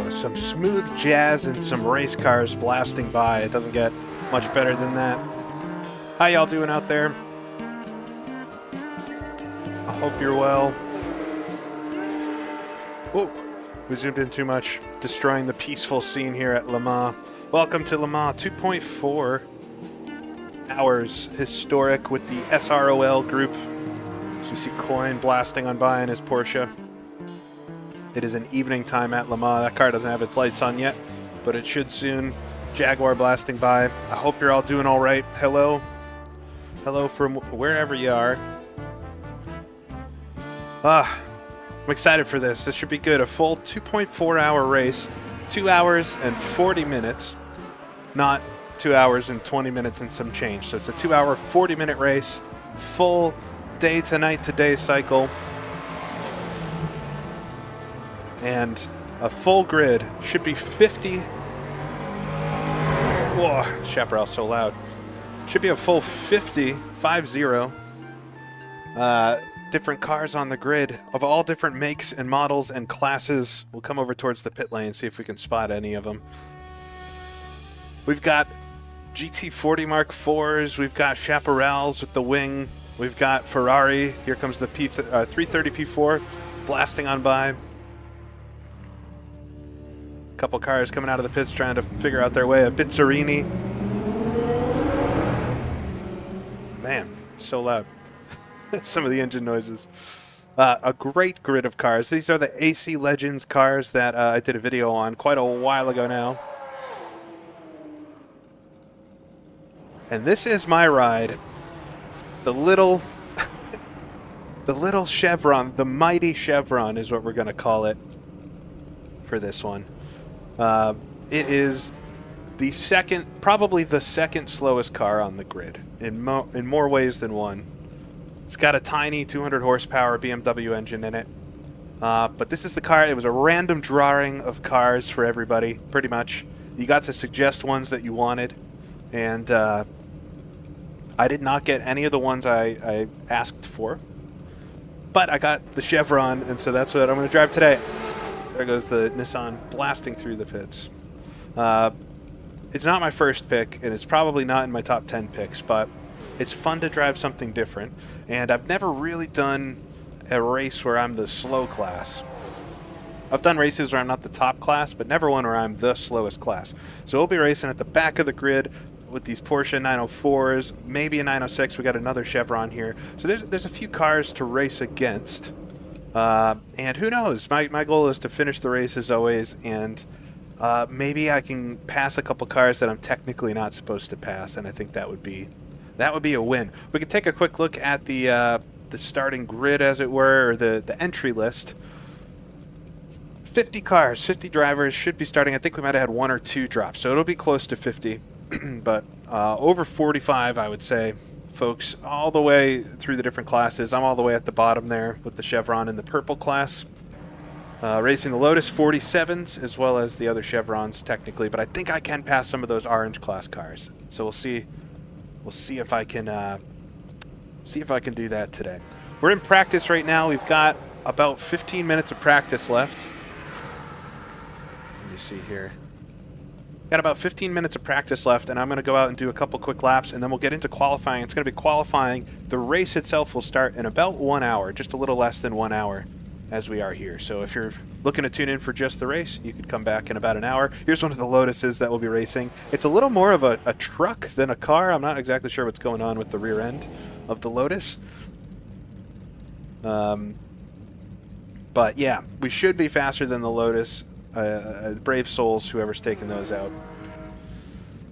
Some smooth jazz and some race cars blasting by. It doesn't get much better than that. How y'all doing out there? I hope you're well. Whoa, we zoomed in too much, destroying the peaceful scene here at Le Mans. Welcome to Le Mans 2.4 hours historic with the SROL group. So we see Coin blasting on by in his Porsche. It is an evening time at Le Mans. That car doesn't have its lights on yet, but it should soon. Jaguar blasting by. I hope you're all doing all right. Hello. Hello from wherever you are. I'm excited for this. This should be good. A full 2.4 hour race. 2 hours and 40 minutes. Not 2 hours and 20 minutes and some change. So it's a 2 hour, 40 minute race. Full day to night to day cycle. And a full grid should be 50. Whoa, Chapparal's so loud. Should be a full 50 different cars on the grid of all different makes and models and classes. We'll come over towards the pit lane, see if we can spot any of them. We've got GT40 Mark IVs. We've got Chapparals with the wing. We've got Ferrari. Here comes the 330 P4 blasting on by. Couple cars coming out of the pits trying to figure out their way. A Bizzarini. Man, it's so loud. Some of the engine noises. A great grid of cars. These are the AC Legends cars that I did a video on quite a while ago now. And this is my ride. The little Chevron, the mighty Chevron is what we're going to call it for this one. It is the second, probably the second slowest car on the grid in more ways than one. It's got a tiny 200 horsepower BMW engine in it. But this is the car. It was a random drawing of cars for everybody, pretty much. You got to suggest ones that you wanted. And I did not get any of the ones I asked for. But I got the Chevron, and so that's what I'm going to drive today. There goes the Nissan blasting through the pits. It's not my first pick, and it's probably not in my top 10 picks, but it's fun to drive something different. And I've never really done a race where I'm the slow class. I've done races where I'm not the top class, but never one where I'm the slowest class. So we'll be racing at the back of the grid with these Porsche 904s, maybe a 906. We got another Chevron here. So there's a few cars to race against. And who knows? My goal is to finish the race as always, and maybe I can pass a couple cars that I'm technically not supposed to pass, and I think that would be a win. We can take a quick look at the starting grid, as it were, or the entry list. 50 cars, 50 drivers should be starting. I think we might have had 1 or 2 drops, so it'll be close to 50. But over 45, I would say, folks, all the way through the different classes. I'm all the way at the bottom there with the Chevron in the purple class. Racing the Lotus 47s as well as the other Chevrons technically, but I think I can pass some of those orange class cars. So we'll see. We'll see if I can do that today. We're in practice right now. We've got about 15 minutes of practice left. Let me see here. Got about 15 minutes of practice left, and I'm going to go out and do a couple quick laps, and then we'll get into qualifying. It's going to be qualifying. The race itself will start in about 1 hour, just a little less than 1 hour as we are here. So if you're looking to tune in for just the race, you could come back in about an hour. Here's one of the Lotuses that will be racing. It's a little more of a truck than a car. I'm not exactly sure what's going on with the rear end of the Lotus. But yeah, we should be faster than the Lotus. Brave souls, whoever's taking those out.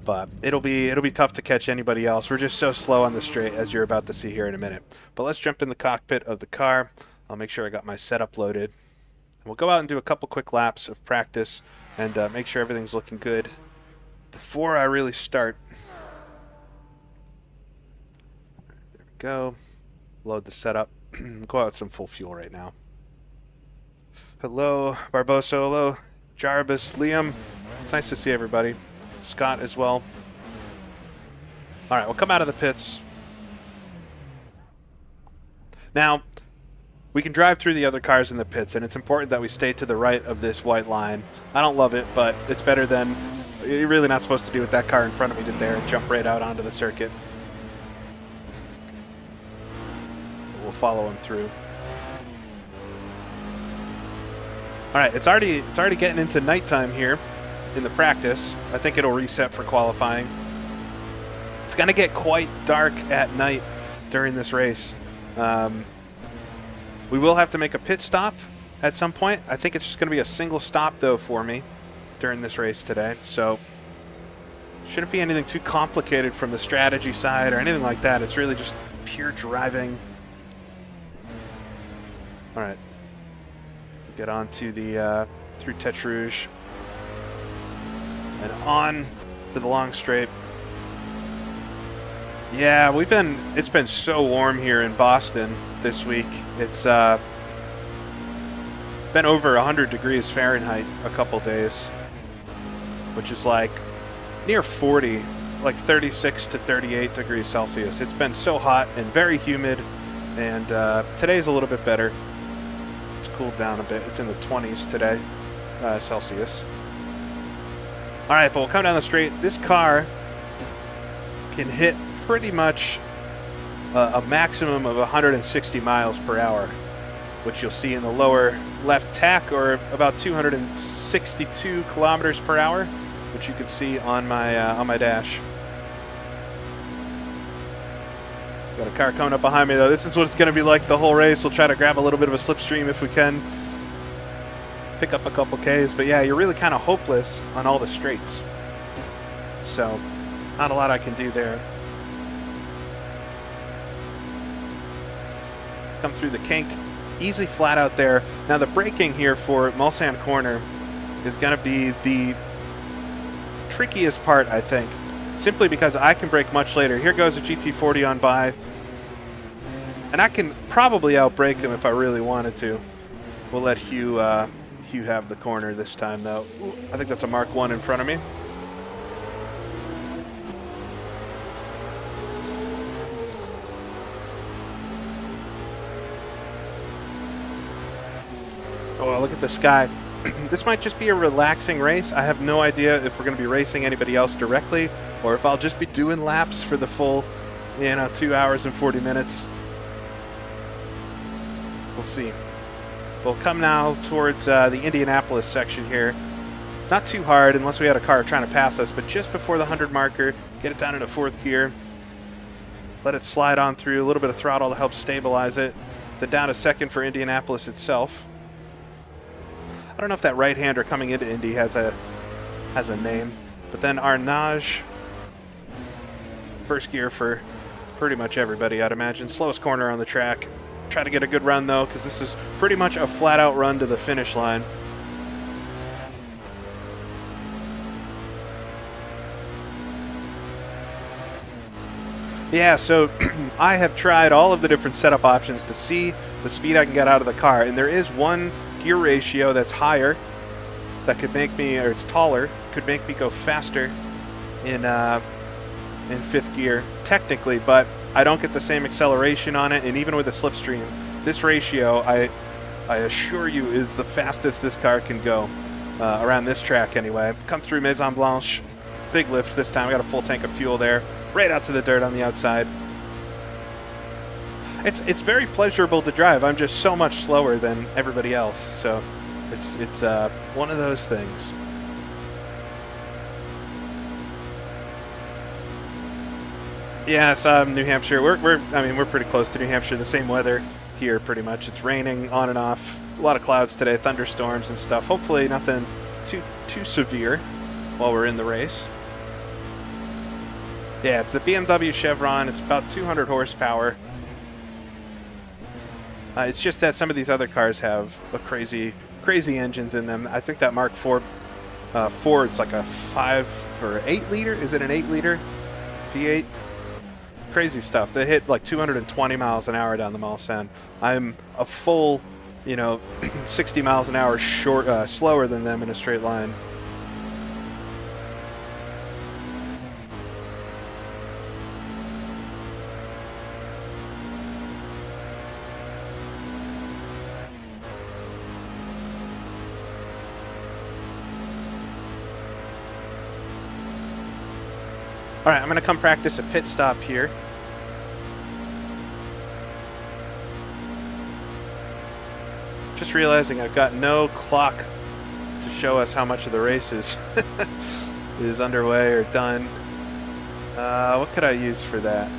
But it'll be tough to catch anybody else. We're just so slow on the straight, as you're about to see here in a minute. But let's jump in the cockpit of the car. I'll make sure I got my setup loaded. And we'll go out and do a couple quick laps of practice and make sure everything's looking good before I really start. There we go. Load the setup. Go out with some full fuel right now. Hello, Barbosa. Hello, Jarvis, Liam. It's nice to see everybody. Scott as well. All right, we'll come out of the pits. Now, we can drive through the other cars in the pits, and it's important that we stay to the right of this white line. I don't love it, but it's better than... You're really not supposed to do what that car in front of me did there and jump right out onto the circuit. We'll follow him through. All right, it's already getting into nighttime here in the practice. I think it'll reset for qualifying. It's going to get quite dark at night during this race. We will have to make a pit stop at some point. I think it's just going to be a single stop, though, for me during this race today. So shouldn't be anything too complicated from the strategy side or anything like that. It's really just pure driving. All right. Get on to the through Tete Rouge and on to the long straight. Yeah, it's been so warm here in Boston this week. It's been over 100 degrees Fahrenheit a couple days, which is like near 40, like 36 to 38 degrees Celsius. It's been so hot and very humid, and today's a little bit better. It's cooled down a bit. It's in the 20s today, Celsius. All right, but we'll come down the straight. This car can hit pretty much a maximum of 160 miles per hour, which you'll see in the lower left tack, or about 262 kilometers per hour, which you can see on my dash. Got a car coming up behind me, though. This is what it's going to be like the whole race. We'll try to grab a little bit of a slipstream if we can. Pick up a couple Ks. But, yeah, you're really kind of hopeless on all the straights. So, not a lot I can do there. Come through the kink. Easy flat out there. Now, the braking here for Mulsanne Corner is going to be the trickiest part, I think. Simply because I can brake much later. Here goes a GT40 on by. And I can probably outbrake him if I really wanted to. We'll let Hugh have the corner this time, though. Ooh, I think that's a Mark 1 in front of me. Oh, look at the sky. This might just be a relaxing race. I have no idea if we're going to be racing anybody else directly or if I'll just be doing laps for the full, 2 hours and 40 minutes. We'll see. We'll come now towards the Indianapolis section here. Not too hard unless we had a car trying to pass us, but just before the 100 marker, get it down into 4th gear. Let it slide on through, a little bit of throttle to help stabilize it. Then down to 2nd for Indianapolis itself. I don't know if that right-hander coming into Indy has a name, but then Arnage, 1st gear for pretty much everybody, I'd imagine. Slowest corner on the track. Try to get a good run, though, because this is pretty much a flat-out run to the finish line. Yeah, so I have tried all of the different setup options to see the speed I can get out of the car, and there is one gear ratio that's higher that could make me, or it's taller, could make me go faster in fifth gear, technically, but I don't get the same acceleration on it, and even with a slipstream, this ratio, I assure you, is the fastest this car can go around this track anyway. Come through Maison Blanche, big lift this time. I got a full tank of fuel there, right out to the dirt on the outside. It's very pleasurable to drive. I'm just so much slower than everybody else, so it's one of those things. Yes, New Hampshire. We're pretty close to New Hampshire. The same weather here, pretty much. It's raining on and off. A lot of clouds today, thunderstorms and stuff. Hopefully, nothing too severe while we're in the race. Yeah, it's the BMW Chevron. It's about 200 horsepower. It's just that some of these other cars have a crazy engines in them. I think that Mark IV Ford's like a 5 or 8 liter. Is it an 8 liter V8? Crazy stuff. They hit like 220 miles an hour down the Mulsanne. I'm a full, 60 miles an hour slower than them in a straight line. All right, I'm going to come practice a pit stop here. Just realizing I've got no clock to show us how much of the race is underway or done. What could I use for that?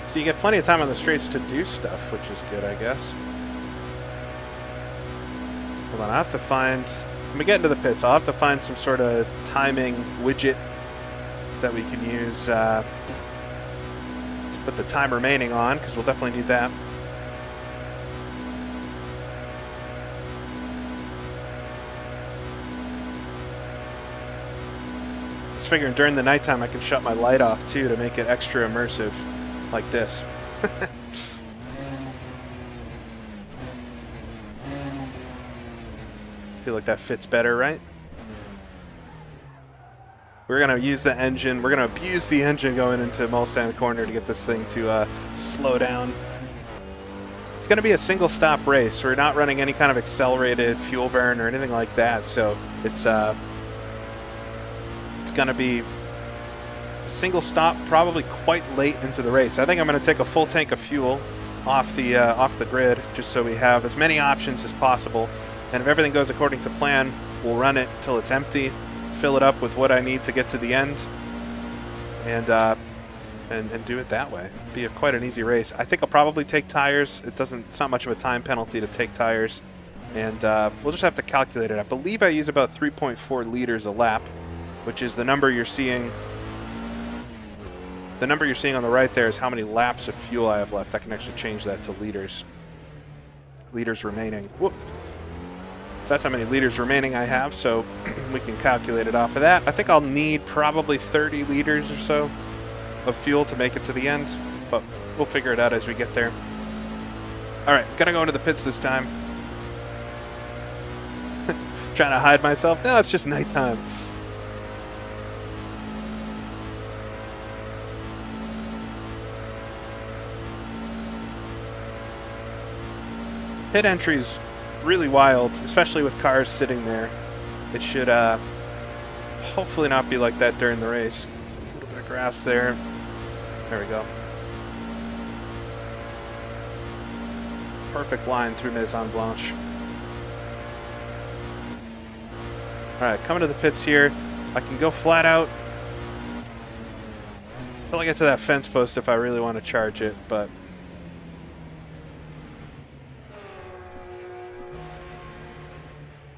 So you get plenty of time on the straights to do stuff, which is good, I guess. Hold on, I have to find... When we get into the pits, I'll have to find some sort of timing widget that we can use to put the time remaining on, because we'll definitely need that. Just figuring during the nighttime I can shut my light off too to make it extra immersive, like this. Feel like that fits better, right? We're going to use the engine. We're going to abuse the engine going into Mulsanne Corner to get this thing to slow down. It's going to be a single stop race. We're not running any kind of accelerated fuel burn or anything like that. So it's going to be a single stop, probably quite late into the race. I think I'm going to take a full tank of fuel off the grid just so we have as many options as possible. And if everything goes according to plan, we'll run it till it's empty, fill it up with what I need to get to the end, and do it that way. Be quite an easy race. I think I'll probably take tires. It's not much of a time penalty to take tires, and we'll just have to calculate it. I believe I use about 3.4 liters a lap, which is the number you're seeing. The number you're seeing on the right there is how many laps of fuel I have left. I can actually change that to liters. Liters remaining. Whoop. So that's how many liters remaining I have, so we can calculate it off of that. I think I'll need probably 30 liters or so of fuel to make it to the end, but we'll figure it out as we get there. All right, gonna go into the pits this time. Trying to hide myself. No, it's just nighttime. Pit entries really wild, especially with cars sitting there. It should hopefully not be like that during the race. A little bit of grass there. There we go. Perfect line through Maison Blanche. Alright, coming to the pits here. I can go flat out until I get to that fence post if I really want to charge it, but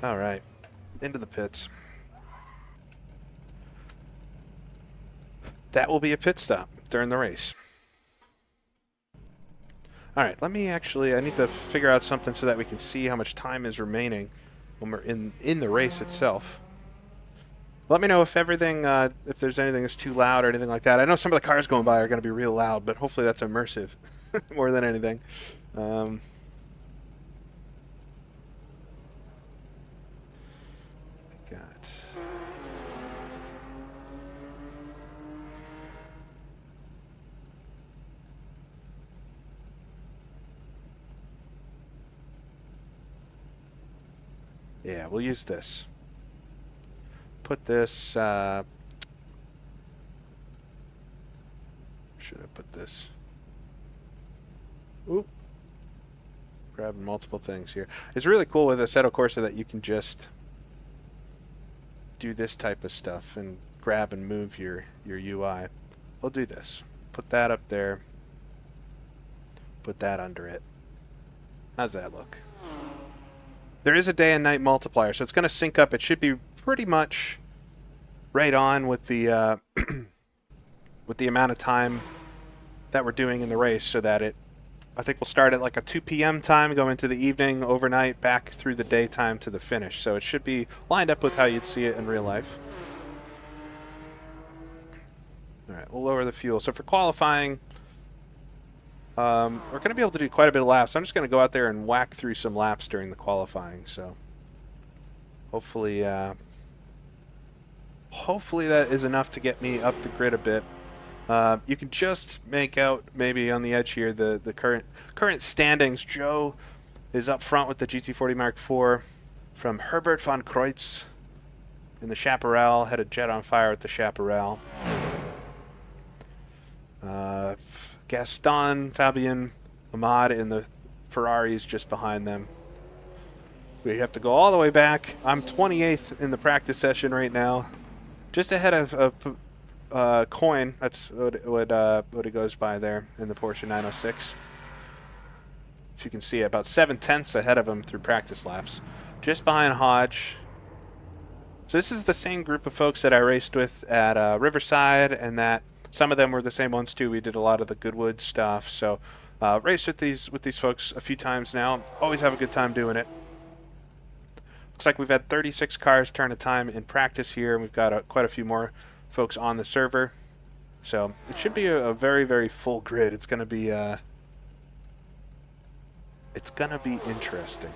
all right, into the pits. That will be a pit stop during the race. All right, let me actually, I need to figure out something so that we can see how much time is remaining when we're in the race itself. Let me know if everything, if there's anything that's too loud or anything like that. I know some of the cars going by are going to be real loud, but hopefully that's immersive more than anything. Got... Yeah, we'll use this. Put this, should I put this? Oop. Grabbing multiple things here. It's really cool with Assetto Corsa that you can just do this type of stuff and grab and move your UI. We'll do this. Put that up there. Put that under it. How's that look? There is a day and night multiplier, so it's going to sync up. It should be pretty much right on with the with the amount of time that we're doing in the race, so that I think we'll start at like a 2 p.m. time, go into the evening, overnight, back through the daytime to the finish. So it should be lined up with how you'd see it in real life. All right, we'll lower the fuel. So for qualifying, we're going to be able to do quite a bit of laps. I'm just going to go out there and whack through some laps during the qualifying. So hopefully, hopefully that is enough to get me up the grid a bit. You can just make out maybe on the edge here the current standings. Joe is up front with the GT40 Mark IV from Herbert von Kreutz in the Chapparal. Had a jet on fire at the Chapparal. Gaston, Fabien, Ahmad in the Ferraris just behind them. We have to go all the way back. I'm 28th in the practice session right now, just ahead of Coin. That's what it goes by there in the Porsche 906. If you can see it, about 7/10 ahead of him through practice laps, just behind Hodge. So this is the same group of folks that I raced with at Riverside, and that some of them were the same ones too. We did a lot of the Goodwood stuff. So raced with these folks a few times now. Always have a good time doing it. Looks like we've had 36 cars turn a time in practice here, and we've got quite a few more folks on the server. So it should be a very, very full grid. It's gonna be interesting.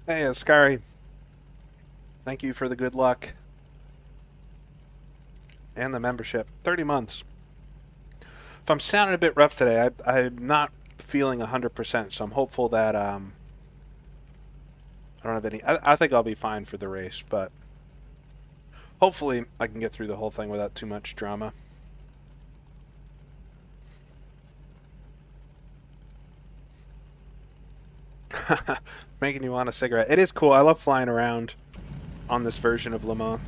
Hey, Ascari. Thank you for the good luck and the membership. 30 months. If I'm sounding a bit rough today, I'm not feeling 100%, so I'm hopeful that I don't have any. I think I'll be fine for the race, but hopefully I can get through the whole thing without too much drama. Making you want a cigarette. It is cool. I love flying around on this version of Le Mans.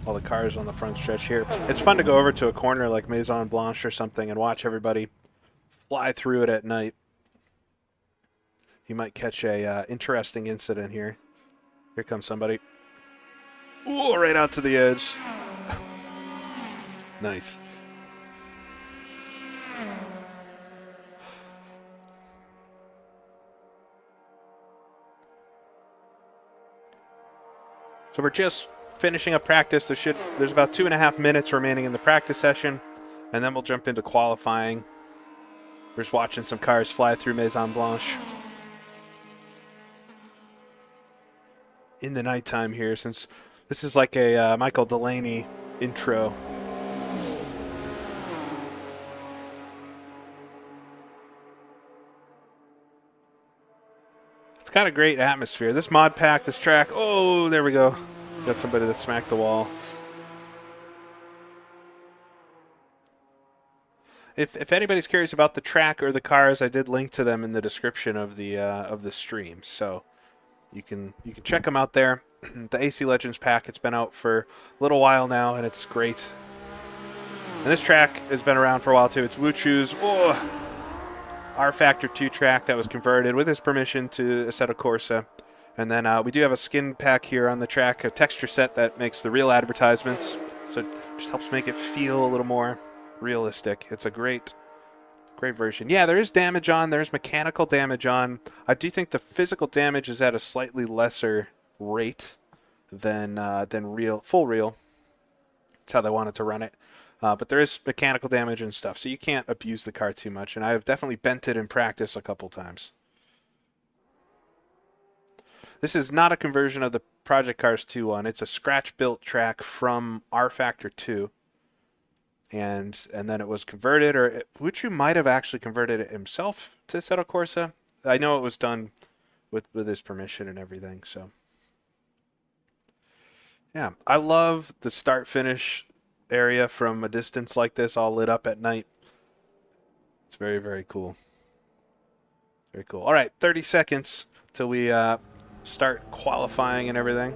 All the cars on the front stretch here. It's fun to go over to a corner like Maison Blanche or something and watch everybody fly through it at night. You might catch a interesting incident here. Here comes somebody. Ooh, right out to the edge. Nice. So we're just finishing up practice. There's about 2.5 minutes remaining in the practice session, and then we'll jump into qualifying. We're just watching some cars fly through Maison Blanche in the nighttime here, since this is like a Michael Delaney intro. It's got a great atmosphere. This mod pack, this track. Oh, there we go. Got somebody that smacked the wall. If anybody's curious about the track or the cars, I did link to them in the description of the stream, so you can check them out there. The AC Legends pack, it's been out for a little while now, and it's great. And this track has been around for a while too. It's Wuchu's. Oh, R Factor 2 track that was converted with his permission to Assetto Corsa. And then we do have a skin pack here on the track, a texture set that makes the real advertisements. So it just helps make it feel a little more realistic. It's a great version. Yeah, there is damage on. There's mechanical damage on. I do think the physical damage is at a slightly lesser rate than full real. That's how they wanted to run it. But there is mechanical damage and stuff, so you can't abuse the car too much. And I've definitely bent it in practice a couple times. This is not a conversion of the Project Cars 2 one. It's a scratch-built track from R Factor 2. And then it was converted, or Wuchu might have actually converted it himself to Assetto Corsa. I know it was done with his permission and everything. So yeah, I love the start-finish area from a distance like this, all lit up at night. It's very, very cool. Very cool. All right, 30 seconds till we start qualifying and everything.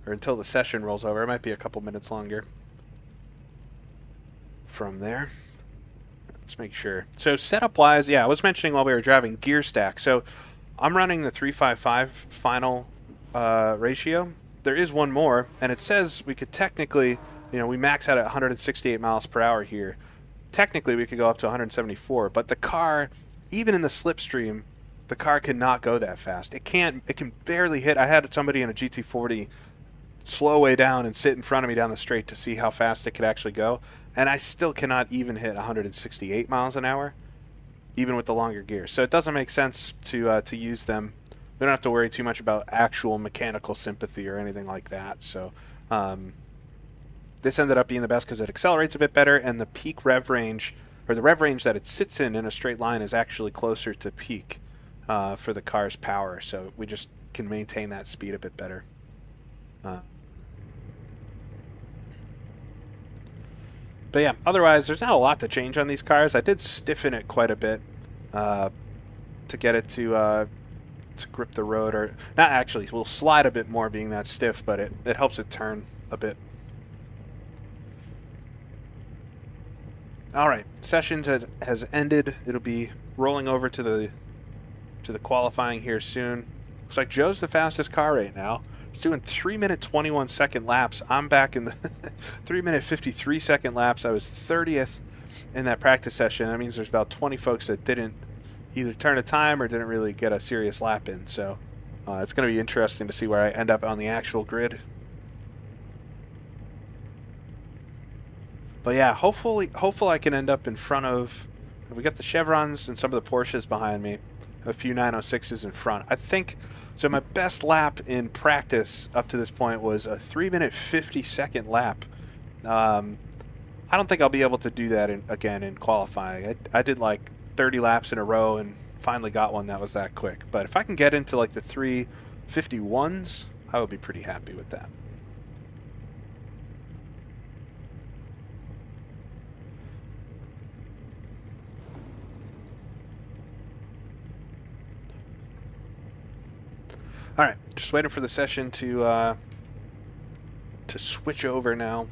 Or until the session rolls over. It might be a couple minutes longer from there. Let's make sure. So setup-wise, yeah, I was mentioning while we were driving gear stack. So I'm running the 355 final ratio. There is one more, and it says we could technically, we max out at 168 miles per hour here. Technically, we could go up to 174, but the car, even in the slipstream, the car cannot go that fast. It can barely hit. I had somebody in a GT40 slow way down and sit in front of me down the straight to see how fast it could actually go, and I still cannot even hit 168 miles an hour, even with the longer gears. So it doesn't make sense to use them. We don't have to worry too much about actual mechanical sympathy or anything like that. So this ended up being the best because it accelerates a bit better, and the peak rev range, or the rev range that it sits in a straight line, is actually closer to peak for the car's power. So we just can maintain that speed a bit better. But yeah, otherwise, there's not a lot to change on these cars. I did stiffen it quite a bit to get it to grip the road, or not actually. We'll slide a bit more being that stiff, but it helps it turn a bit. All right, sessions has ended. It'll be rolling over to the qualifying here soon. Looks like Joe's the fastest car right now. It's doing 3-minute 21-second laps. I'm back in the 3-minute 53-second laps. I was 30th in that practice session. That means there's about 20 folks that didn't either turn a time or didn't really get a serious lap in. So it's going to be interesting to see where I end up on the actual grid. But yeah, hopefully I can end up in front of. We got the Chevrons and some of the Porsches behind me. A few 906s in front. I think so. My best lap in practice up to this point was a 3-minute 50-second lap. I don't think I'll be able to do that again in qualifying. I did like 30 laps in a row and finally got one that was that quick. But if I can get into like the 351s, I would be pretty happy with that. All right, just waiting for the session to switch over now.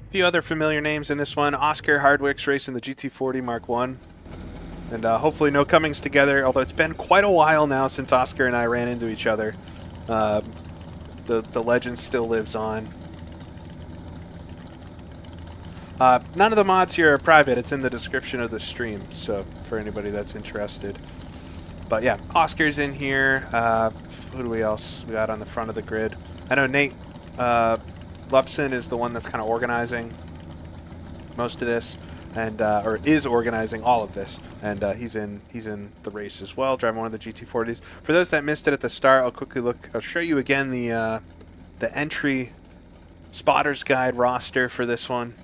A few other familiar names in this one. Oscar Hardwick's racing the GT40 Mark 1. And hopefully no comings together, although it's been quite a while now since Oscar and I ran into each other. The legend still lives on. None of the mods here are private. It's in the description of the stream, so for anybody that's interested. But yeah, Oscar's in here. Who do we else we got on the front of the grid? I know Nate Lupson is the one that's kind of organizing most of this, and or is organizing all of this, and he's in the race as well, driving one of the GT40s. For those that missed it at the start, I'll quickly look. I'll show you again the entry spotters guide roster for this one.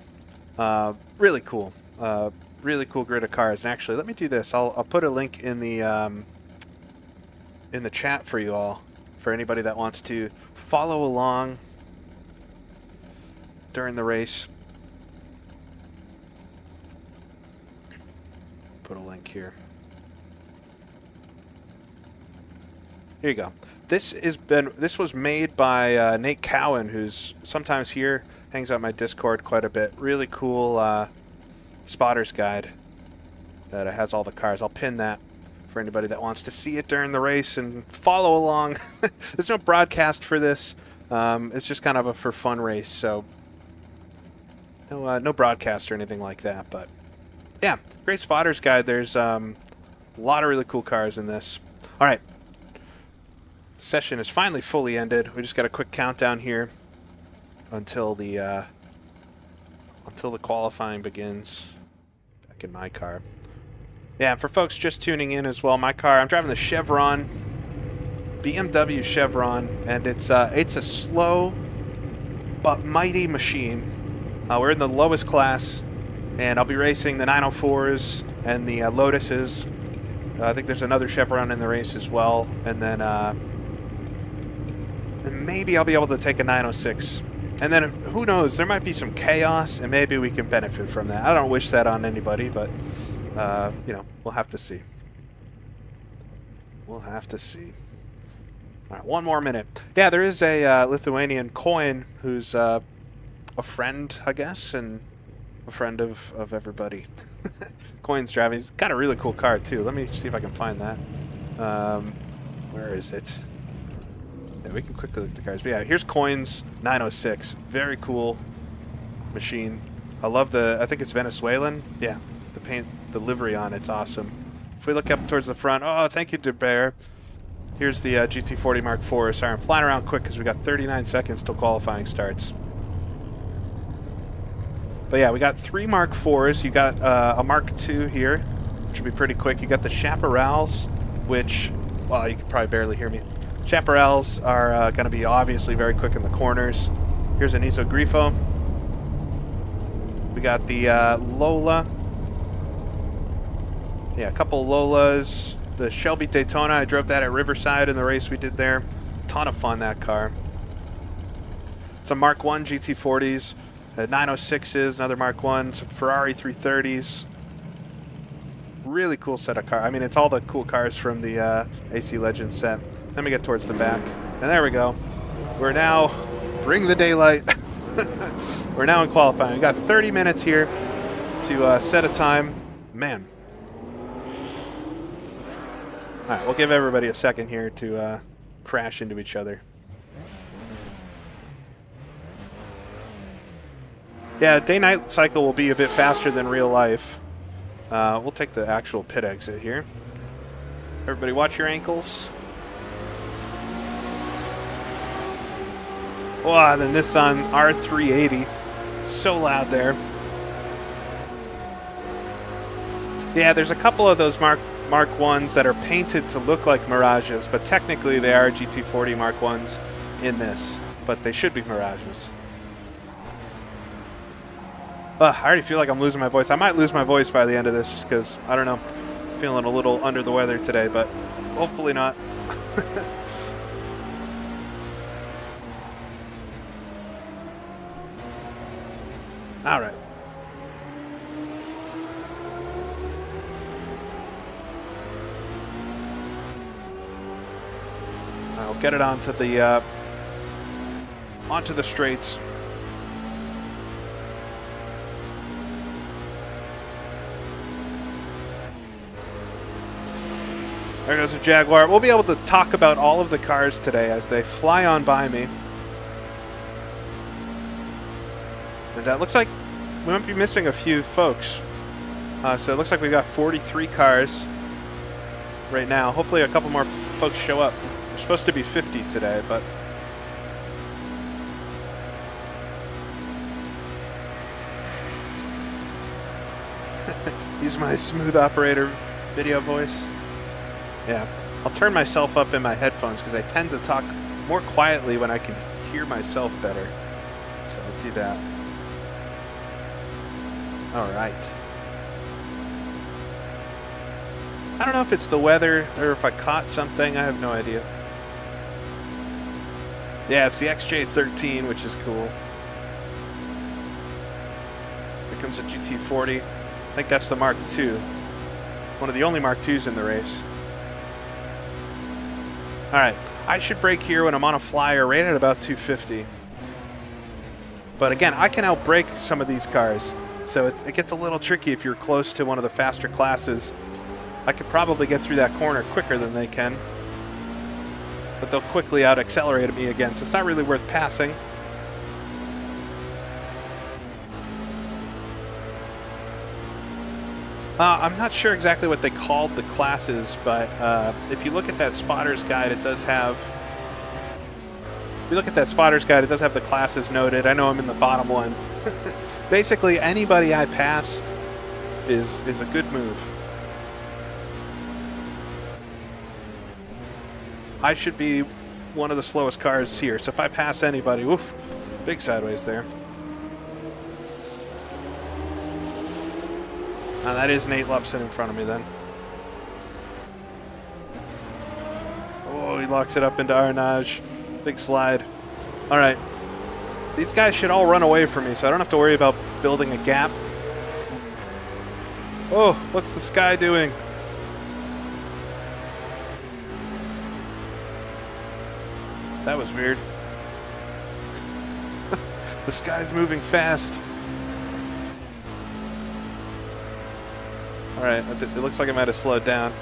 Really cool. Really cool grid of cars. And actually, let me do this. I'll put a link in the chat for you all, for anybody that wants to follow along during the race. Put a link here. Here you go. This was made by Nate Cowan, who's sometimes here, hangs out my Discord quite a bit. Really cool spotter's guide that has all the cars. I'll pin that for anybody that wants to see it during the race and follow along. There's no broadcast for this. It's just kind of a for fun race, so no broadcast or anything like that. But yeah, great spotter's guide. There's a lot of really cool cars in this. All right, the session is finally fully ended. We just got a quick countdown here until the qualifying begins. Back in my car. Yeah, for folks just tuning in as well, my car, I'm driving the Chevron, BMW Chevron, and it's a slow but mighty machine. We're in the lowest class, and I'll be racing the 904s and the Lotuses. I think there's another Chevron in the race as well, and then and maybe I'll be able to take a 906. And then, who knows, there might be some chaos, and maybe we can benefit from that. I don't wish that on anybody, but you know, we'll have to see. We'll have to see. All right, one more minute. Yeah, there is a Lithuanian coin who's a friend, I guess, and a friend of everybody. Coin's driving. He's got a really cool car, too. Let me see if I can find that. Where is it? Yeah, we can quickly look at the cars. But yeah, here's Coin's 906. Very cool machine. I love I think it's Venezuelan. Yeah, the paint, the livery on it's awesome. If we look up towards the front, oh, thank you, DeBear. Here's the GT40 Mark IV. Sorry, I'm flying around quick because we got 39 seconds till qualifying starts. But yeah, we got 3 Mark IVs. You got a Mark II here, which will be pretty quick. You got the Chapparals, which, well, you can probably barely hear me. Chapparals are going to be obviously very quick in the corners. Here's an Isogrifo. We got the Lola. Yeah, a couple Lolas. The Shelby Daytona, I drove that at Riverside in the race we did there. Ton of fun, that car. Some Mark I GT40s, 906s, another Mark I, some Ferrari 330s. Really cool set of cars. I mean, it's all the cool cars from the AC Legends set. Let me get towards the back. And there we go. We're now, bring the daylight. We're now in qualifying. We got 30 minutes here to set a time. Man. All right, we'll give everybody a second here to crash into each other. Yeah, day-night cycle will be a bit faster than real life. We'll take the actual pit exit here. Everybody watch your ankles. Wow, the Nissan R380. So loud there. Yeah, there's a couple of those Mark I's that are painted to look like Mirages, but technically they are GT40 Mark I's in this, but they should be Mirages. I already feel like I'm losing my voice. I might lose my voice by the end of this just because, I don't know, feeling a little under the weather today, but hopefully not. All right. I'll get it onto the straights. There goes a Jaguar. We'll be able to talk about all of the cars today as they fly on by me. And that looks like we might be missing a few folks. So it looks like we've got 43 cars right now. Hopefully a couple more folks show up. There's supposed to be 50 today, but... Use my smooth operator video voice. Yeah, I'll turn myself up in my headphones because I tend to talk more quietly when I can hear myself better. So I'll do that. All right. I don't know if it's the weather or if I caught something. I have no idea. Yeah, it's the XJ13, which is cool. Here comes a GT40. I think that's the Mark II. One of the only Mark IIs in the race. All right, I should brake here when I'm on a flyer right at about 250. But again, I can outbrake some of these cars, so it gets a little tricky if you're close to one of the faster classes. I could probably get through that corner quicker than they can, but they'll quickly out-accelerate me again, so it's not really worth passing. I'm not sure exactly what they called the classes, but if you look at that spotter's guide, it does have... If you look at that spotter's guide, it does have the classes noted. I know I'm in the bottom one. Basically, anybody I pass is a good move. I should be one of the slowest cars here, so if I pass anybody, woof, big sideways there. And that is Nate Lupson in front of me then. Oh, he locks it up into Arnage. Big slide. All right. These guys should all run away from me, so I don't have to worry about building a gap. Oh, what's the sky doing? That was weird. The sky's moving fast. All right, it looks like I might have slowed down.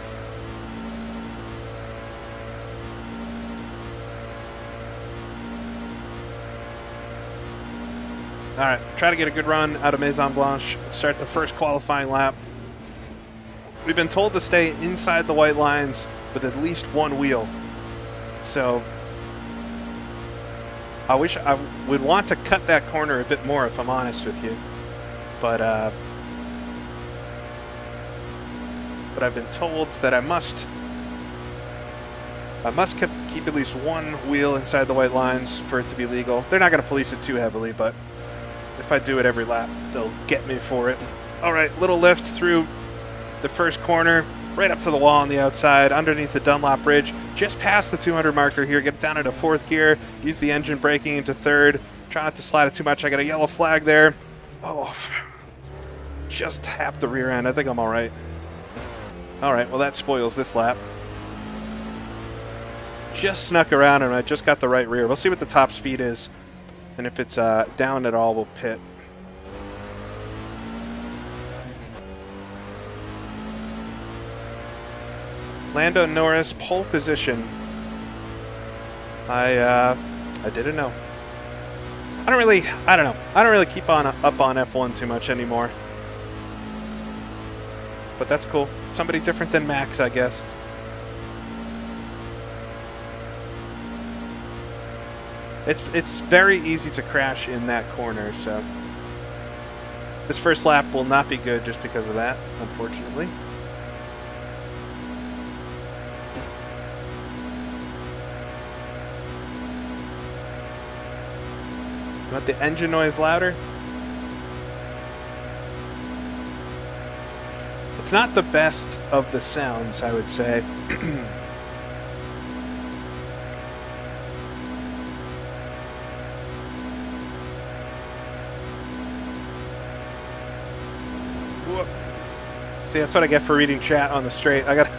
All right, try to get a good run out of Maison Blanche. Start the first qualifying lap. We've been told to stay inside the white lines with at least one wheel. So I wish I would want to cut that corner a bit more, if I'm honest with you. But I've been told that I must keep at least one wheel inside the white lines for it to be legal. They're not going to police it too heavily, but if I do it every lap, they'll get me for it. All right, little lift through the first corner, right up to the wall on the outside, underneath the Dunlop bridge, just past the 200 marker here. Get it down into fourth gear, use the engine braking into third. Try not to slide it too much. I got a yellow flag there. Oh, just tapped the rear end. I think I'm all right. All right, well, that spoils this lap. Just snuck around and I just got the right rear. We'll see what the top speed is. And if it's down at all, we'll pit. Lando Norris, pole position. I didn't know. I don't know. I don't really keep up on F1 too much anymore. But that's cool. Somebody different than Max, I guess. It's very easy to crash in that corner, so this first lap will not be good just because of that, unfortunately. You want the engine noise louder? It's not the best of the sounds, I would say. See, that's what I get for reading chat on the straight. I got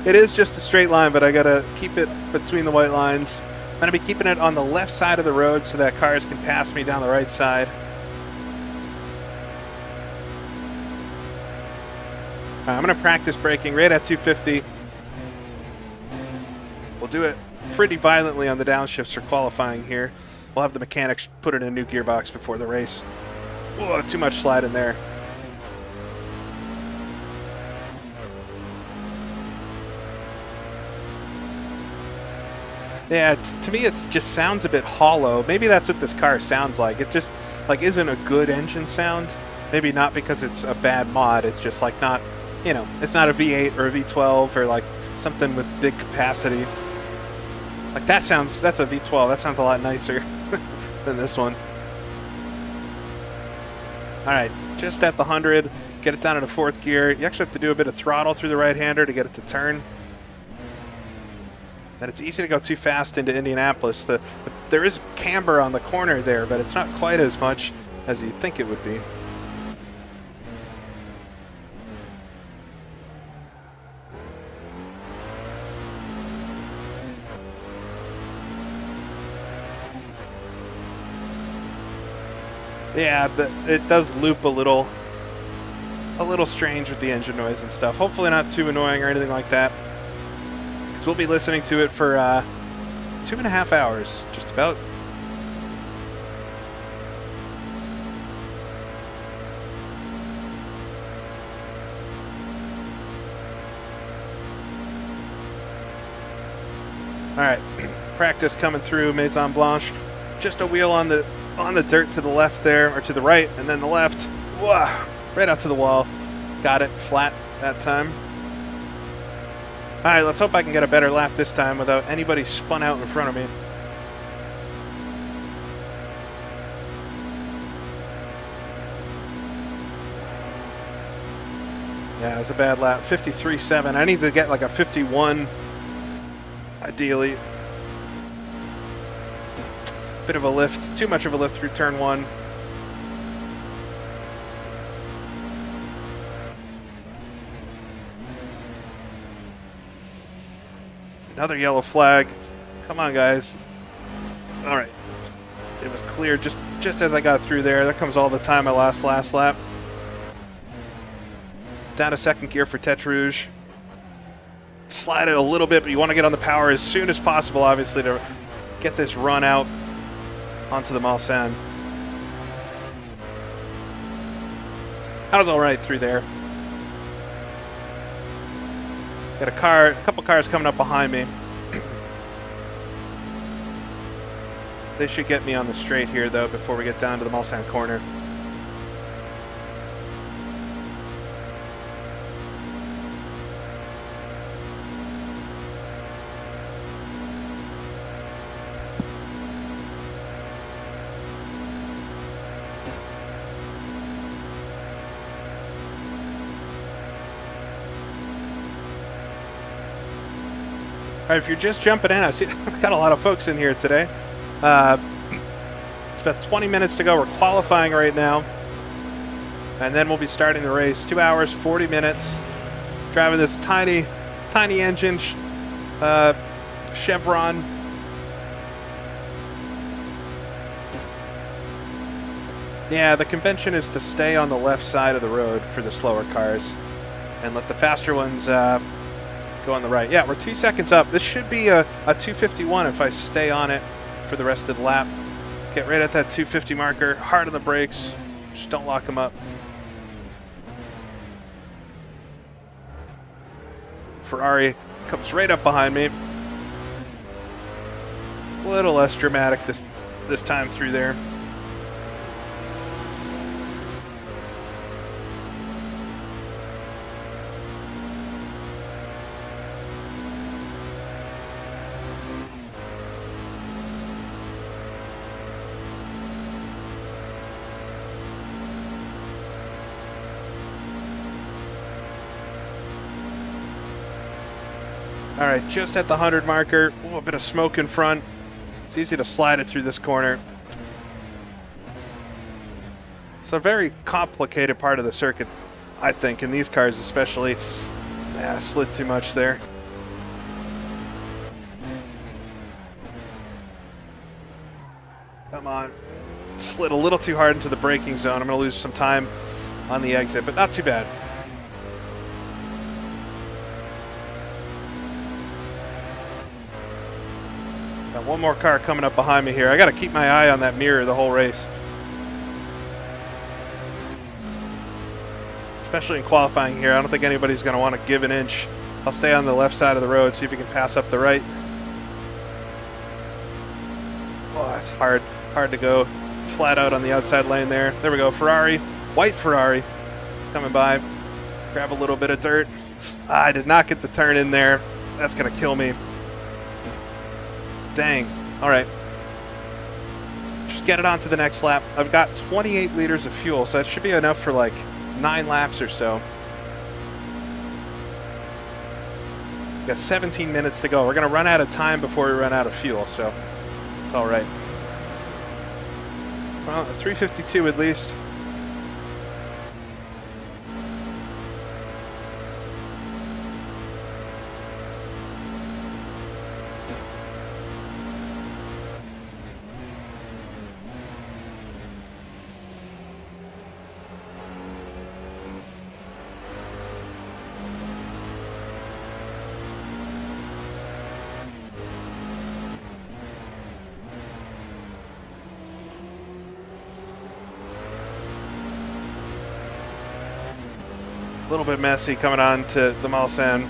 it is just a straight line, but I gotta keep it between the white lines. I'm gonna be keeping it on the left side of the road so that cars can pass me down the right side. All right, I'm gonna practice braking right at 250. We'll do it pretty violently on the downshifts for qualifying here. We'll have the mechanics put in a new gearbox before the race. Whoa, too much slide in there. Yeah, to me it just sounds a bit hollow. Maybe that's what this car sounds like. It just like isn't a good engine sound. Maybe not because it's a bad mod. It's just like not, you know, it's not a V8 or a V12 or like something with big capacity. Like that's a V12. That sounds a lot nicer than this one. All right, just at the 100, get it down into fourth gear. You actually have to do a bit of throttle through the right-hander to get it to turn. And it's easy to go too fast into Indianapolis. There is camber on the corner there, but it's not quite as much as you think it would be. Yeah, but it does loop a little strange with the engine noise and stuff. Hopefully not too annoying or anything like that. Because we'll be listening to it for 2.5 hours, just about. All right, practice coming through Maison Blanche. Just a wheel on the dirt to the left there, or to the right, and then the left. Whoa, right out to the wall. Got it flat that time. All right, let's hope I can get a better lap this time without anybody spun out in front of me. Yeah, it was a bad lap. 53.7. I need to get like a 51. Ideally. Bit of a lift, too much of a lift through turn 1. Another yellow flag. Come on, guys. All right. It was clear just as I got through there. There comes all the time I lost last lap. Down to second gear for Tete Rouge. Slide it a little bit, but you want to get on the power as soon as possible, obviously, to get this run out onto the Mulsanne. I was all right through there. Got a couple cars coming up behind me. They should get me on the straight here, though, before we get down to the Mulsanne corner. All right, if you're just jumping in, I see I've got a lot of folks in here today. It's about 20 minutes to go. We're qualifying right now. And then we'll be starting the race. 2 hours, 40 minutes. Driving this tiny engine Chevron. Yeah, the convention is to stay on the left side of the road for the slower cars and let the faster ones go on the right. Yeah, we're 2 seconds up. This should be a 251 if I stay on it for the rest of the lap. Get right at that 250 marker. Hard on the brakes. Just don't lock them up. Ferrari comes right up behind me. A little less dramatic this time through there. All right, just at the 100 marker. Ooh, a bit of smoke in front. It's easy to slide it through this corner. It's a very complicated part of the circuit, I think, in these cars especially. Yeah, I slid too much there. Come on. Slid a little too hard into the braking zone. I'm going to lose some time on the exit, but not too bad. Got one more car coming up behind me here. I got to keep my eye on that mirror the whole race. Especially in qualifying here. I don't think anybody's going to want to give an inch. I'll stay on the left side of the road, see if we can pass up the right. Oh, it's hard to go flat out on the outside lane there. There we go, Ferrari, white Ferrari coming by. Grab a little bit of dirt. I did not get the turn in there. That's going to kill me. Dang. All right. Just get it on to the next lap. I've got 28 liters of fuel, so that should be enough for like 9 laps or so. We've got 17 minutes to go. We're going to run out of time before we run out of fuel, so it's all right. Well, 352 at least. little bit messy coming on to the Mulsanne.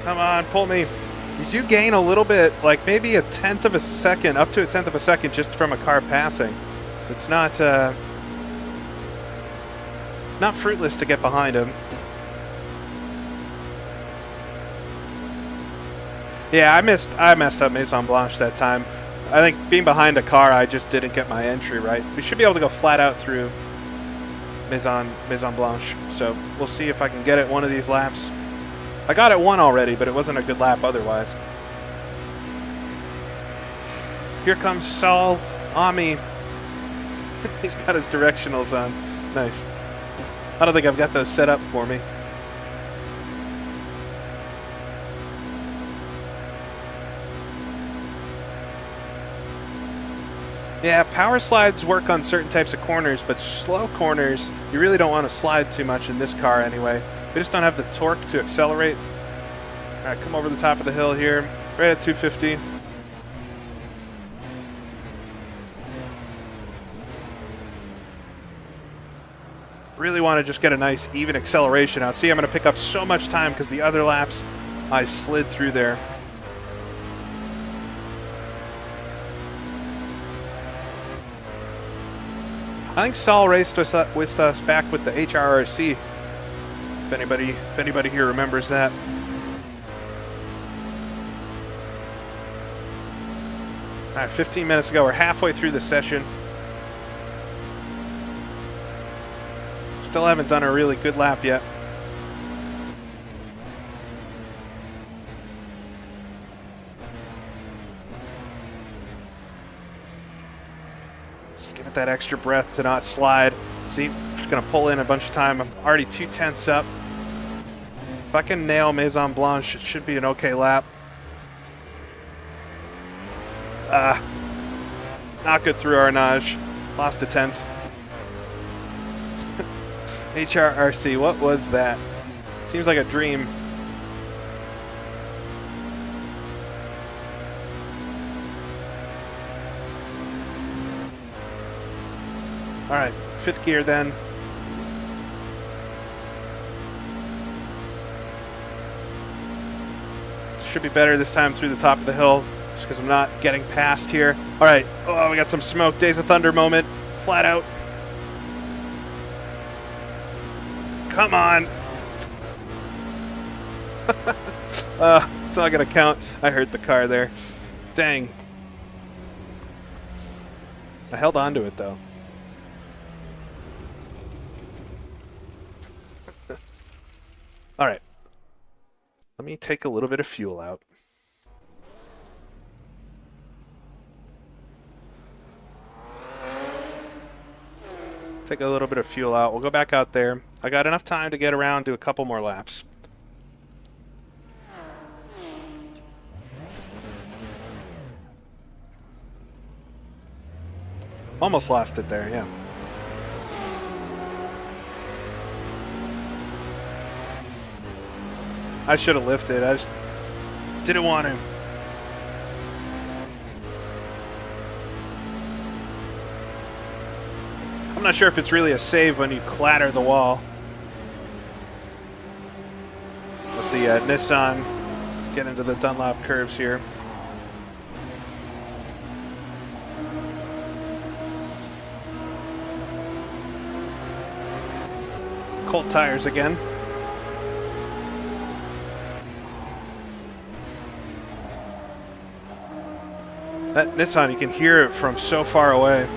Come on, pull me. You do gain a little bit, like maybe a tenth of a second, up to a tenth of a second just from a car passing. So it's not fruitless to get behind him. Yeah, I messed up Maison Blanche that time. I think being behind a car, I just didn't get my entry right. We should be able to go flat out through Maison Blanche. So we'll see if I can get it one of these laps. I got it one already, but it wasn't a good lap otherwise. Here comes Saul on me. He's got his directionals on. Nice. I don't think I've got those set up for me. Yeah, power slides work on certain types of corners, but slow corners, you really don't want to slide too much in this car anyway. We just don't have the torque to accelerate. All right, come over the top of the hill here, right at 250. Really want to just get a nice even acceleration out. See, I'm going to pick up so much time because the other laps I slid through there. I think Saul raced with us back with the HRRC. If anybody here remembers that. All right, 15 minutes ago. We're halfway through the session. Still haven't done a really good lap yet. Just give it that extra breath to not slide. See, just gonna pull in a bunch of time. I'm already 2/10 up. If I can nail Maison Blanche, it should be an okay lap. Not good through Arnage. Lost a 10th. HRRC, what was that? Seems like a dream. All right, 5th gear then. Should be better this time through the top of the hill, just because I'm not getting past here. All right, oh, we got some smoke. Days of Thunder moment, flat out. Come on. It's not going to count. I hurt the car there. Dang. I held on to it, though. All right. Let me take a little bit of fuel out. Take a little bit of fuel out. We'll go back out there. I got enough time to get around, do a couple more laps. Almost lost it there, yeah. I should have lifted. I just didn't want to. I'm not sure if it's really a save when you clatter the wall. Let the Nissan get into the Dunlop curves here. Cold tires again. That Nissan, you can hear it from so far away.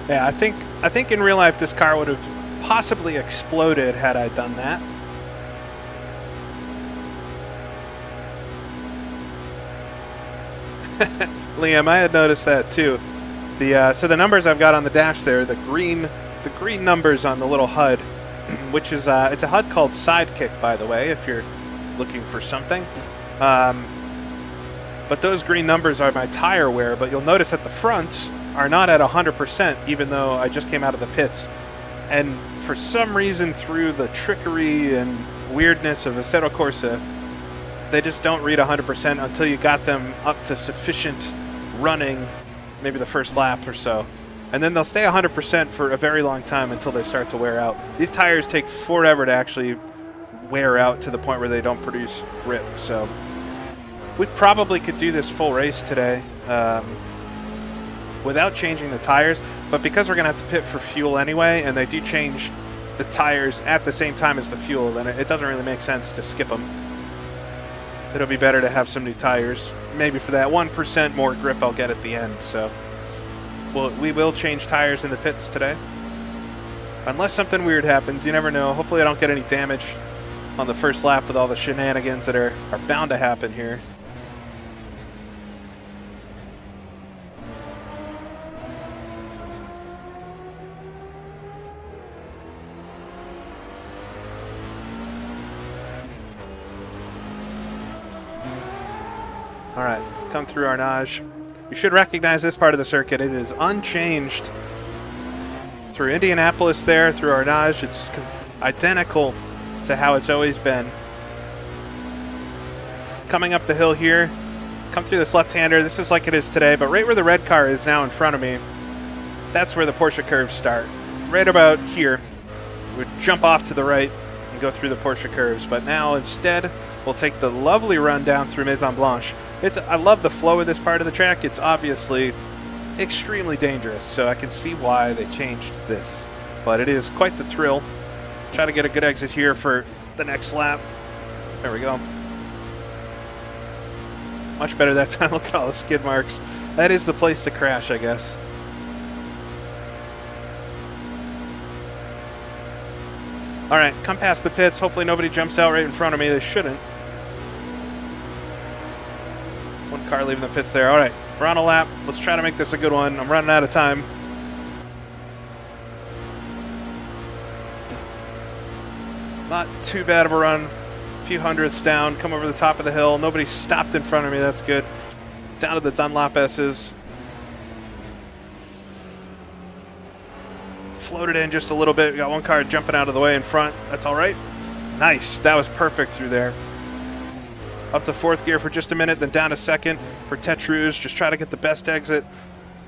Yeah, I think in real life this car would have possibly exploded had I done that. Liam, I had noticed that too. So the numbers I've got on the dash there, the green numbers on the little HUD, which is it's a HUD called Sidekick, by the way, if you're looking for something. But those green numbers are my tire wear, but you'll notice that the fronts are not at 100%, even though I just came out of the pits. And for some reason, through the trickery and weirdness of Assetto Corsa, they just don't read 100% until you got them up to sufficient running, maybe the first lap or so. And then they'll stay 100% for a very long time until they start to wear out. These tires take forever to actually wear out to the point where they don't produce grip. So we probably could do this full race today without changing the tires, but because we're going to have to pit for fuel anyway, and they do change the tires at the same time as the fuel, then it doesn't really make sense to skip them. It'll be better to have some new tires, maybe for that 1% more grip I'll get at the end. So we will change tires in the pits today. Unless something weird happens, you never know. Hopefully I don't get any damage on the first lap with all the shenanigans that are bound to happen here. All right, come through Arnage. You should recognize this part of the circuit. It is unchanged through Indianapolis there, through Arnage. It's identical to how it's always been. Coming up the hill here, come through this left-hander. This is like it is today, but right where the red car is now in front of me, that's where the Porsche curves start. Right about here, we would jump off to the right and go through the Porsche curves, but now instead we'll take the lovely run down through Maison Blanche. I love the flow of this part of the track. It's obviously extremely dangerous, so I can see why they changed this. But it is quite the thrill. Try to get a good exit here for the next lap. There we go. Much better that time. Look at all the skid marks. That is the place to crash, I guess. All right, come past the pits. Hopefully nobody jumps out right in front of me. They shouldn't. One car leaving the pits there. All right, we're on a lap. Let's try to make this a good one. I'm running out of time. Not too bad of a run. A few hundredths down. Come over the top of the hill. Nobody stopped in front of me. That's good. Down to the Dunlop S's. Floated in just a little bit. We got one car jumping out of the way in front. That's all right. Nice. That was perfect through there. Up to fourth gear for just a minute, then down to second for Tetrouge. Just try to get the best exit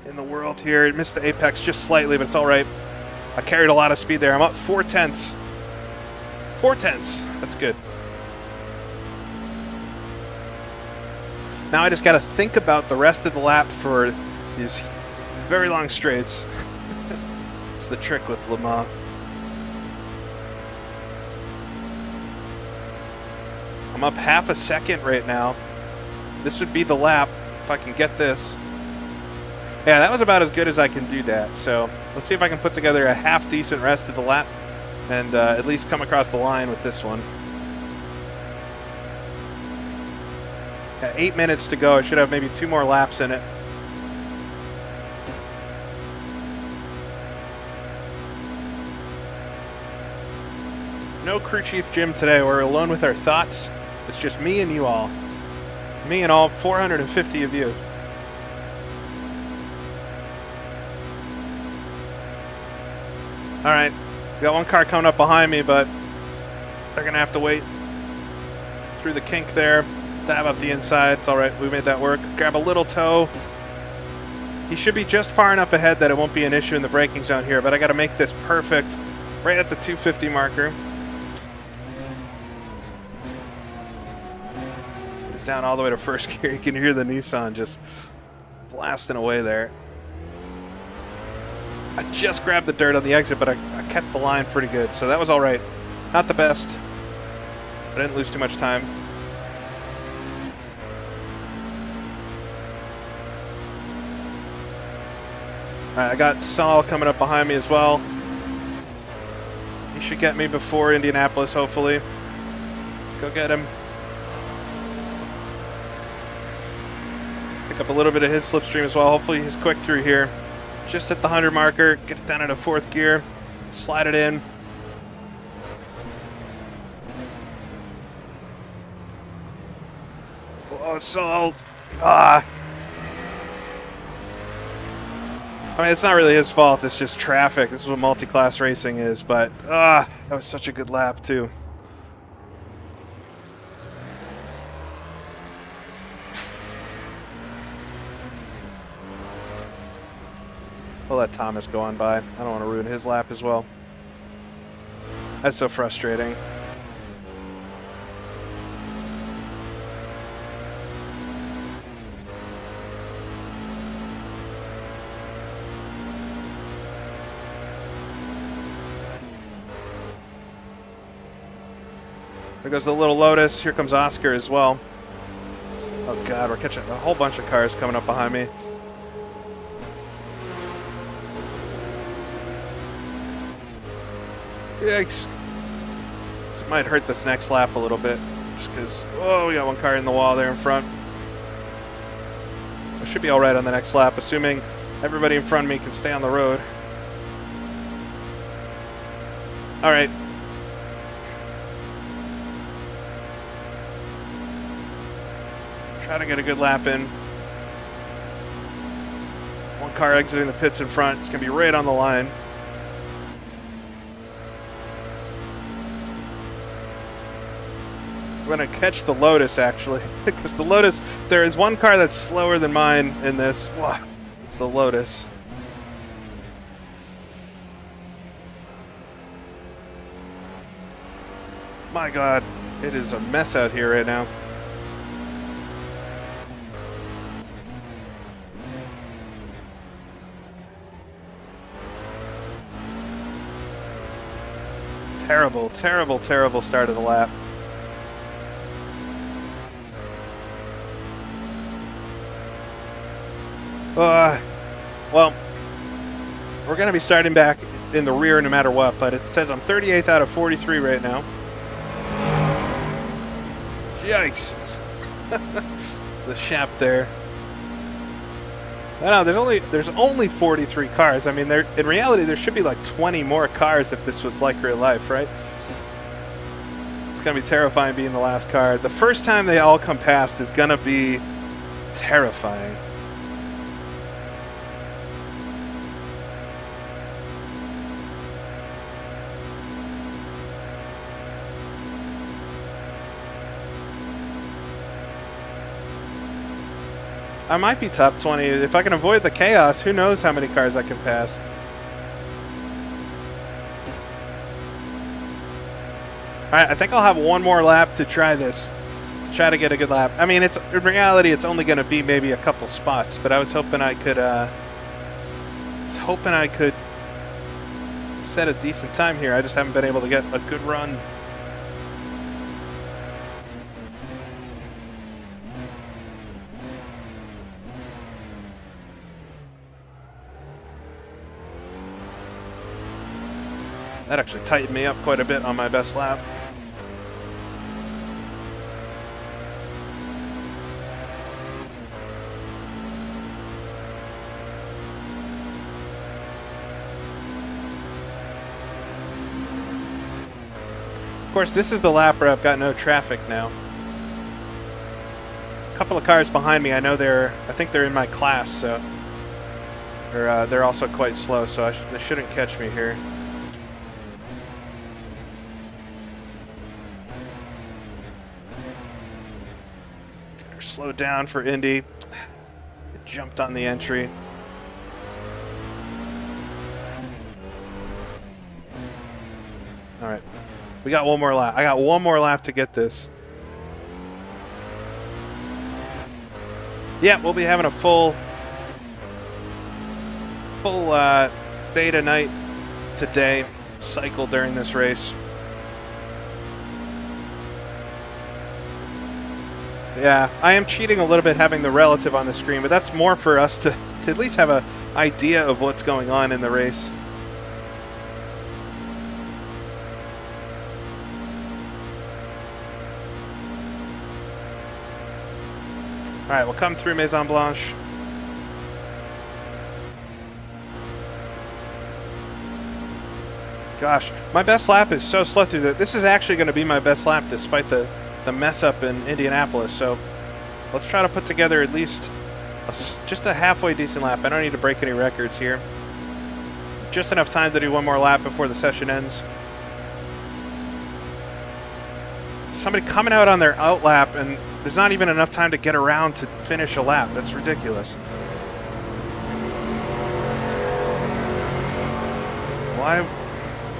in the world here. Missed the apex just slightly, but it's all right. I carried a lot of speed there. I'm up 4 tenths. 4 tenths. That's good. Now I just got to think about the rest of the lap for these very long straights. It's the trick with Le Mans. I'm up half a second right now. This would be the lap if I can get this. Yeah, that was about as good as I can do that. So let's see if I can put together a half decent rest of the lap and at least come across the line with this one. Got 8 minutes to go. I should have maybe 2 more laps in it. No crew chief Jim today. We're alone with our thoughts. It's just me and you all. Me and all 450 of you. All right, got one car coming up behind me, but they're gonna have to wait through the kink there. Dive up the inside. It's all right. We made that work. Grab a little toe. He should be just far enough ahead that it won't be an issue in the braking zone here, but I got to make this perfect right at the 250 marker. Get it down all the way to first gear. You can hear the Nissan just blasting away there. I just grabbed the dirt on the exit, but I kept the line pretty good, so that was all right. Not the best. I didn't lose too much time. All right, I got Saul coming up behind me as well. should get me before Indianapolis, hopefully. Go get him. Pick up a little bit of his slipstream as well. Hopefully he's quick through here. Just at the 100 marker. Get it down into 4th gear. Slide it in. Oh, it's so old. Ah. I mean, it's not really his fault. It's just traffic. This is what multi-class racing is. But, that was such a good lap, too. We'll let Thomas go on by. I don't want to ruin his lap as well. That's so frustrating. There goes the little Lotus. Here comes Oscar as well. Oh, God, we're catching a whole bunch of cars coming up behind me. Yikes. This might hurt this next lap a little bit. Just because, oh, we got one car in the wall there in front. I should be all right on the next lap, assuming everybody in front of me can stay on the road. All right. Try to get a good lap in. One car exiting the pits in front. It's going to be right on the line. I'm going to catch the Lotus, actually, because the Lotus, there is one car that's slower than mine in this. Wow, it's the Lotus. My God, it is a mess out here right now. Terrible, terrible, terrible start of the lap. Well, we're going to be starting back in the rear no matter what, but it says I'm 38th out of 43 right now. Yikes. The Shep there. I know, there's only 43 cars. I mean, in reality, there should be like 20 more cars if this was like real life, right? It's going to be terrifying being the last car. The first time they all come past is going to be terrifying. I might be top 20. If I can avoid the chaos, who knows how many cars I can pass. All right, I think I'll have one more lap to try this, to try to get a good lap. I mean, in reality, it's only going to be maybe a couple spots, but I was hoping I could, set a decent time here. I just haven't been able to get a good run. That actually tightened me up quite a bit on my best lap. Of course, this is the lap where I've got no traffic now. A couple of cars behind me, I think they're in my class, so they're also quite slow, so they shouldn't catch me here. Slowed down for Indy. It jumped on the entry. All right. We got one more lap. I got one more lap to get this. Yeah, we'll be having a full day to night today cycle during this race. Yeah, I am cheating a little bit having the relative on the screen, but that's more for us to at least have an idea of what's going on in the race. All right, we'll come through Maison Blanche. Gosh, my best lap is so slow through that. This is actually going to be my best lap despite the mess up in Indianapolis. So let's try to put together at least just a halfway decent lap. I don't need to break any records here. Just enough time to do one more lap before the session ends. Somebody coming out on their out lap, and there's not even enough time to get around to finish a lap. That's ridiculous.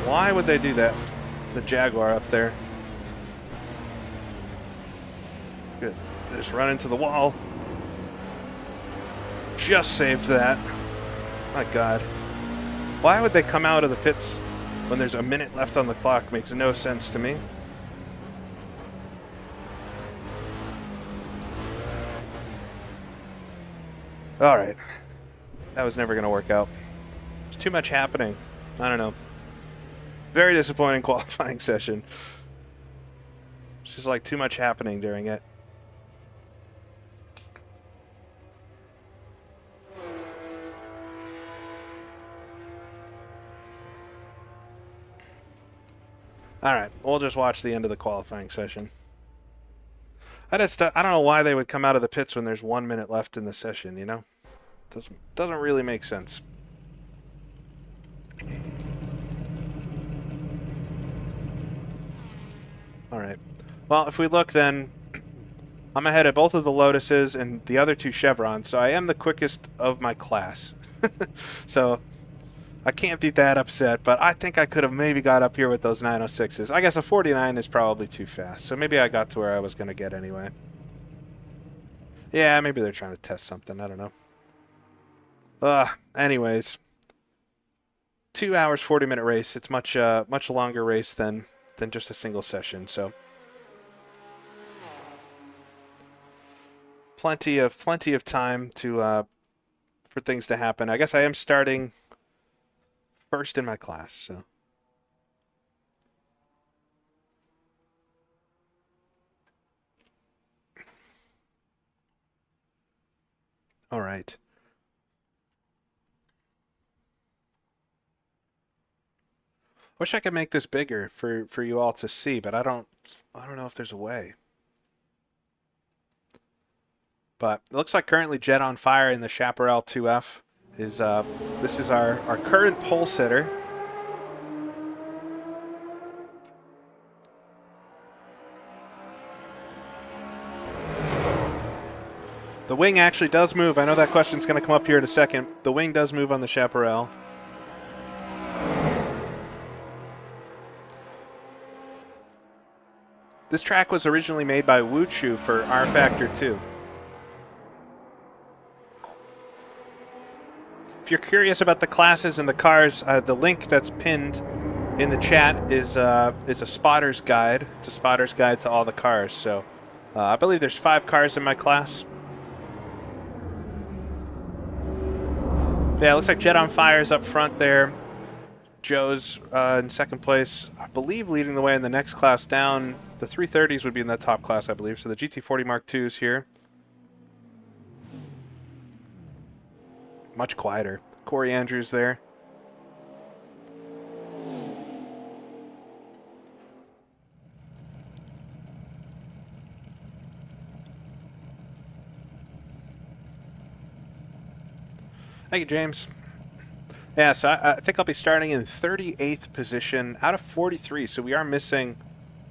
Why would they do that? The Jaguar up there. Good. They just run into the wall. Just saved that. My God. Why would they come out of the pits when there's a minute left on the clock? Makes no sense to me. All right. That was never going to work out. There's too much happening. I don't know. Very disappointing qualifying session. It's just like too much happening during it. All right, we'll just watch the end of the qualifying session. I don't know why they would come out of the pits when there's 1 minute left in the session, you know? Doesn't really make sense. All right. Well, if we look then, I'm ahead of both of the Lotuses and the other two Chevrons, so I am the quickest of my class. So I can't be that upset, but I think I could have maybe got up here with those 906s. I guess a 49 is probably too fast, so maybe I got to where I was going to get anyway. Yeah, maybe they're trying to test something. I don't know. Anyways, 2 hours, 40-minute race. It's much longer race than just a single session, so plenty of time to for things to happen. I guess I am starting first in my class, so. All right. Wish I could make this bigger for you all to see, but I don't know if there's a way. But it looks like currently Jet on Fire in the Chapparal 2F is this is our current pole sitter. The wing actually does move. I know that question's going to come up here in a second. The wing does move on the Chapparal. This track was originally made by Wuchu for R Factor 2. If you're curious about the classes and the cars, the link that's pinned in the chat is a spotter's guide. It's a spotter's guide to all the cars. So I believe there's 5 cars in my class. Yeah, it looks like Jet on Fire is up front there. Joe's in second place, I believe, leading the way in the next class down. The 330s would be in that top class, I believe. So the GT40 Mark II is here. Much quieter. Corey Andrews there. Thank you, James. Yeah, so I think I'll be starting in 38th position out of 43. So we are missing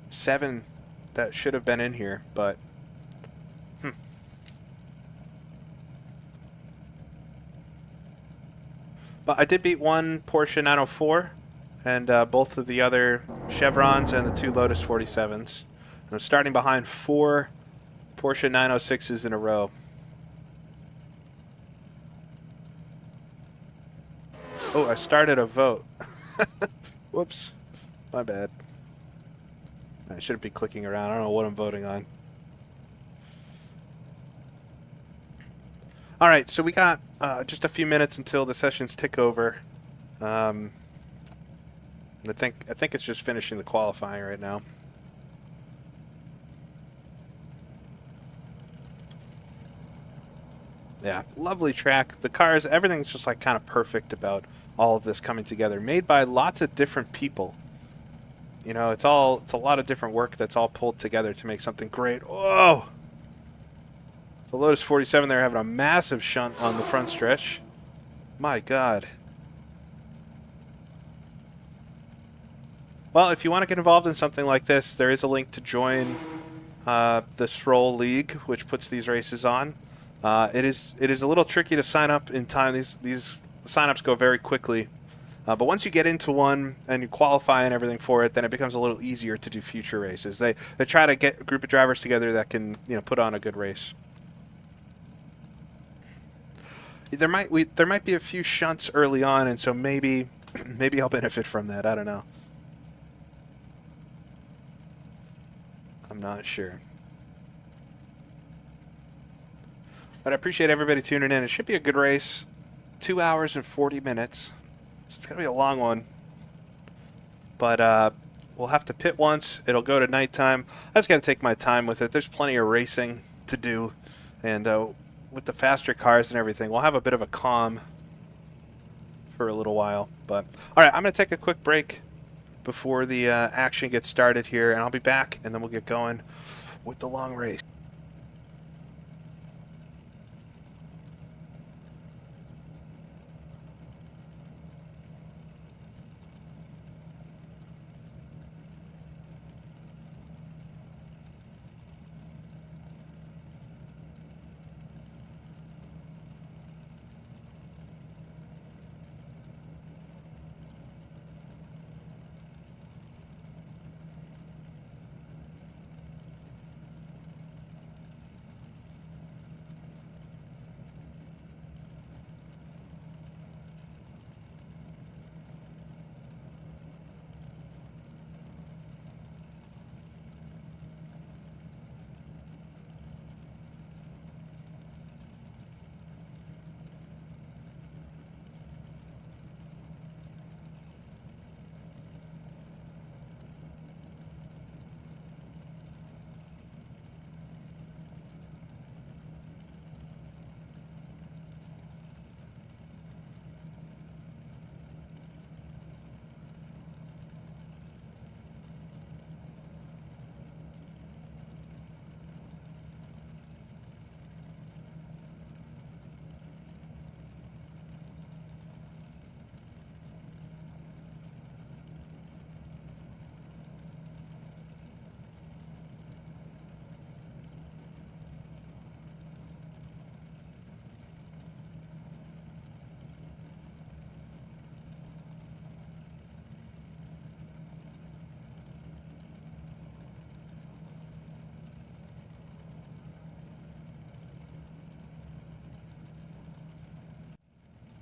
7 that should have been in here, but But I did beat one Porsche 904 and both of the other Chevrons and the 2 Lotus 47s. And I'm starting behind 4 Porsche 906s in a row. Oh, I started a vote. Whoops. My bad. I shouldn't be clicking around. I don't know what I'm voting on. All right, so we got just a few minutes until the sessions tick over. And I think it's just finishing the qualifying right now. Yeah, lovely track. The cars, everything's just like kind of perfect about all of this coming together. Made by lots of different people. You know, it's a lot of different work that's all pulled together to make something great. Whoa! The Lotus 47 there having a massive shunt on the front stretch. My God. Well, if you want to get involved in something like this, there is a link to join the SROL League, which puts these races on. It is a little tricky to sign up in time. These sign-ups go very quickly. But once you get into one and you qualify and everything for it, then it becomes a little easier to do future races. They try to get a group of drivers together that can, you know, put on a good race. There might be a few shunts early on, and so maybe I'll benefit from that. I don't know. I'm not sure. But I appreciate everybody tuning in. It should be a good race. 2 hours and 40 minutes. It's going to be a long one. But we'll have to pit once. It'll go to nighttime. I just got to take my time with it. There's plenty of racing to do. And with the faster cars and everything, we'll have a bit of a calm for a little while. But all right, I'm going to take a quick break before the action gets started here. And I'll be back, and then we'll get going with the long race.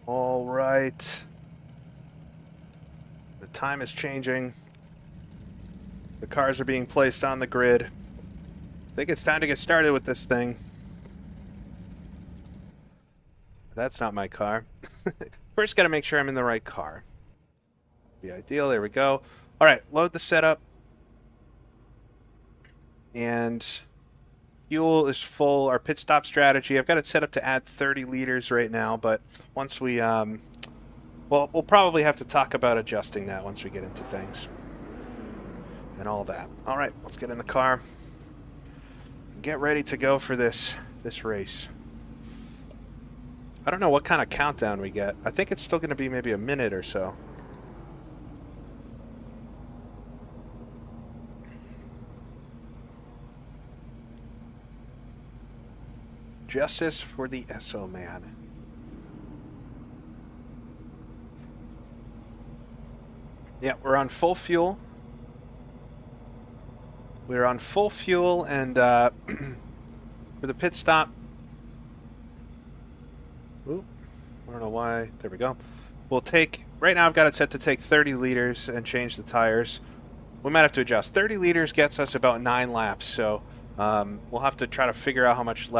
All right. The time is changing. The cars are being placed on the grid. I think it's time to get started with this thing. That's not my car. First, got to make sure I'm in the right car. Be ideal. There we go. All right, load the setup. And fuel is full. Our pit stop strategy, I've got it set up to add 30 liters right now, but once we, well, we'll probably have to talk about adjusting that once we get into things and all that. All right, let's get in the car and get ready to go for this race. I don't know what kind of countdown we get. I think it's still going to be maybe a minute or so. Justice for the SO man. Yeah, we're on full fuel. We're on full fuel, and for the pit stop. Oop, I don't know why. There we go. We'll take, right now I've got it set to take 30 liters and change the tires. We might have to adjust. 30 liters gets us about 9 laps, so we'll have to try to figure out how much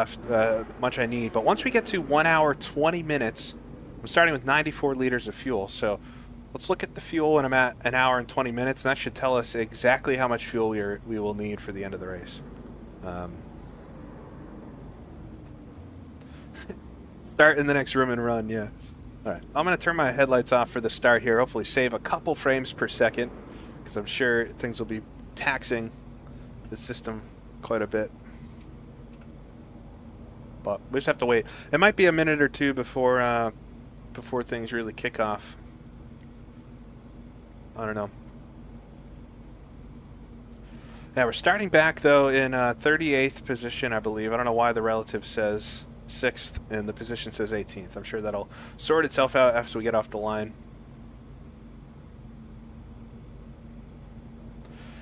much I need. But once we get to 1 hour, 20 minutes, I'm starting with 94 liters of fuel. So let's look at the fuel when I'm at 1 hour and 20 minutes, and that should tell us exactly how much fuel we will need for the end of the race. Start in the next room and run, yeah. All right, I'm going to turn my headlights off for the start here, hopefully save a couple frames per second, because I'm sure things will be taxing the system quite a bit. But we just have to wait. It might be a minute or two before before things really kick off. I don't know. Yeah, we're starting back, though, in 38th position, I believe. I don't know why the relative says 6th and the position says 18th. I'm sure that'll sort itself out after we get off the line.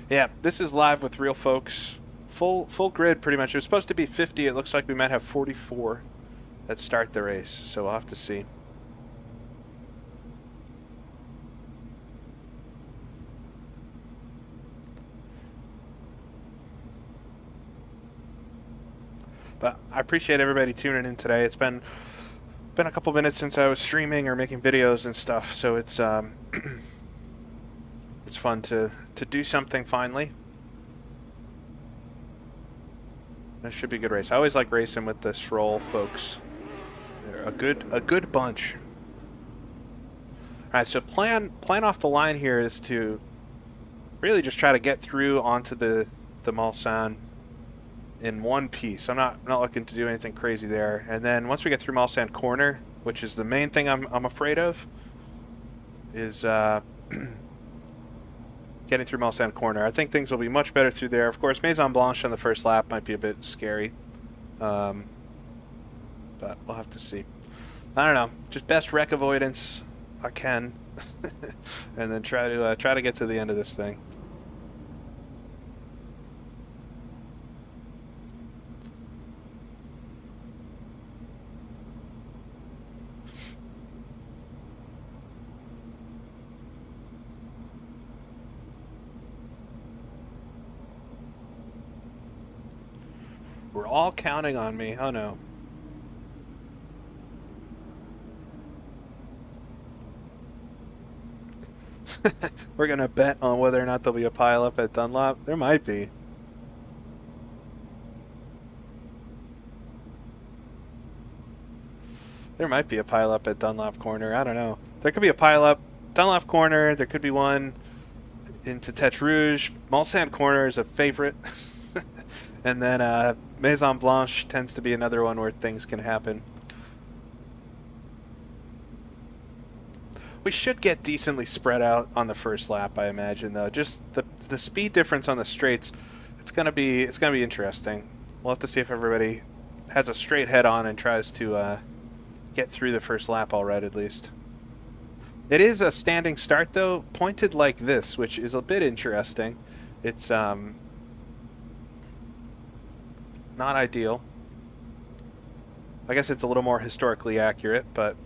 Yeah, this is live with real folks. Full grid, pretty much. It was supposed to be 50. It looks like we might have 44 that start the race, so we'll have to see. But I appreciate everybody tuning in today. It's been a couple minutes since I was streaming or making videos and stuff, so it's it's fun to do something finally. That should be a good race. I always like racing with the SROL folks. They're a good bunch. All right, so plan off the line here is to really just try to get through onto the Mulsanne in one piece. I'm not looking to do anything crazy there. And then once we get through Mulsanne Corner, which is the main thing I'm afraid of, is getting through Mulsanne Corner. I think things will be much better through there. Of course, Maison Blanche on the first lap might be a bit scary, but we'll have to see. I don't know. Just best wreck avoidance I can, and then try to get to the end of this thing. We're all counting on me. Oh no. We're gonna bet on whether or not there'll be a pileup at Dunlop. There might be. There might be a pileup at Dunlop Corner. I don't know. There could be a pileup Dunlop Corner. There could be one into Tête Rouge. Mulsanne Corner is a favorite. And then Maison Blanche tends to be another one where things can happen. We should get decently spread out on the first lap, I imagine, though. Just the speed difference on the straights, it's gonna be interesting. We'll have to see if everybody has a straight head on and tries to get through the first lap all right, at least. It is a standing start, though, pointed like this, which is a bit interesting. It's not ideal. I guess it's a little more historically accurate, but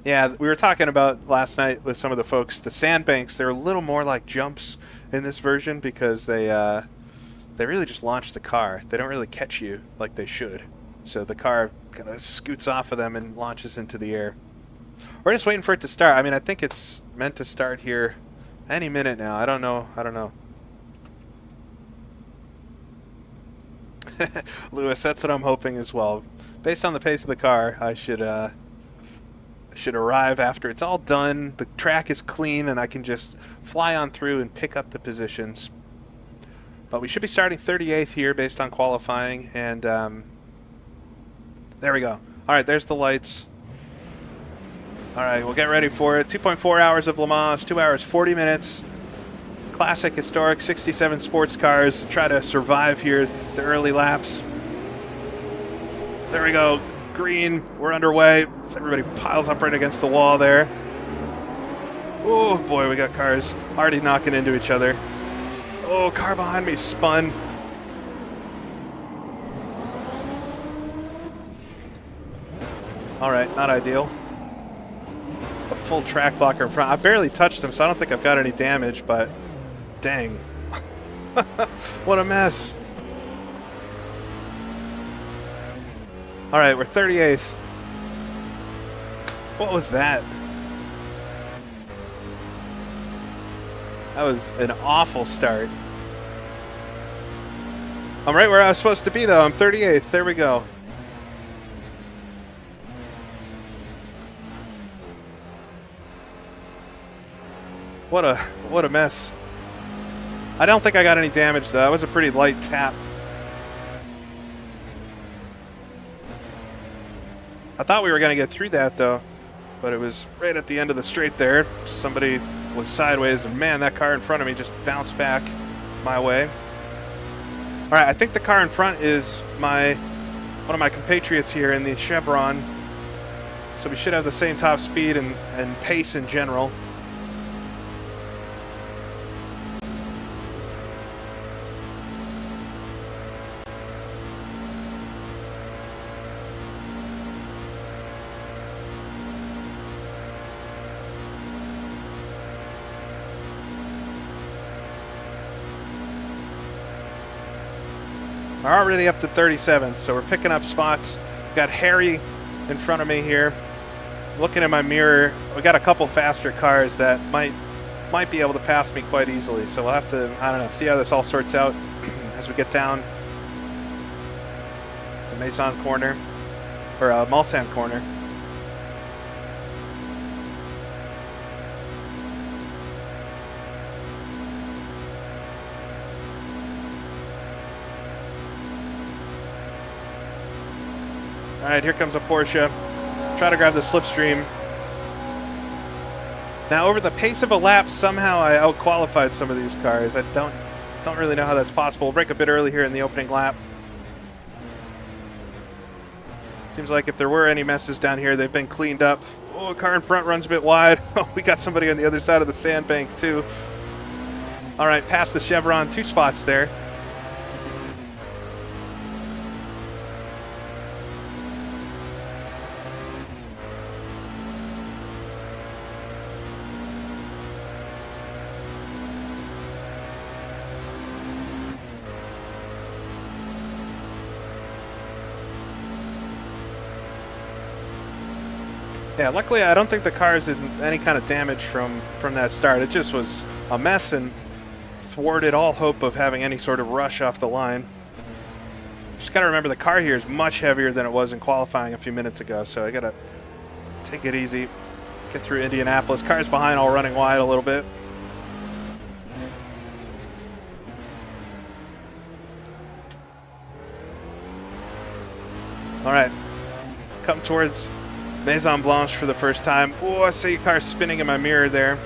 yeah, we were talking about last night with some of the folks, the sandbanks, they're a little more like jumps in this version because they really just launch the car. They don't really catch you like they should. So the car kind of scoots off of them and launches into the air. We're just waiting for it to start. I mean, I think it's meant to start here any minute now. I don't know. Lewis, that's what I'm hoping as well. Based on the pace of the car, I should arrive after it's all done. The track is clean, and I can just fly on through and pick up the positions. But we should be starting 38th here based on qualifying, and there we go. All right, there's the lights. All right, we'll get ready for it. 2.4 hours of Le Mans, 2 hours, 40 minutes. Classic, historic, 67 sports cars. Try to survive here the early laps. There we go. Green. We're underway. As everybody piles up right against the wall there. Oh, boy, we got cars already knocking into each other. Oh, car behind me spun. All right, not ideal. A full track blocker in front. I barely touched him, so I don't think I've got any damage, but dang. What a mess. All right, we're 38th. What was that? That was an awful start. I'm right where I was supposed to be, though. I'm 38th. There we go. What a mess. I don't think I got any damage, though. That was a pretty light tap. I thought we were going to get through that, though. But it was right at the end of the straight there. Somebody was sideways, and man, that car in front of me just bounced back my way. All right, I think the car in front is one of my compatriots here in the Chevron. So we should have the same top speed and pace in general. We're already up to 37th, so we're picking up spots. Got Harry in front of me here. Looking in my mirror, we got a couple faster cars that might be able to pass me quite easily. So we'll have to, I don't know, see how this all sorts out as we get down to Mulsanne corner, or Mulsanne corner. All right, here comes a Porsche. Try to grab the slipstream. Now, over the pace of a lap, somehow I out-qualified some of these cars. I don't really know how that's possible. We'll break a bit early here in the opening lap. Seems like if there were any messes down here, they've been cleaned up. Oh, a car in front runs a bit wide. Oh, we got somebody on the other side of the sandbank, too. All right, past the Chevron, 2 spots there. Yeah, luckily I don't think the car is in any kind of damage from that start. It just was a mess and thwarted all hope of having any sort of rush off the line. Just got to remember the car here is much heavier than it was in qualifying a few minutes ago, so I got to take it easy, get through Indianapolis. Cars behind all running wide a little bit. All right, come towards Maison Blanche for the first time. Oh, I see a car spinning in my mirror there.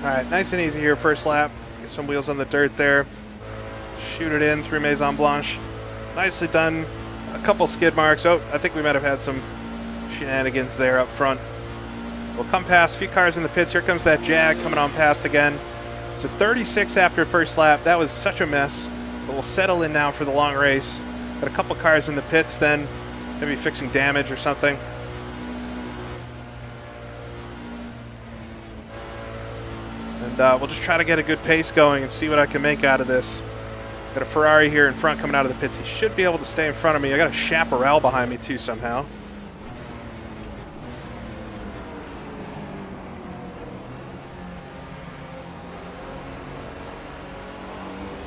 All right, nice and easy here, first lap. Get some wheels on the dirt there. Shoot it in through Maison Blanche. Nicely done. A couple skid marks. Oh, I think we might have had some shenanigans there up front. We'll come past a few cars in the pits. Here comes that Jag coming on past again. So 36 after first lap. That was such a mess. But we'll settle in now for the long race. Got a couple cars in the pits then. Maybe fixing damage or something. And we'll just try to get a good pace going and see what I can make out of this. Got a Ferrari here in front coming out of the pits. He should be able to stay in front of me. I got a Chapparal behind me too somehow.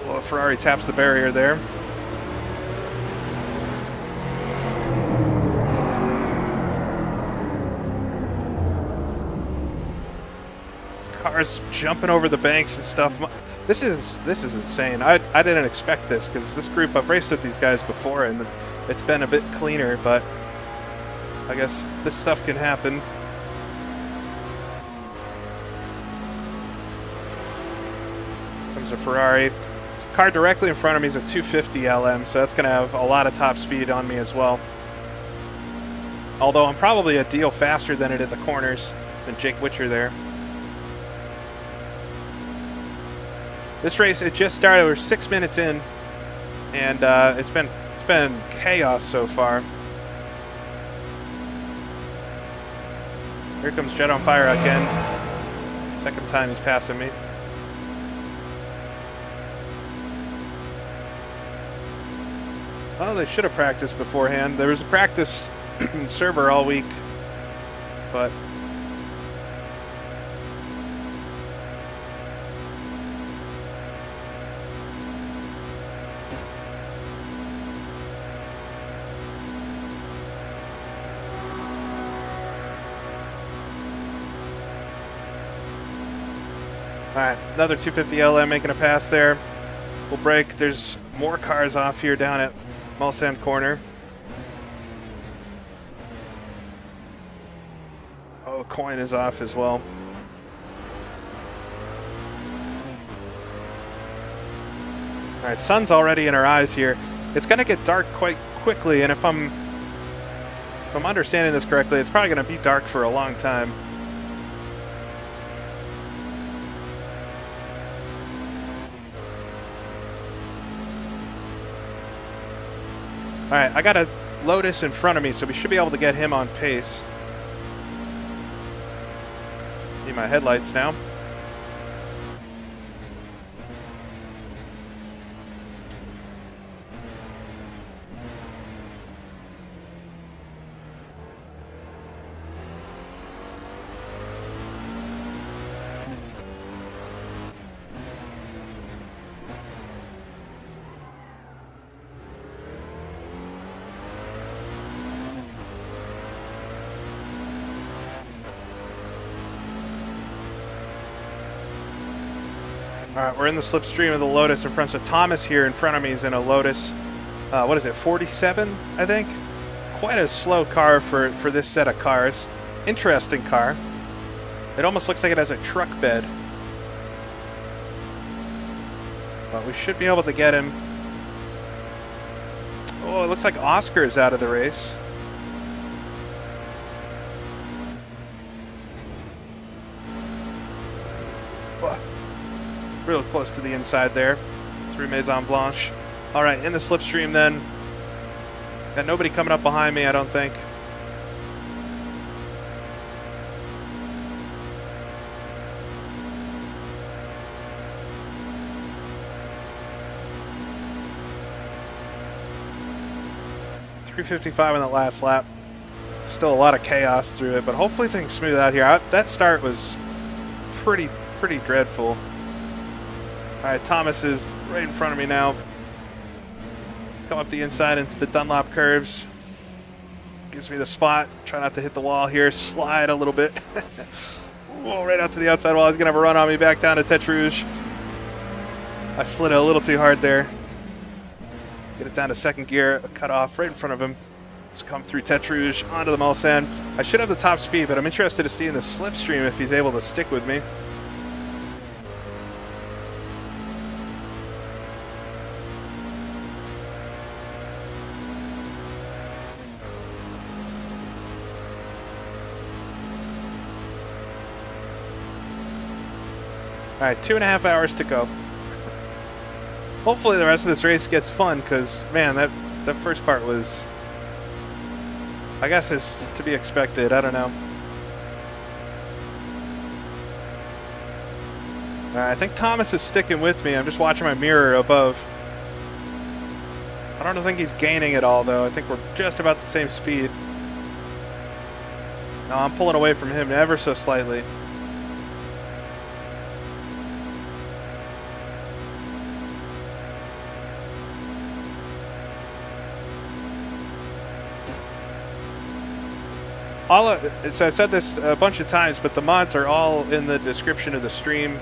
Well, Ferrari taps the barrier there. Cars jumping over the banks and stuff. This is insane. I didn't expect this because this group, I've raced with these guys before and it's been a bit cleaner, but I guess this stuff can happen. Comes a Ferrari. Car directly in front of me is a 250 LM, so that's going to have a lot of top speed on me as well. Although I'm probably a deal faster than it at the corners than Jake Witcher there. This race, it just started. We're 6 minutes in, and it's been chaos so far. Here comes Jet on Fire again. Second time he's passing me. Oh, they should have practiced beforehand. There was a practice server all week, but all right, another 250 LM making a pass there. We'll break. There's more cars off here down at Mulsanne corner. Oh, coin is off as well. All right, sun's already in our eyes here. It's going to get dark quite quickly, and if I'm understanding this correctly, it's probably going to be dark for a long time. All right, I got a Lotus in front of me, so we should be able to get him on pace. Need my headlights now. All right, we're in the slipstream of the Lotus in front of Thomas here in front of me. Is in a Lotus, what is it, 47, I think? Quite a slow car for this set of cars. Interesting car. It almost looks like it has a truck bed. But we should be able to get him. Oh, it looks like Oscar is out of the race. Real close to the inside there, through Maison Blanche. All right, in the slipstream then. Got nobody coming up behind me, I don't think. .355 on that last lap. Still a lot of chaos through it, but hopefully things smooth out here. That start was pretty dreadful. All right, Thomas is right in front of me now. Come up the inside into the Dunlop curves. Gives me the spot. Try not to hit the wall here. Slide a little bit. Whoa, right out to the outside wall. He's going to have a run on me back down to Tete Rouge. I slid it a little too hard there. Get it down to second gear. A cut off right in front of him. Just come through Tete Rouge onto the Mulsanne. I should have the top speed, but I'm interested to see in the slipstream if he's able to stick with me. All right, 2.5 hours to go. Hopefully the rest of this race gets fun, because, man, that first part was, I guess it's to be expected. I don't know. All right, I think Thomas is sticking with me. I'm just watching my mirror above. I don't think he's gaining at all, though. I think we're just about the same speed. No, I'm pulling away from him ever so slightly. So I've said this a bunch of times, but the mods are all in the description of the stream,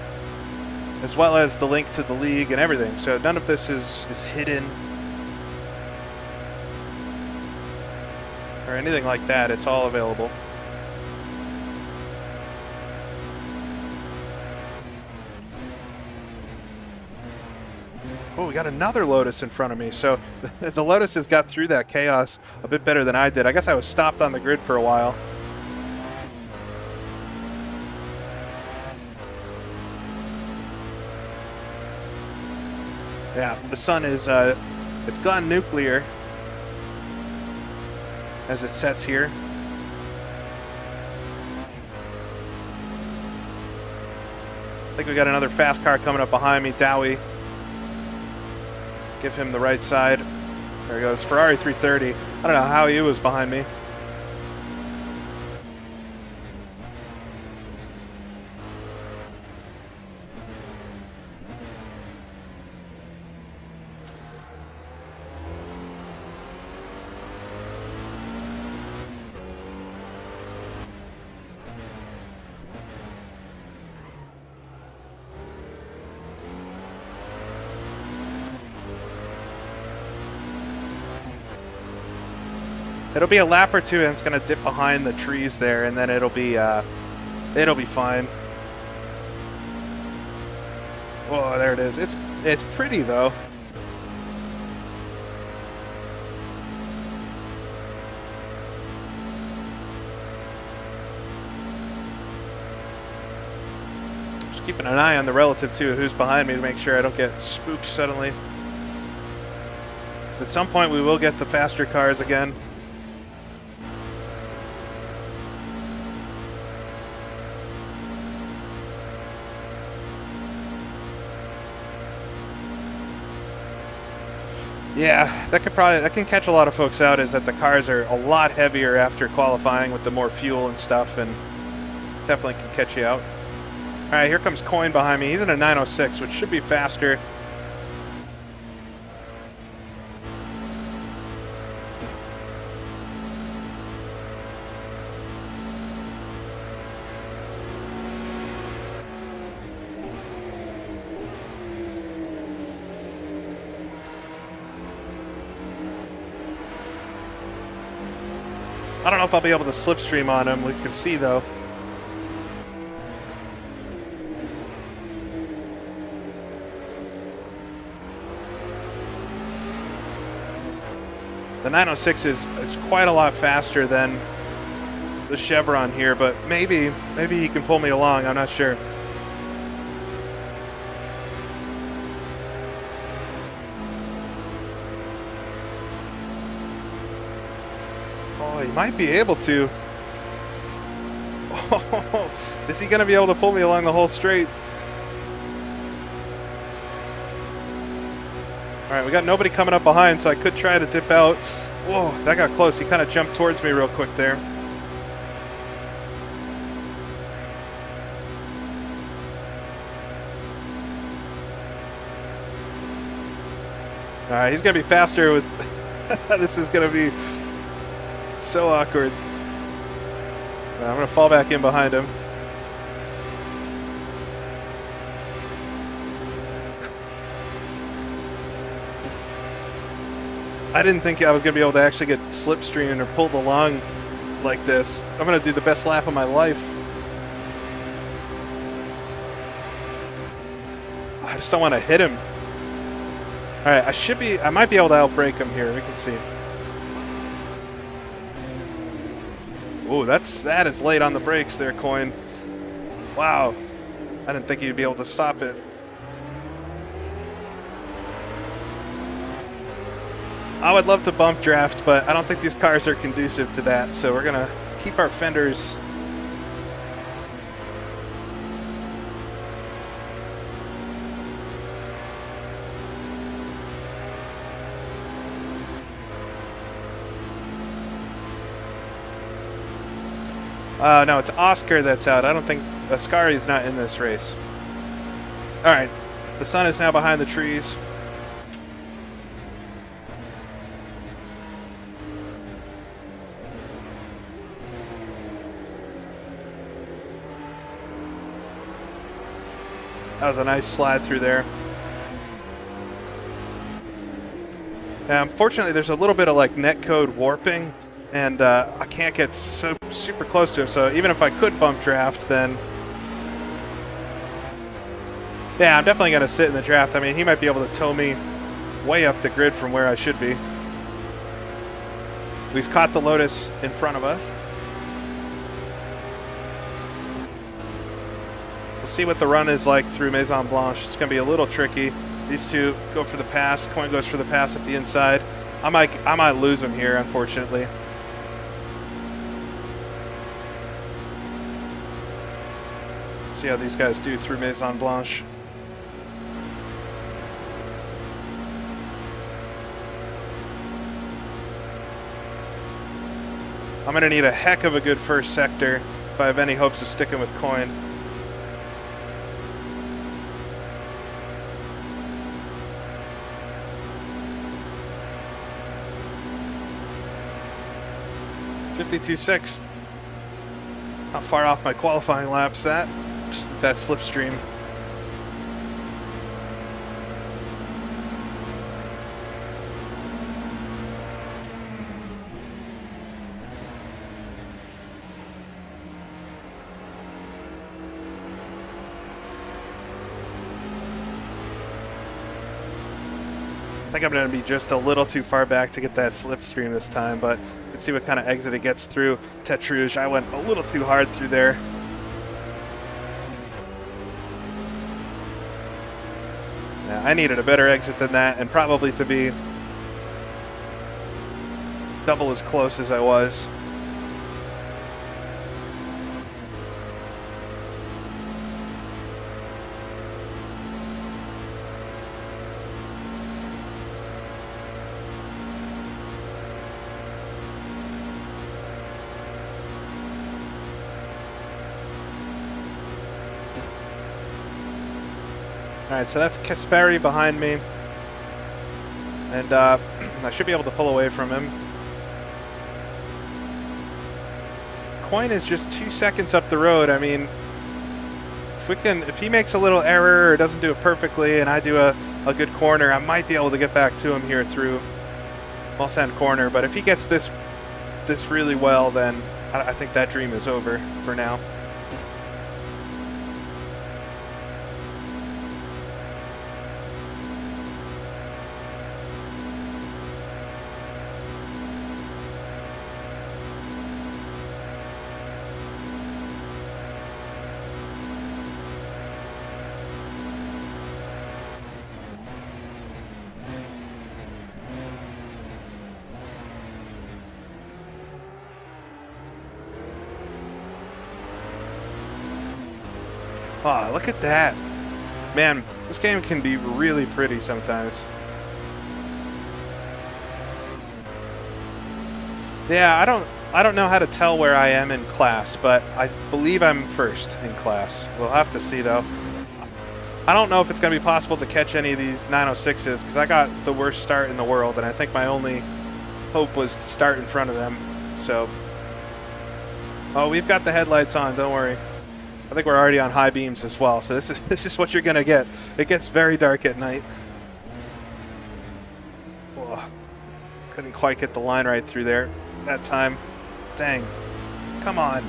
as well as the link to the league and everything. So none of this is hidden or anything like that. It's all available. Oh, we got another Lotus in front of me. So the Lotus has got through that chaos a bit better than I did. I guess I was stopped on the grid for a while. Yeah, the sun is, it's gone nuclear as it sets here. think we got another fast car coming up behind me, Dowie. Give him the right side. There he goes, Ferrari 330. I don't know how he was behind me. It'll be a lap or two, and it's going to dip behind the trees there, and then it'll be fine. Oh, there it is. It's pretty though. Just keeping an eye on the relative too, who's behind me, to make sure I don't get spooked suddenly. Because at some point we will get the faster cars again. Yeah, that can catch a lot of folks out, is that the cars are a lot heavier after qualifying with the more fuel and stuff, and definitely can catch you out. All right, here comes Coyne behind me. He's in a 906, which should be faster. I don't know if I'll be able to slipstream on him. We can see, though. The 906 is quite a lot faster than the Chevron here, but maybe he can pull me along. I'm not sure. Oh, he might be able to. Oh, is he going to be able to pull me along the whole straight? All right, we got nobody coming up behind, so I could try to dip out. Whoa, that got close. He kind of jumped towards me real quick there. All right, he's going to be faster with... This is going to be so awkward. I'm going to fall back in behind him. I didn't think I was going to be able to actually get slipstreamed or pulled along like this. I'm going to do the best lap of my life. I just don't want to hit him. All right, I might be able to outbrake him here. We can see. Ooh, that is late on the brakes there, Coyne. Wow. I didn't think he'd be able to stop it. I would love to bump draft, but I don't think these cars are conducive to that, so we're going to keep our fenders. No, it's Oscar that's out. I don't think Ascari's not in this race. All right, the sun is now behind the trees. That was a nice slide through there. Now, unfortunately, there's a little bit of like netcode warping, and I can't get super close to him. So even if I could bump draft, then yeah, I'm definitely going to sit in the draft. I mean, he might be able to tow me way up the grid from where I should be. We've caught the Lotus in front of us. We'll see what the run is like through Maison Blanche. It's going to be a little tricky. These two go for the pass. Coyne goes for the pass up the inside. I might lose him here, unfortunately. See how these guys do through Maison Blanche. I'm going to need a heck of a good first sector if I have any hopes of sticking with Coin. .52.6. Not far off my qualifying laps, that. Just that slipstream. I think I'm going to be just a little too far back to get that slipstream this time, but let's see what kind of exit it gets through Tête Rouge. I went a little too hard through there. Yeah, I needed a better exit than that, and probably to be double as close as I was. Alright, so that's Kasperi behind me. And I should be able to pull away from him. Coin is just 2 seconds up the road. I mean, if he makes a little error or doesn't do it perfectly and I do a good corner, I might be able to get back to him here through Mulsanne corner. But if he gets this really well, then I think that dream is over for now. Oh, look at that. Man, this game can be really pretty sometimes. Yeah, I don't know how to tell where I am in class, but I believe I'm first in class. We'll have to see though. I don't know if it's going to be possible to catch any of these 906s because I got the worst start in the world, and I think my only hope was to start in front of them. So, oh, we've got the headlights on, don't worry. I think we're already on high beams as well, so this is what you're gonna get. It gets very dark at night. Whoa. Couldn't quite get the line right through there that time. Dang. Come on.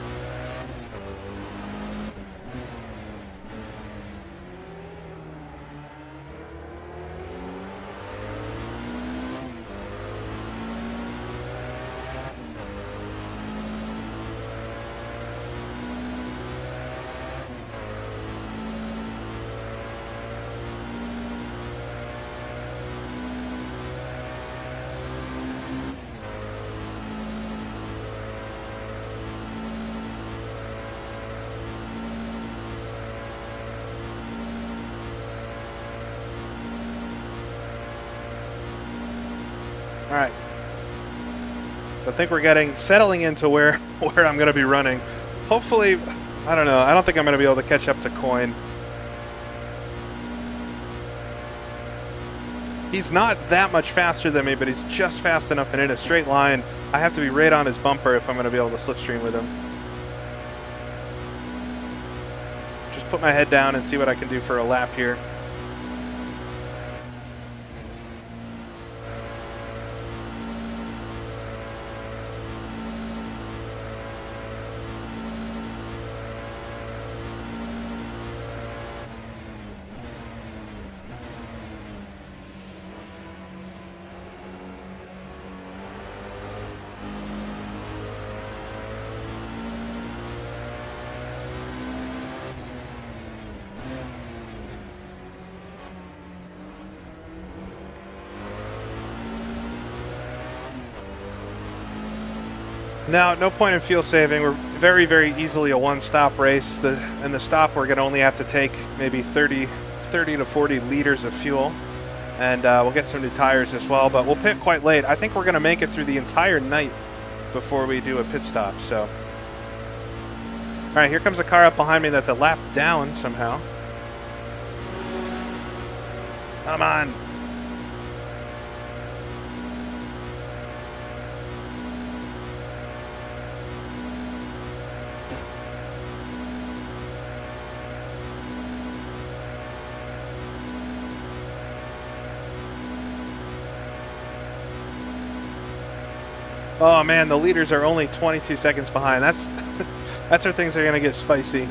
All right. So I think we're settling into where I'm going to be running. Hopefully, I don't know. I don't think I'm going to be able to catch up to Coin. He's not that much faster than me, but he's just fast enough and in a straight line. I have to be right on his bumper if I'm going to be able to slipstream with him. Just put my head down and see what I can do for a lap here. Now, no point in fuel saving. We're very, very easily a one-stop race. In the stop, we're going to only have to take maybe 30 to 40 liters of fuel. And we'll get some new tires as well, but we'll pit quite late. I think we're going to make it through the entire night before we do a pit stop, so. All right, here comes a car up behind me that's a lap down somehow. Come on. Oh man, the leaders are only 22 seconds behind. That's that's where things are going to get spicy.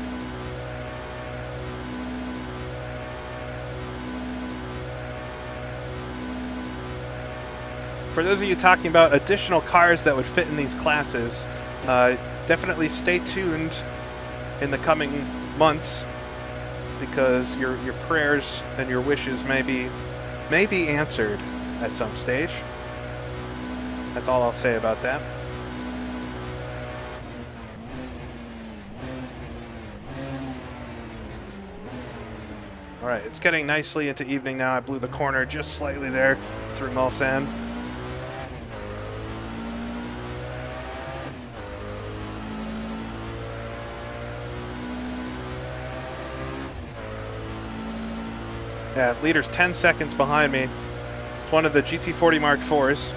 For those of you talking about additional cars that would fit in these classes, definitely stay tuned in the coming months, because your prayers and your wishes may be answered at some stage. That's all I'll say about that. All right, it's getting nicely into evening now. I blew the corner just slightly there through Mulsanne. Yeah, leader's 10 seconds behind me. It's one of the GT40 Mark IVs.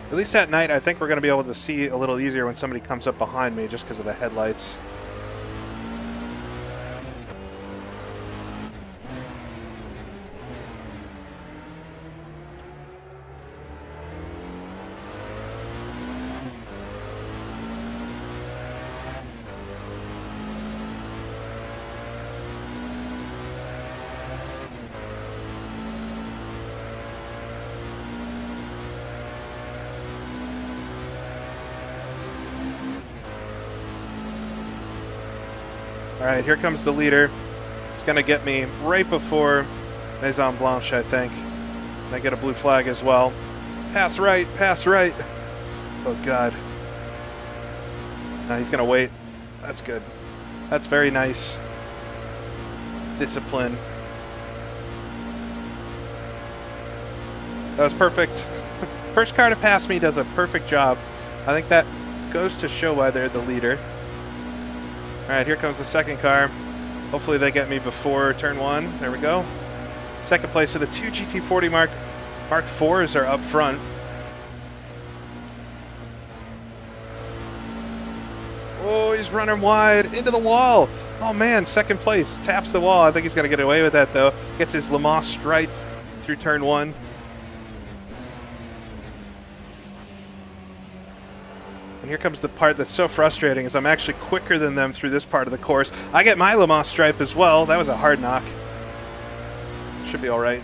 At least at night, I think we're going to be able to see a little easier when somebody comes up behind me just because of the headlights. All right, here comes the leader. It's going to get me right before Maison Blanche, I think. And I get a blue flag as well. Pass right, pass right. Oh, God. No, he's going to wait. That's good. That's very nice. Discipline. That was perfect. First car to pass me does a perfect job. I think that goes to show why they're the leader. All right, here comes the second car. Hopefully they get me before turn one. There we go. Second place. So the two GT40 Mark IVs are up front. Oh, he's running wide into the wall. Oh man, second place. Taps the wall. I think he's going to get away with that though. Gets his Le Mans stripe through turn one. And here comes the part that's so frustrating, is I'm actually quicker than them through this part of the course. I get my Le Mans stripe as well. That was a hard knock. Should be all right.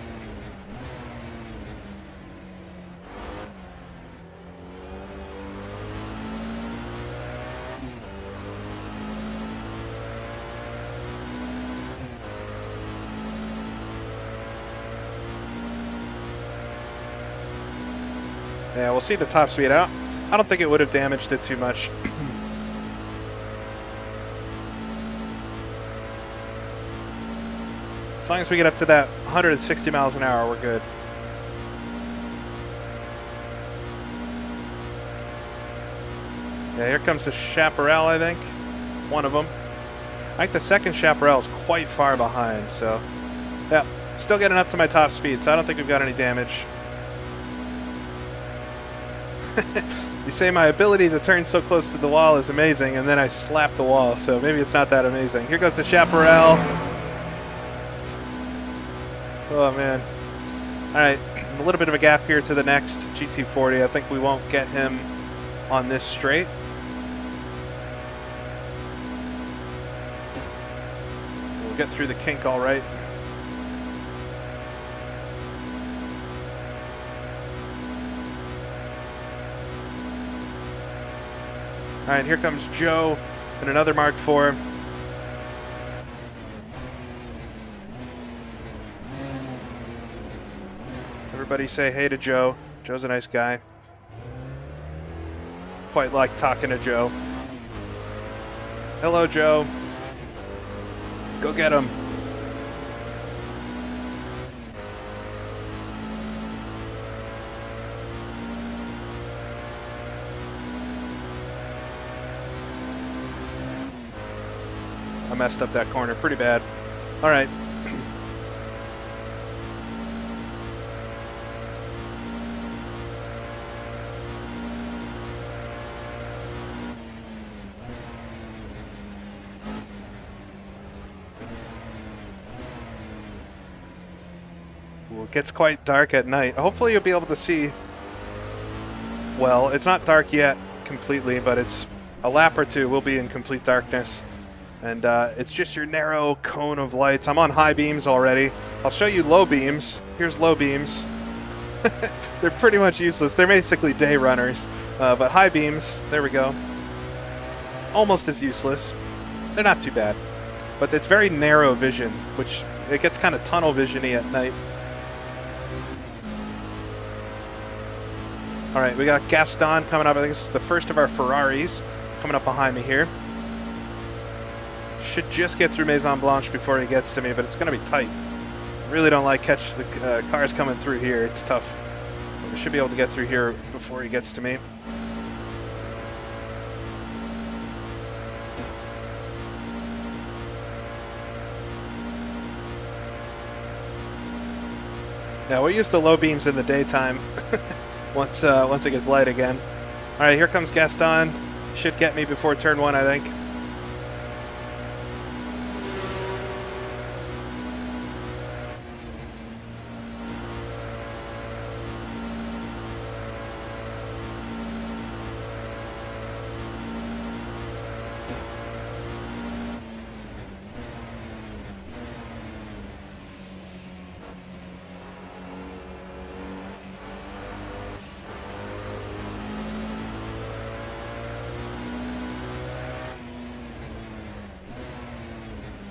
Yeah, we'll see the top speed out. I don't think it would have damaged it too much. As long as we get up to that 160 miles an hour, we're good. Yeah, here comes the Chapparal, I think. One of them. I think the second Chapparal is quite far behind, so... yeah, still getting up to my top speed, so I don't think we've got any damage. You say my ability to turn so close to the wall is amazing, and then I slap the wall, so maybe it's not that amazing. Here goes the Chapparal. Oh, man. All right, a little bit of a gap here to the next GT40. I think we won't get him on this straight. We'll get through the kink all right. All right, here comes Joe in another Mark IV. Everybody say hey to Joe. Joe's a nice guy. Quite like talking to Joe. Hello, Joe. Go get him. I messed up that corner pretty bad. All right. Well, it gets quite dark at night. Hopefully you'll be able to see. Well, it's not dark yet completely, but it's a lap or two. We'll be in complete darkness. And it's just your narrow cone of lights. I'm on high beams already. I'll show you low beams. Here's low beams. They're pretty much useless. They're basically day runners. But high beams, there we go. Almost as useless. They're not too bad. But it's very narrow vision, which it gets kind of tunnel vision-y at night. All right, we got Gaston coming up. I think this is the first of our Ferraris coming up behind me here. Should just get through Maison Blanche before he gets to me, but it's going to be tight. Really don't like catch the cars coming through here. It's tough. But we should be able to get through here before he gets to me. Yeah, we'll use the low beams in the daytime once it gets light again. All right, here comes Gaston. Should get me before turn 1, I think.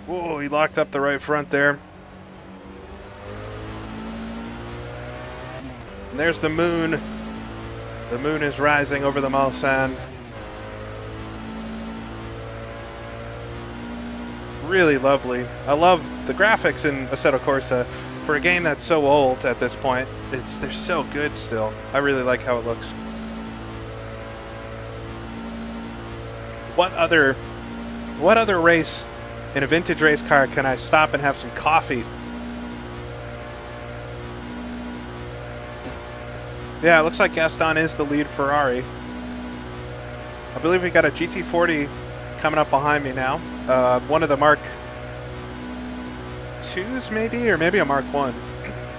Whoa, he locked up the right front there. And there's the moon. The moon is rising over the Mulsanne. Really lovely. I love the graphics in Assetto Corsa. For a game that's so old at this point, they're so good still. I really like how it looks. What other race in a vintage race car can I stop and have some coffee? Yeah, it looks like Gaston is the lead Ferrari. I believe we got a GT40 coming up behind me now. One of the Mark IIs maybe, or maybe a Mark I.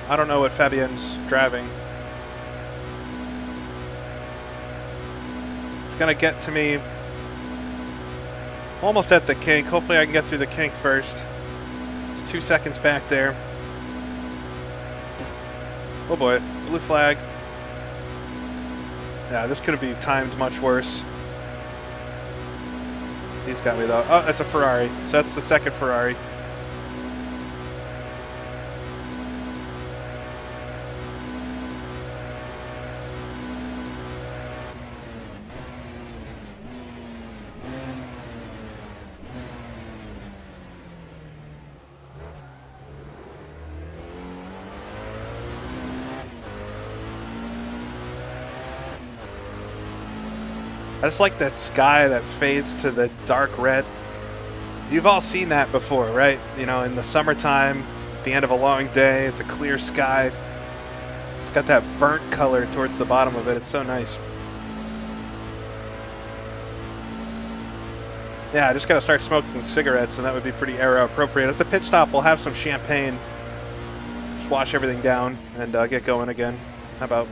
I don't know what Fabien's driving. It's going to get to me almost at the kink. Hopefully I can get through the kink first. It's 2 seconds back there. Oh boy, blue flag. Yeah, this couldn't be timed much worse. He's got me though. Oh, that's a Ferrari. So that's the second Ferrari. I just like that sky that fades to the dark red. You've all seen that before, right? You know, in the summertime, at the end of a long day, it's a clear sky. It's got that burnt color towards the bottom of it. It's so nice. Yeah, I just got to start smoking cigarettes, and that would be pretty era appropriate. At the pit stop, we'll have some champagne. Just wash everything down and get going again. How about?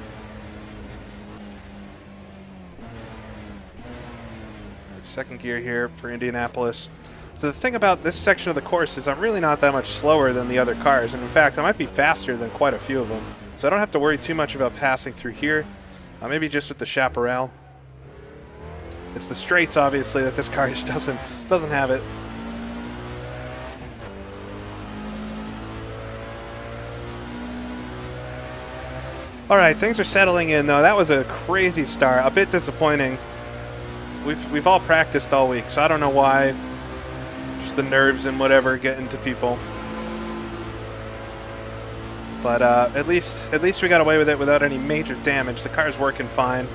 Second gear here for Indianapolis. So the thing about this section of the course is I'm really not that much slower than the other cars, and in fact I might be faster than quite a few of them, so I don't have to worry too much about passing through here. Maybe just with the Chapparal. It's the straights, obviously, that this car just doesn't have it. All right, things are settling in, though. That was a crazy start. A bit disappointing. We've all practiced all week, so I don't know why. Just the nerves and whatever get into people. But at least we got away with it without any major damage. The car's working fine,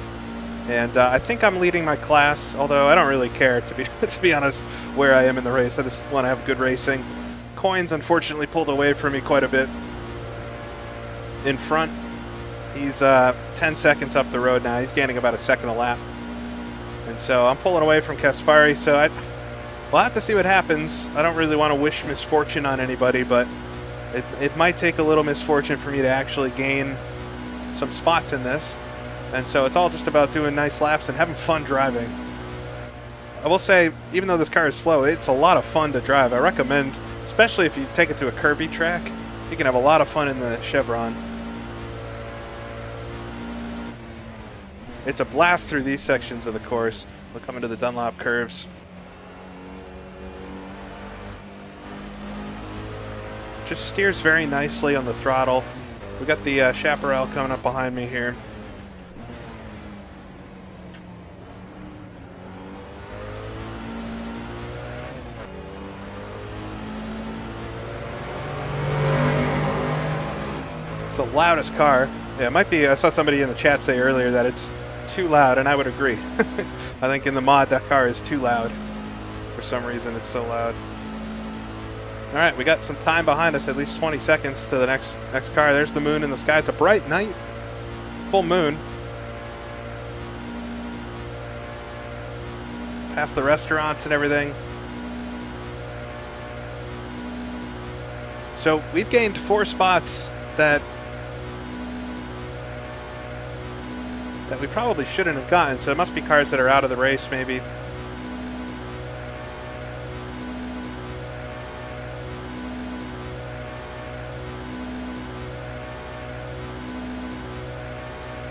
and I think I'm leading my class. Although I don't really care, to be honest, where I am in the race. I just want to have good racing. Coins unfortunately pulled away from me quite a bit in front. He's 10 seconds up the road now. He's gaining about a second a lap. And so I'm pulling away from Kaspari, so we'll have to see what happens. I don't really want to wish misfortune on anybody, but it might take a little misfortune for me to actually gain some spots in this. And so it's all just about doing nice laps and having fun driving. I will say, even though this car is slow, it's a lot of fun to drive. I recommend, especially if you take it to a curvy track, you can have a lot of fun in the Chevron. It's a blast through these sections of the course. We'll come into the Dunlop curves. Just steers very nicely on the throttle. We got the Chapparal coming up behind me here. It's the loudest car. Yeah, it might be. I saw somebody in the chat say earlier that it's too loud, and I would agree. I think in the mod that car is too loud. For some reason it's so loud. All right, we got some time behind us, at least 20 seconds to the next car. There's the moon in the sky. It's a bright night. Full moon. Past the restaurants and everything. So we've gained 4 spots that we probably shouldn't have gotten, so it must be cars that are out of the race, maybe.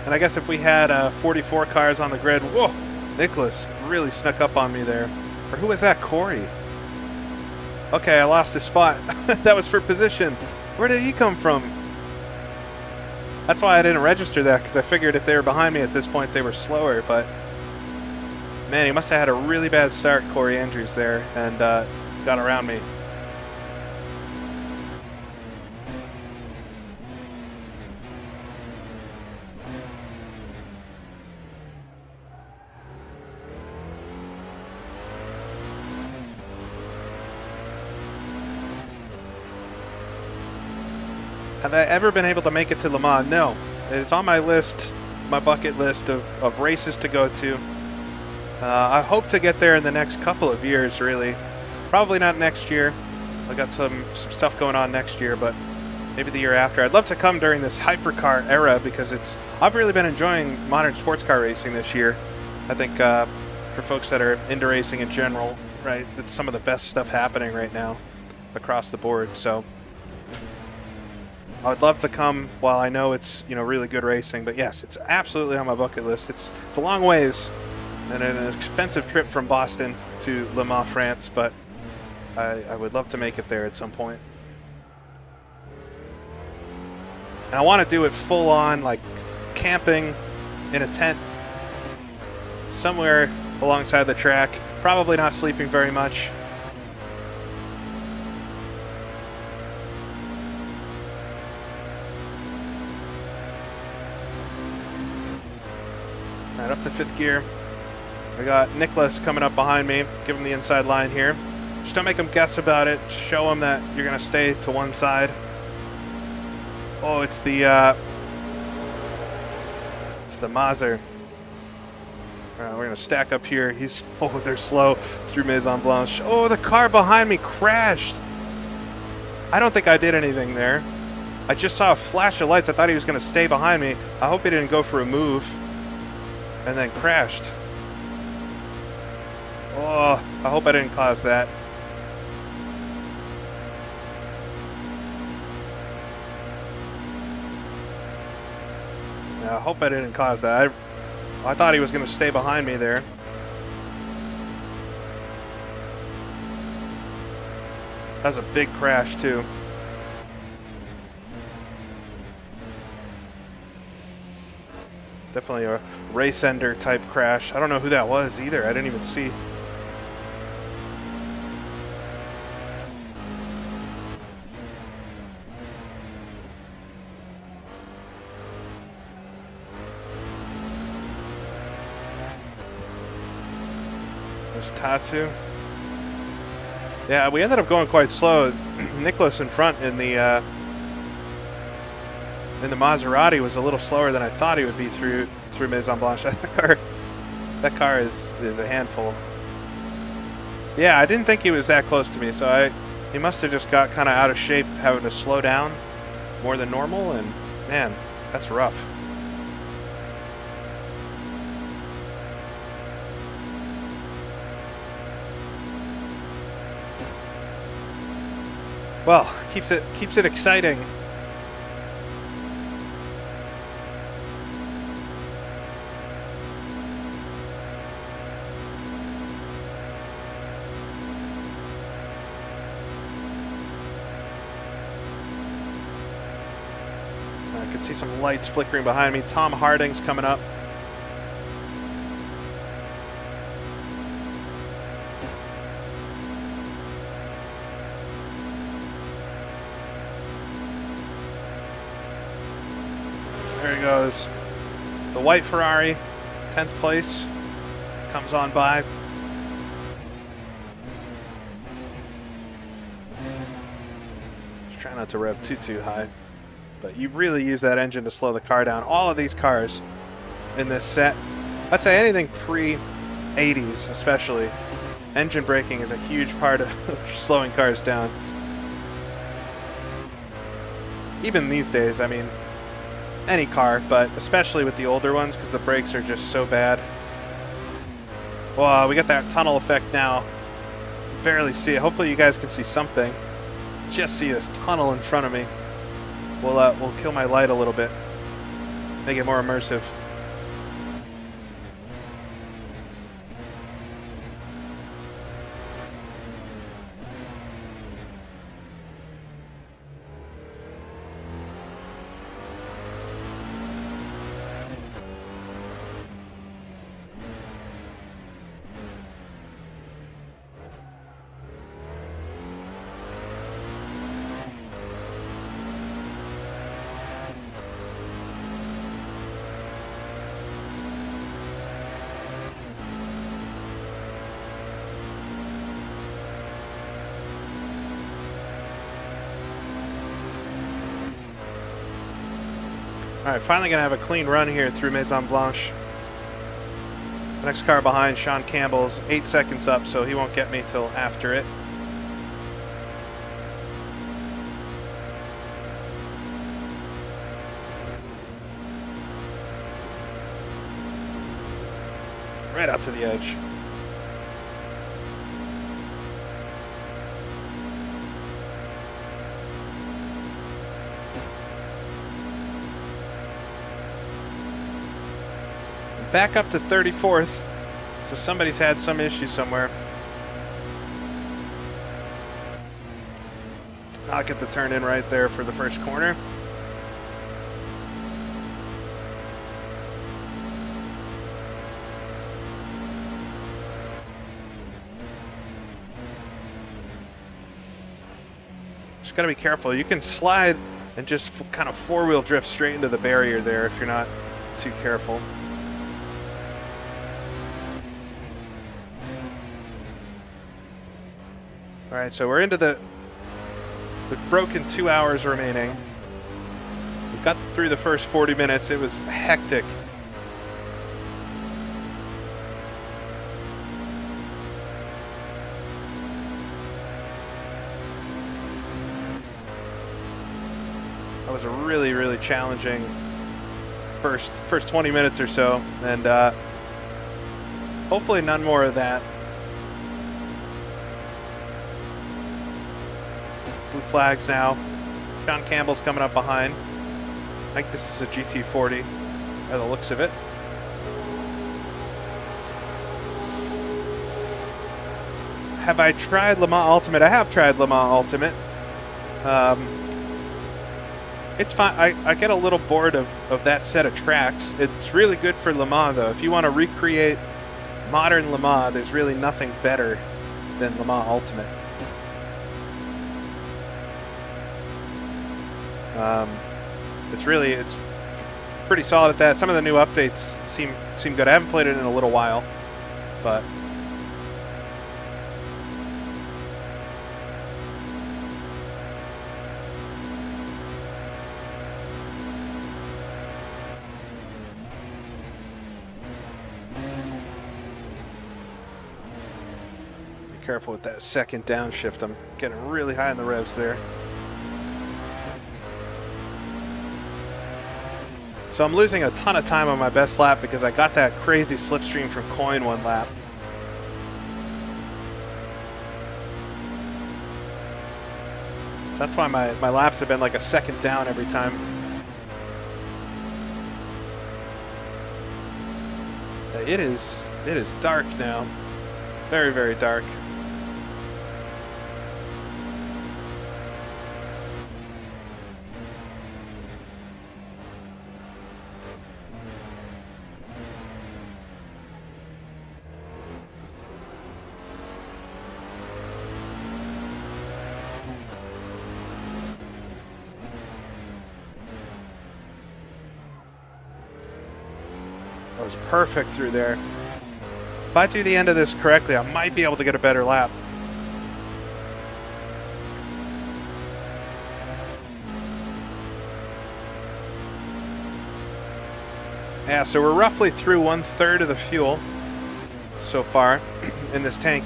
And I guess if we had 44 cars on the grid, whoa, Nicholas really snuck up on me there. Or who was that, Corey? Okay, I lost his spot. That was for position. Where did he come from? That's why I didn't register that, because I figured if they were behind me at this point, they were slower. But, man, he must have had a really bad start, Corey Andrews, there, and got around me. Have I ever been able to make it to Le Mans? No. It's on my list, my bucket list of races to go to. I hope to get there in the next couple of years, really. Probably not next year. I got some stuff going on next year, but maybe the year after. I'd love to come during this hypercar era because I've really been enjoying modern sports car racing this year. I think for folks that are into racing in general, right, it's some of the best stuff happening right now across the board. So I would love to come while I know it's, you know, really good racing. But yes, it's absolutely on my bucket list. It's a long ways and an expensive trip from Boston to Le Mans, France, but I would love to make it there at some point. And I want to do it full on, like camping in a tent somewhere alongside the track. Probably not sleeping very much. All right, up to 5th gear. We got Nicholas coming up behind me. Give him the inside line here. Just don't make him guess about it. Show him that you're going to stay to one side. Oh, it's the Mazur. All right, we're going to stack up here. They're slow through Maison Blanche. Oh, the car behind me crashed. I don't think I did anything there. I just saw a flash of lights. I thought he was going to stay behind me. I hope he didn't go for a move and then crashed. Oh, I hope I didn't cause that. Yeah, I hope I didn't cause that. I thought he was going to stay behind me there. That was a big crash, too. Definitely a race ender type crash. I don't know who that was either. I didn't even see. There's Tatu. Yeah, we ended up going quite slow. Nicholas in front in the Maserati was a little slower than I thought he would be through Maison Blanche. That car is a handful. Yeah, I didn't think he was that close to me, so he must have just got kind of out of shape, having to slow down more than normal, and man, that's rough. Well, keeps it exciting. I could see some lights flickering behind me. Tom Harding's coming up. There he goes. The white Ferrari, 10th place, comes on by. Just try not to rev too high. But you really use that engine to slow the car down. All of these cars in this set, I'd say anything pre-80s especially, engine braking is a huge part of slowing cars down. Even these days, I mean, any car, but especially with the older ones because the brakes are just so bad. Well, we got that tunnel effect now. Barely see it. Hopefully you guys can see something. Just see this tunnel in front of me. We'll kill my light a little bit. Make it more immersive. All right, finally gonna have a clean run here through Maison Blanche. The next car behind, Sean Campbell's 8 seconds up, so he won't get me till after it. Right out to the edge. Back up to 34th, so somebody's had some issue somewhere. Did not get the turn in right there for the first corner. Just gotta be careful. You can slide and just kind of four-wheel drift straight into the barrier there if you're not too careful. All right, so we're into we've broken 2 hours remaining. We got through the first 40 minutes. It was hectic. That was a really, really challenging first 20 minutes or so, and hopefully none more of that. Blue flags now. Sean Campbell's coming up behind. I think this is a GT40 by the looks of it. have I tried Le Mans Ultimate? I have tried Le Mans Ultimate. It's fine. I get a little bored of that set of tracks. It's really good for Le Mans, though. If you want to recreate modern Le Mans, there's really nothing better than Le Mans Ultimate. It's pretty solid at that. Some of the new updates seem good. I haven't played it in a little while, but be careful with that second downshift. I'm getting really high in the revs there. So I'm losing a ton of time on my best lap because I got that crazy slipstream from Coin one lap. So that's why my laps have been like a second down every time. It is dark now. Very, very dark. That was perfect through there. If I do the end of this correctly, I might be able to get a better lap. Yeah, so we're roughly through 1/3 of the fuel so far in this tank.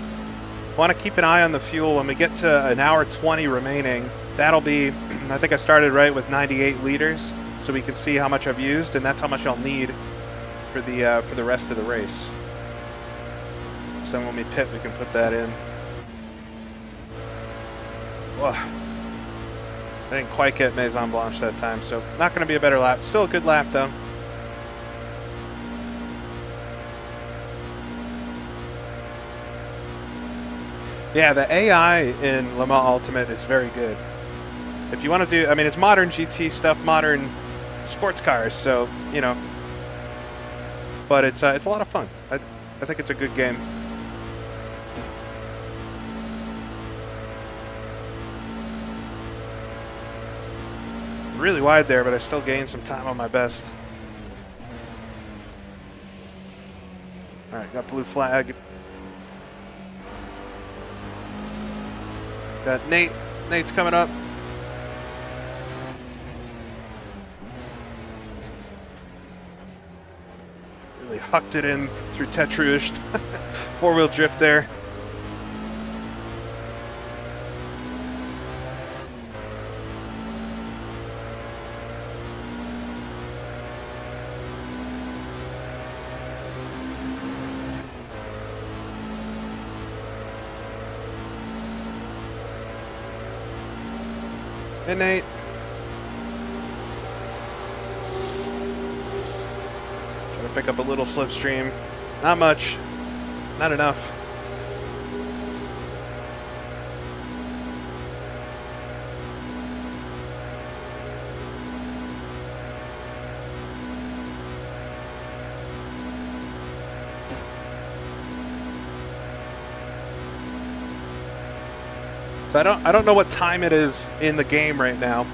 Want to keep an eye on the fuel when we get to an hour 20 remaining. That'll be, I think I started right with 98 liters, so we can see how much I've used, and that's how much I'll need for the rest of the race. So when we pit, we can put that in. Whoa. I didn't quite get Maison Blanche that time, so not going to be a better lap. Still a good lap, though. Yeah, the AI in Le Mans Ultimate is very good. If you want to do, I mean, it's modern GT stuff, modern sports cars, so, you know. But it's a lot of fun. I think it's a good game. Really wide there, but I still gained some time on my best. All right, got blue flag. Got Nate. Nate's coming up. Really hucked it in through Tetrouche. Four-wheel drift there. Hey, Nate. Trying to pick up a little slipstream. Not much. Not enough. So I don't know what time it is in the game right now,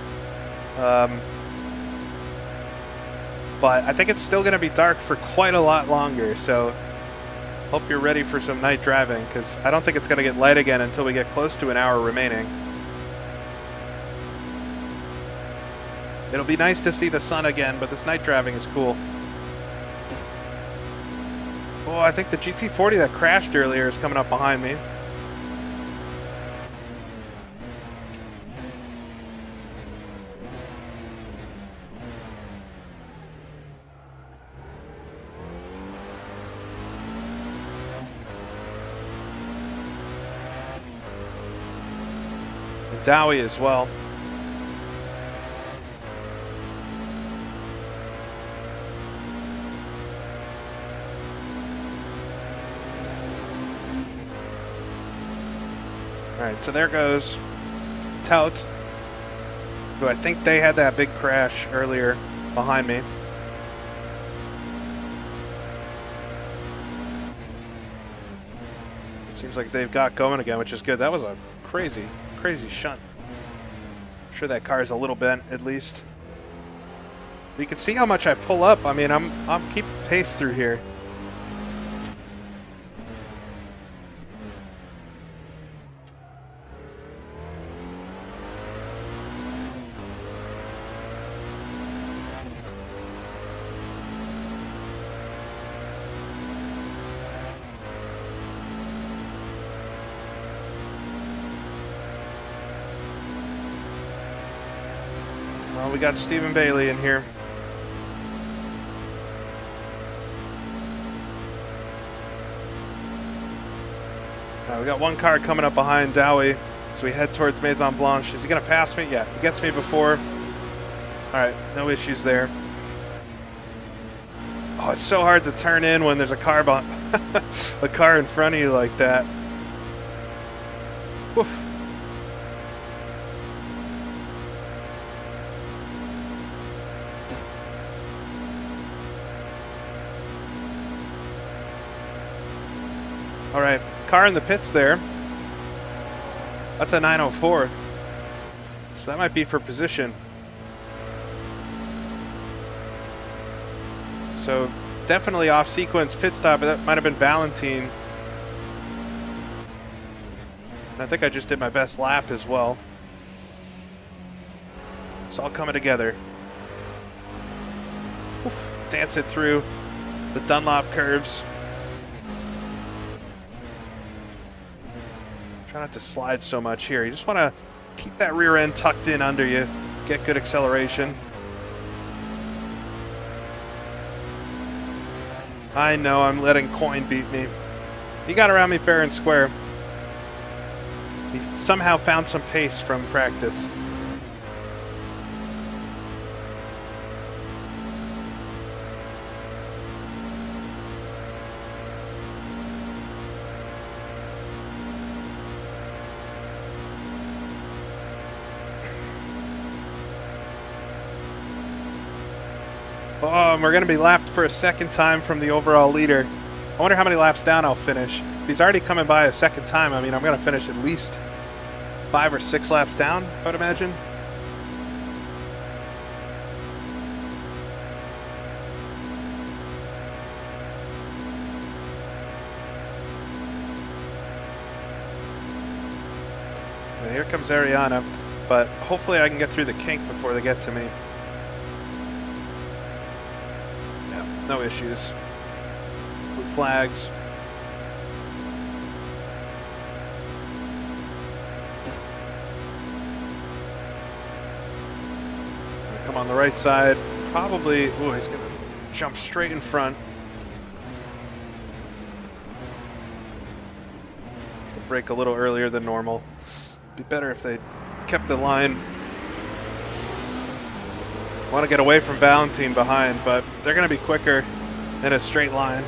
but I think it's still going to be dark for quite a lot longer. So hope you're ready for some night driving, because I don't think it's going to get light again until we get close to an hour remaining. It'll be nice to see the sun again, but this night driving is cool. Oh, I think the GT40 that crashed earlier is coming up behind me. Dowie as well. right, so there goes Tout, who I think they had that big crash earlier behind me. It seems like they've got going again, which is good. That was a crazy, crazy shunt. I'm sure that car is a little bent at least. But you can see how much I pull up. I mean, I'm keeping pace through here. Well, we got Stephen Bailey in here. We got one car coming up behind Dowie, so we head towards Maison Blanche. Is he going to pass me? Yeah, he gets me before. All right, no issues there. Oh, it's so hard to turn in when there's a car a car in front of you like that. Woof. All right, car in the pits there. That's a 904. So that might be for position. So definitely off sequence pit stop. That might have been Valentine. And I think I just did my best lap as well. It's all coming together. Oof, dance it through the Dunlop curves. Try not to slide so much here. You just want to keep that rear end tucked in under you. Get good acceleration. I know I'm letting Coyne beat me. He got around me fair and square. He somehow found some pace from practice. Oh, and we're going to be lapped for a second time from the overall leader. I wonder how many laps down I'll finish. If he's already coming by a second time, I mean, I'm going to finish at least 5 or 6 laps down, I would imagine. And here comes Ariana, but hopefully I can get through the kink before they get to me. No issues. Blue flags. Come on the right side. Probably. Ooh, he's going to jump straight in front. He'll brake a little earlier than normal. Be better if they kept the line. Want to get away from Valentine behind, but they're going to be quicker in a straight line.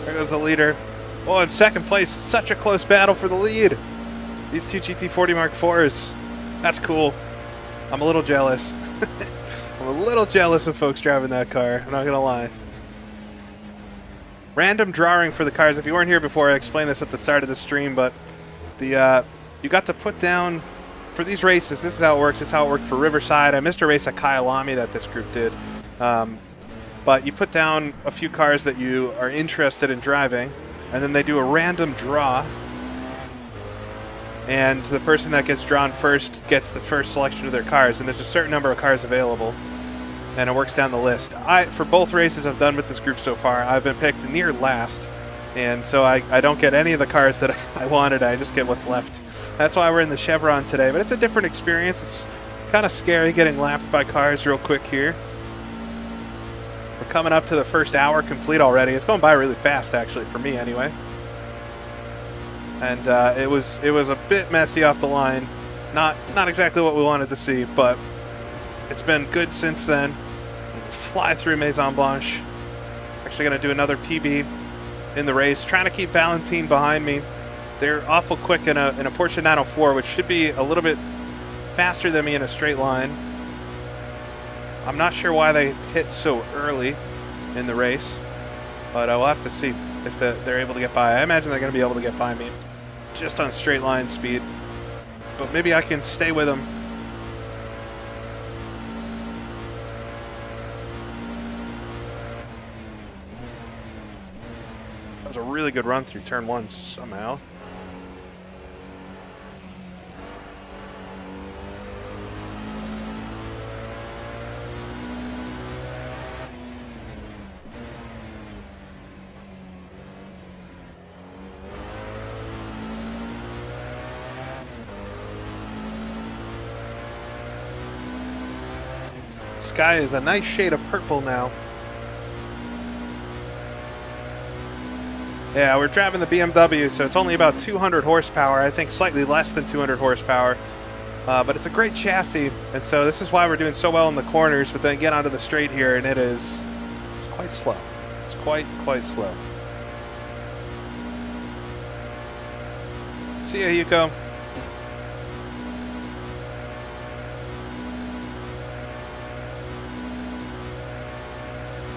There goes the leader. Oh, in second place, such a close battle for the lead. These two GT40 Mark IVs. That's cool. I'm a little jealous. I'm a little jealous of folks driving that car, I'm not going to lie. Random drawing for the cars. If you weren't here before, I explained this at the start of the stream, but the you got to put down, for these races, this is how it works. This is how it worked for Riverside. I missed a race at Kyalami that this group did. But you put down a few cars that you are interested in driving, and then they do a random draw. And the person that gets drawn first gets the first selection of their cars, and there's a certain number of cars available, and it works down the list. For both races I've done with this group so far, I've been picked near last, and so I don't get any of the cars that I wanted. I just get what's left. That's why we're in the Chevron today, but it's a different experience. It's kind of scary getting lapped by cars real quick here. We're coming up to the first hour complete already. It's going by really fast, actually, for me anyway. And it was a bit messy off the line. Not exactly what we wanted to see, but it's been good since then. Fly through Maison Blanche. Actually going to do another PB in the race, trying to keep Valentine behind me. They're awful quick in a Porsche 904, which should be a little bit faster than me in a straight line. I'm not sure why they hit so early in the race, but we'll have to see if they're able to get by. I imagine they're going to be able to get by me just on straight line speed, but maybe I can stay with them. That was a really good run through turn 1 somehow. Sky is a nice shade of purple now. Yeah, we're driving the BMW, so it's only about 200 horsepower. I think slightly less than 200 horsepower. But it's a great chassis, and so this is why we're doing so well in the corners, but then get onto the straight here, and it's quite slow. It's quite slow. See ya, Yuko.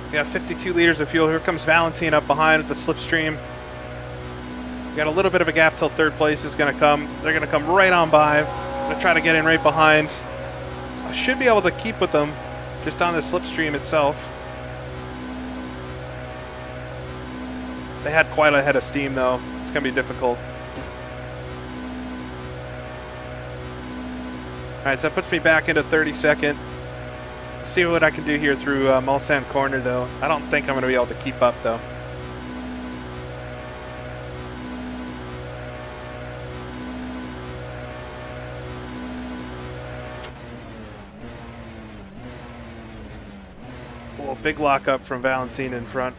We got 52 liters of fuel. Here comes Valentine up behind at the slipstream. We got a little bit of a gap till third place is going to come. They're going to come right on by. I'm going to try to get in right behind. I should be able to keep with them just on the slipstream itself. They had quite a head of steam, though. It's going to be difficult. All right, so that puts me back into 32nd. See what I can do here through Mulsanne corner, though. I don't think I'm going to be able to keep up, though. Oh, big lockup from Valentine in front.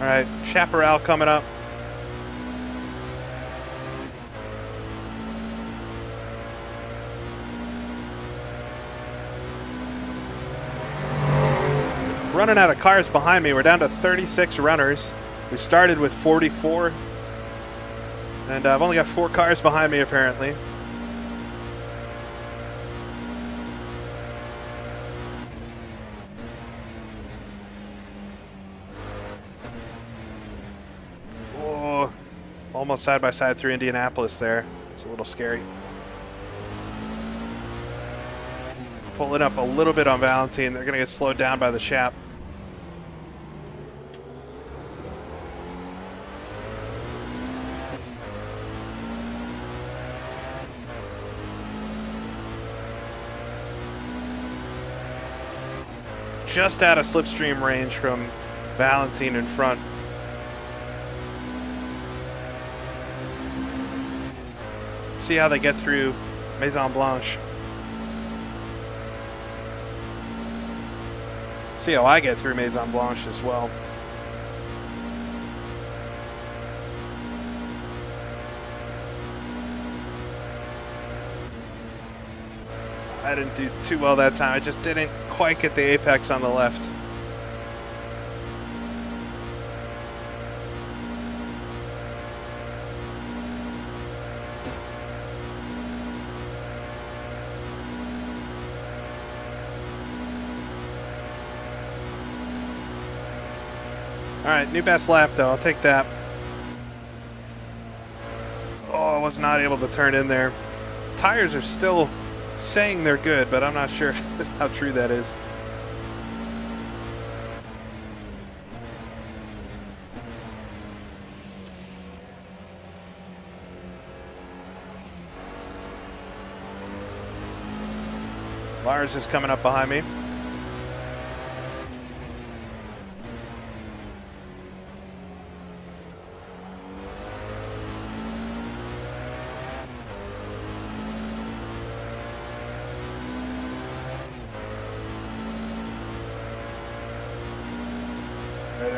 All right, Chapparal coming up. Running out of cars behind me. We're down to 36 runners. We started with 44. And I've only got 4 cars behind me, apparently. Oh, almost side by side through Indianapolis there. It's a little scary. Pulling up a little bit on Valentine. They're going to get slowed down by the Chap. Just out of slipstream range from Valentine in front. See how they get through Maison Blanche. See how I get through Maison Blanche as well. I didn't do too well that time. I just didn't quite get the apex on the left. All right, new best lap though. I'll take that. Oh, I was not able to turn in there. Tires are still saying they're good, but I'm not sure how true that is. Lars is coming up behind me.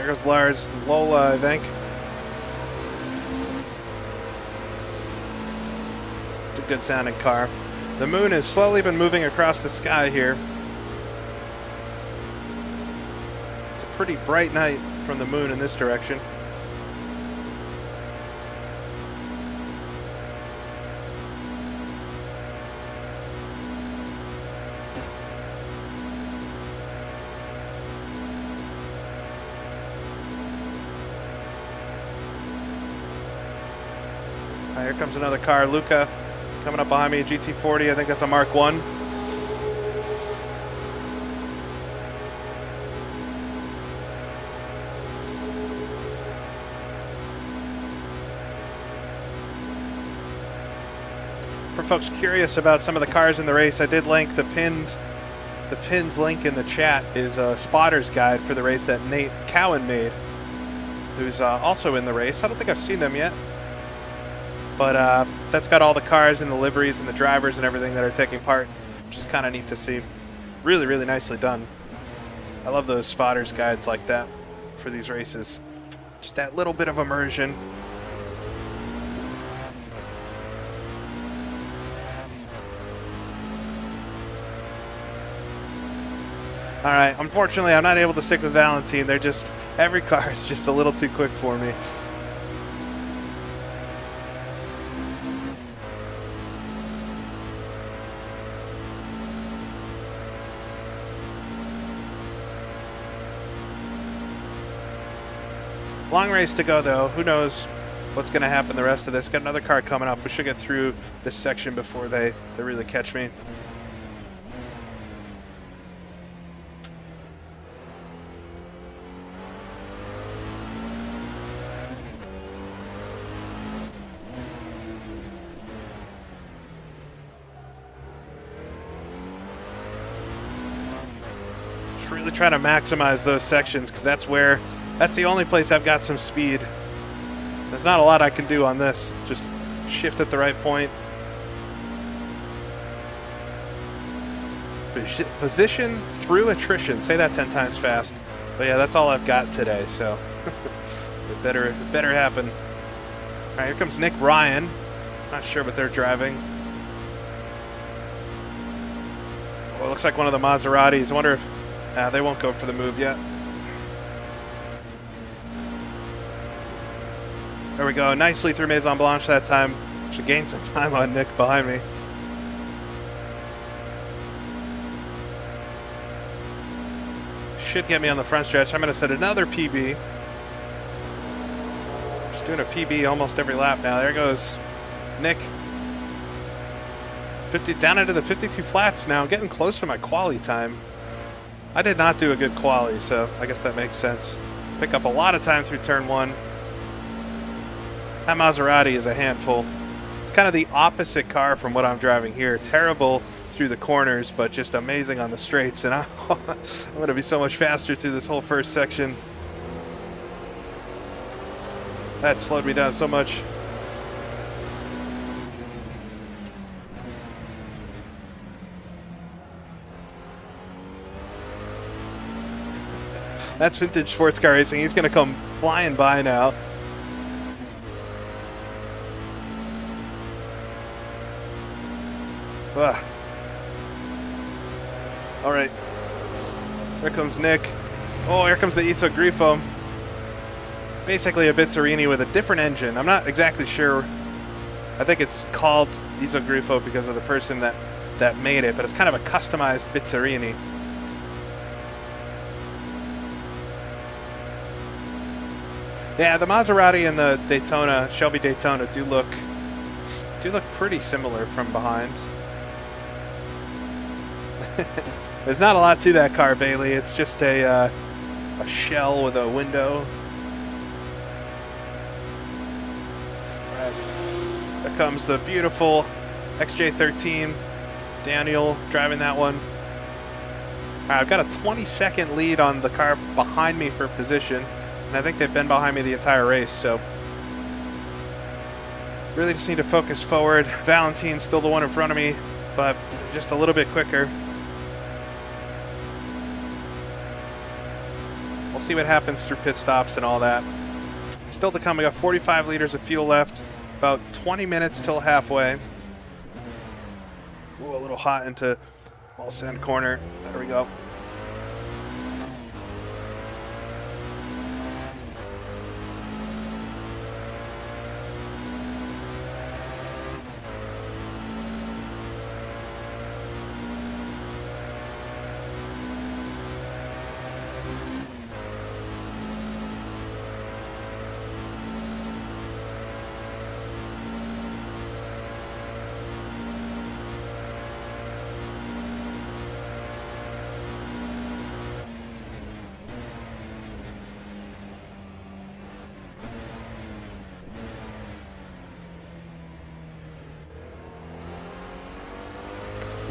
There goes Lars. Lola, I think. It's a good sounding car. The moon has slowly been moving across the sky here. It's a pretty bright night from the moon in this direction. Here comes another car, Luca, coming up behind me, a GT40. I think that's a Mark 1. For folks curious about some of the cars in the race, I did link the pinned link in the chat is a spotter's guide for the race that Nate Cowan made, who's also in the race. I don't think I've seen them yet. But that's got all the cars and the liveries and the drivers and everything that are taking part, which is kind of neat to see. Really, really nicely done. I love those spotters guides like that for these races. Just that little bit of immersion. All right, unfortunately, I'm not able to stick with Valentine. They're just, every car is just a little too quick for me. Long race to go, though. Who knows what's going to happen the rest of this. Got another car coming up. We should get through this section before they really catch me. Just really trying to maximize those sections because that's the only place I've got some speed. There's not a lot I can do on this. Just shift at the right point. Position through attrition. Say that 10 times fast. But yeah, that's all I've got today, so it better happen. All right, here comes Nick Ryan. Not sure what they're driving. Oh, it looks like one of the Maseratis. I wonder if they won't go for the move yet. There we go, nicely through Maison Blanche that time. Should gain some time on Nick behind me. Should get me on the front stretch. I'm going to set another PB. Just doing a PB almost every lap now. There goes Nick. 50 down into the 52 flats now. Getting close to my quali time. I did not do a good quali, so I guess that makes sense. Pick up a lot of time through turn 1. That Maserati is a handful. It's kind of the opposite car from what I'm driving here. Terrible through the corners, but just amazing on the straights. And I'm going to be so much faster through this whole first section. That slowed me down so much. That's vintage sports car racing. He's going to come flying by now. Ugh. All right. Here comes Nick. Oh, here comes the Isogrifo. Basically a Bizzarini with a different engine. I'm not exactly sure. I think it's called Isogrifo because of the person that made it, but it's kind of a customized Bizzarini. Yeah, the Maserati and the Daytona, Shelby Daytona, do look pretty similar from behind. There's not a lot to that car, Bailey. It's just a shell with a window. All right. There comes the beautiful XJ13. Daniel driving that one. All right, I've got a 20-second lead on the car behind me for position, and I think they've been behind me the entire race, so really just need to focus forward. Valentine's still the one in front of me, but just a little bit quicker. We'll We'll see what happens through pit stops and all that. Still to come, we got 45 liters of fuel left. About 20 minutes till halfway. Ooh, a little hot into Mulsanne corner. There we go.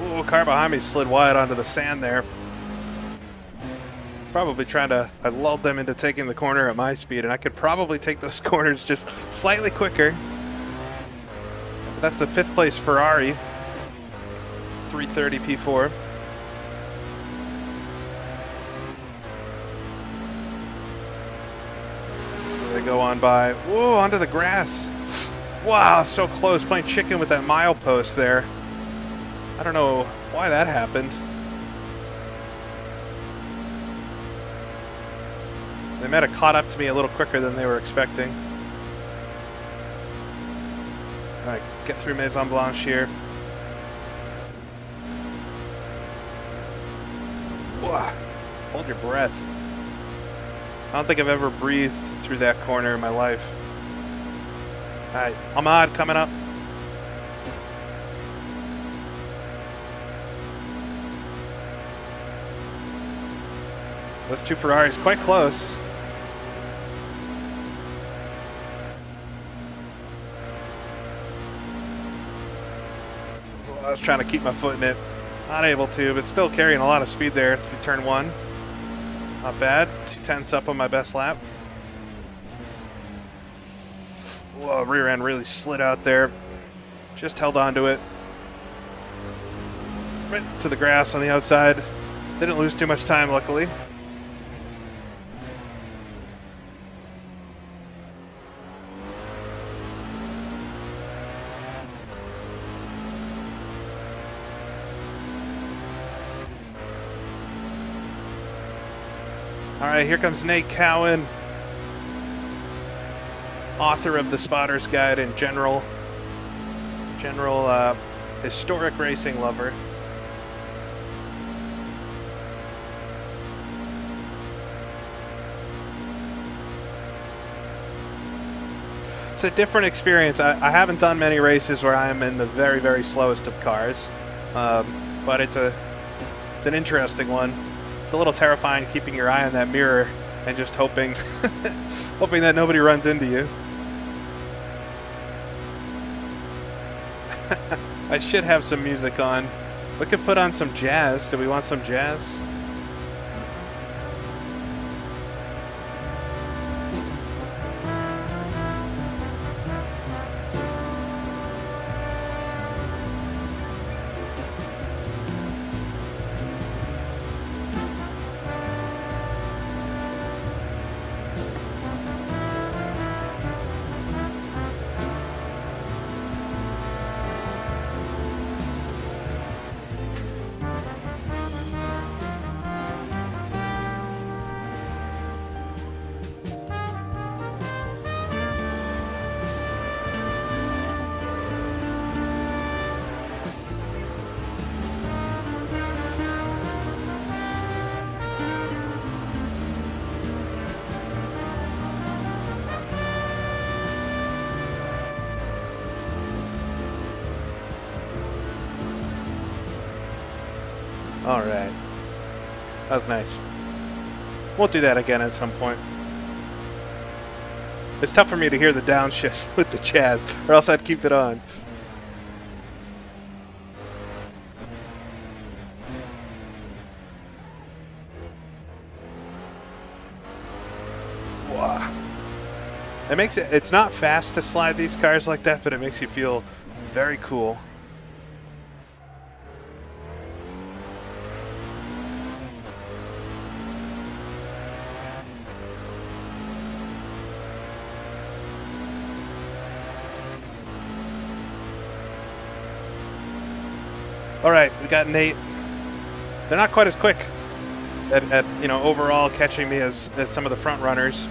Ooh, car behind me slid wide onto the sand there. Probably trying to, I lulled them into taking the corner at my speed, and I could probably take those corners just slightly quicker. But that's the 5th place Ferrari, 330 P4. They go on by, whoa, onto the grass. Wow, so close, playing chicken with that milepost there. I don't know why that happened. They might have caught up to me a little quicker than they were expecting. All right, get through Maison Blanche here. Whoa, hold your breath. I don't think I've ever breathed through that corner in my life. All right, Ahmad coming up. Those two Ferraris quite close. I was trying to keep my foot in it. Not able to, but still carrying a lot of speed there through turn 1. Not bad. 2/10 up on my best lap. Whoa, rear end really slid out there. Just held on to it. Right to the grass on the outside. Didn't lose too much time, luckily. All right, here comes Nate Cowan, author of the Spotter's Guide and general historic racing lover. It's a different experience. I haven't done many races where I am in the very, very slowest of cars, but it's an interesting one. It's a little terrifying keeping your eye on that mirror and just hoping hoping that nobody runs into you. I should have some music on. We could put on some jazz. Do we want some jazz? All right. That was nice. We'll do that again at some point. It's tough for me to hear the downshifts with the jazz, or else I'd keep it on. Wow. It's not fast to slide these cars like that, but it makes you feel very cool. All right, we got Nate. They're not quite as quick at you know, overall catching me as some of the front runners.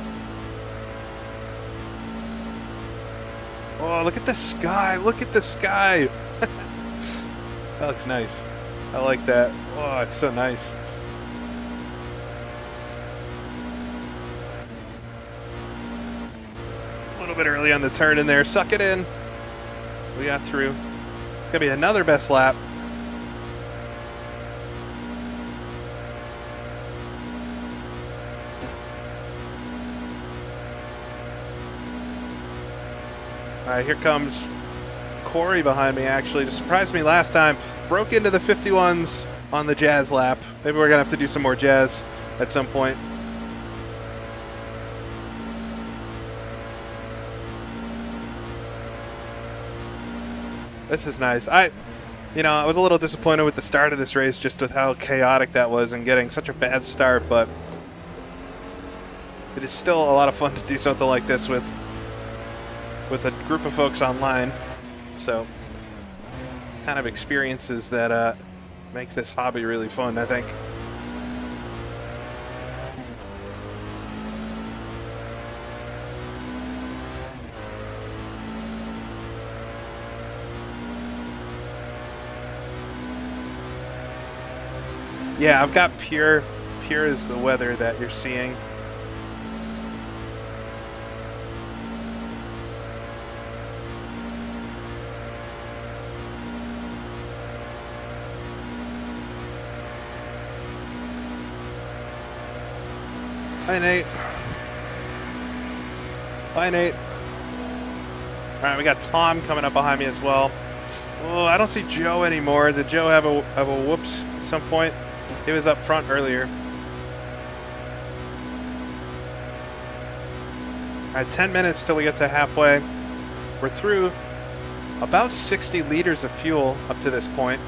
Oh, look at the sky! Look at the sky! That looks nice. I like that. Oh, it's so nice. A little bit early on the turn in there. Suck it in. We got through. It's gonna be another best lap. All right, here comes Corey behind me, actually. To surprise me last time, broke into the 51s on the Jazz lap. Maybe we're going to have to do some more Jazz at some point. This is nice. I was a little disappointed with the start of this race, just with how chaotic that was and getting such a bad start, but it is still a lot of fun to do something like this with a group of folks online. So kind of experiences that make this hobby really fun, I think. Yeah, I've got pure is the weather that you're seeing. Hi, Nate. Bye, Nate. All right, we got Tom coming up behind me as well. Oh, I don't see Joe anymore. Did Joe have a whoops at some point? He was up front earlier. All right, 10 minutes till we get to halfway. We're through about 60 liters of fuel up to this point.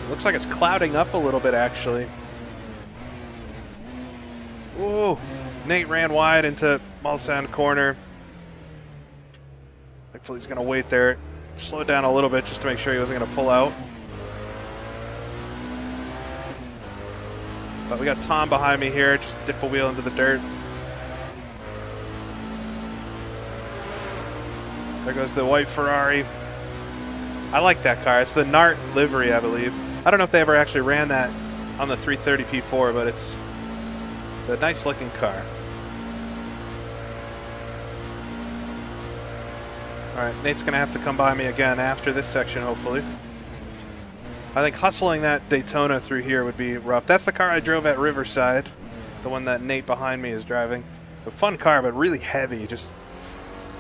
Looks like it's clouding up a little bit, actually. Ooh, Nate ran wide into Mulsanne corner. Hopefully he's going to wait there. Slowed down a little bit just to make sure he wasn't going to pull out. But we got Tom behind me here. Just dip a wheel into the dirt. There goes the white Ferrari. I like that car. It's the Nart livery, I believe. I don't know if they ever actually ran that on the 330 P4, but it's a nice looking car. All right, Nate's going to have to come by me again after this section, hopefully. I think hustling that Daytona through here would be rough. That's the car I drove at Riverside, the one that Nate behind me is driving. A fun car, but really heavy, just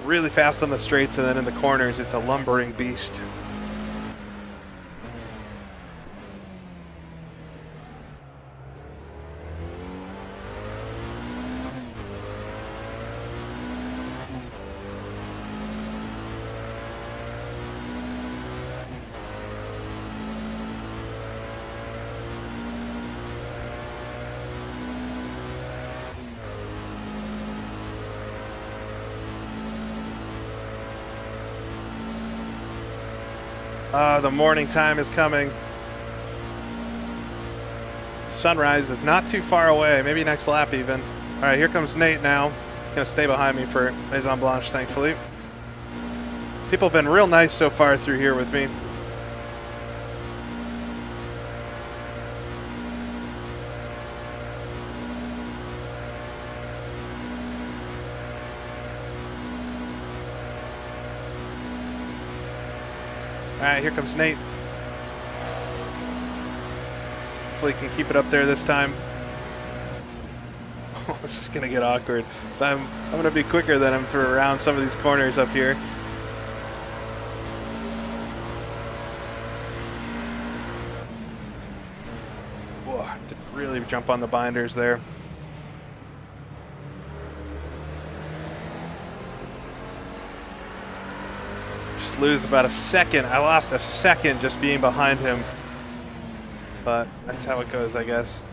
really fast on the straights, and then in the corners, it's a lumbering beast. The morning time is coming. Sunrise is not too far away, maybe next lap even. All right, here comes Nate now. He's going to stay behind me for Maison Blanche, thankfully. People have been real nice so far through here with me. All right, here comes Nate. Hopefully he can keep it up there this time. Oh, this is gonna get awkward. So I'm gonna be quicker than him through around some of these corners up here. Whoa, did really jump on the binders there. almost lose about a second. I lost a second just being behind him. But that's how it goes, I guess.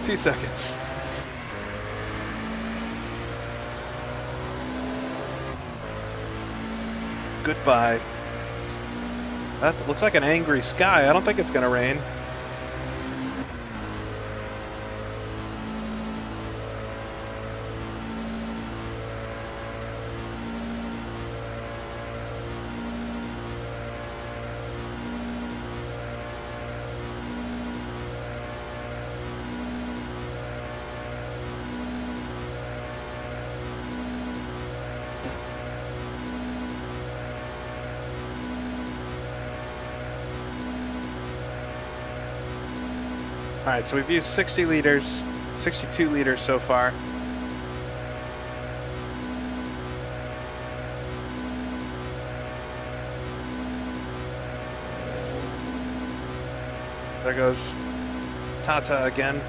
Two seconds. Goodbye. That looks like an angry sky. I don't think it's going to rain. All right, so we've used 60 liters, 62 liters so far. There goes Tata again.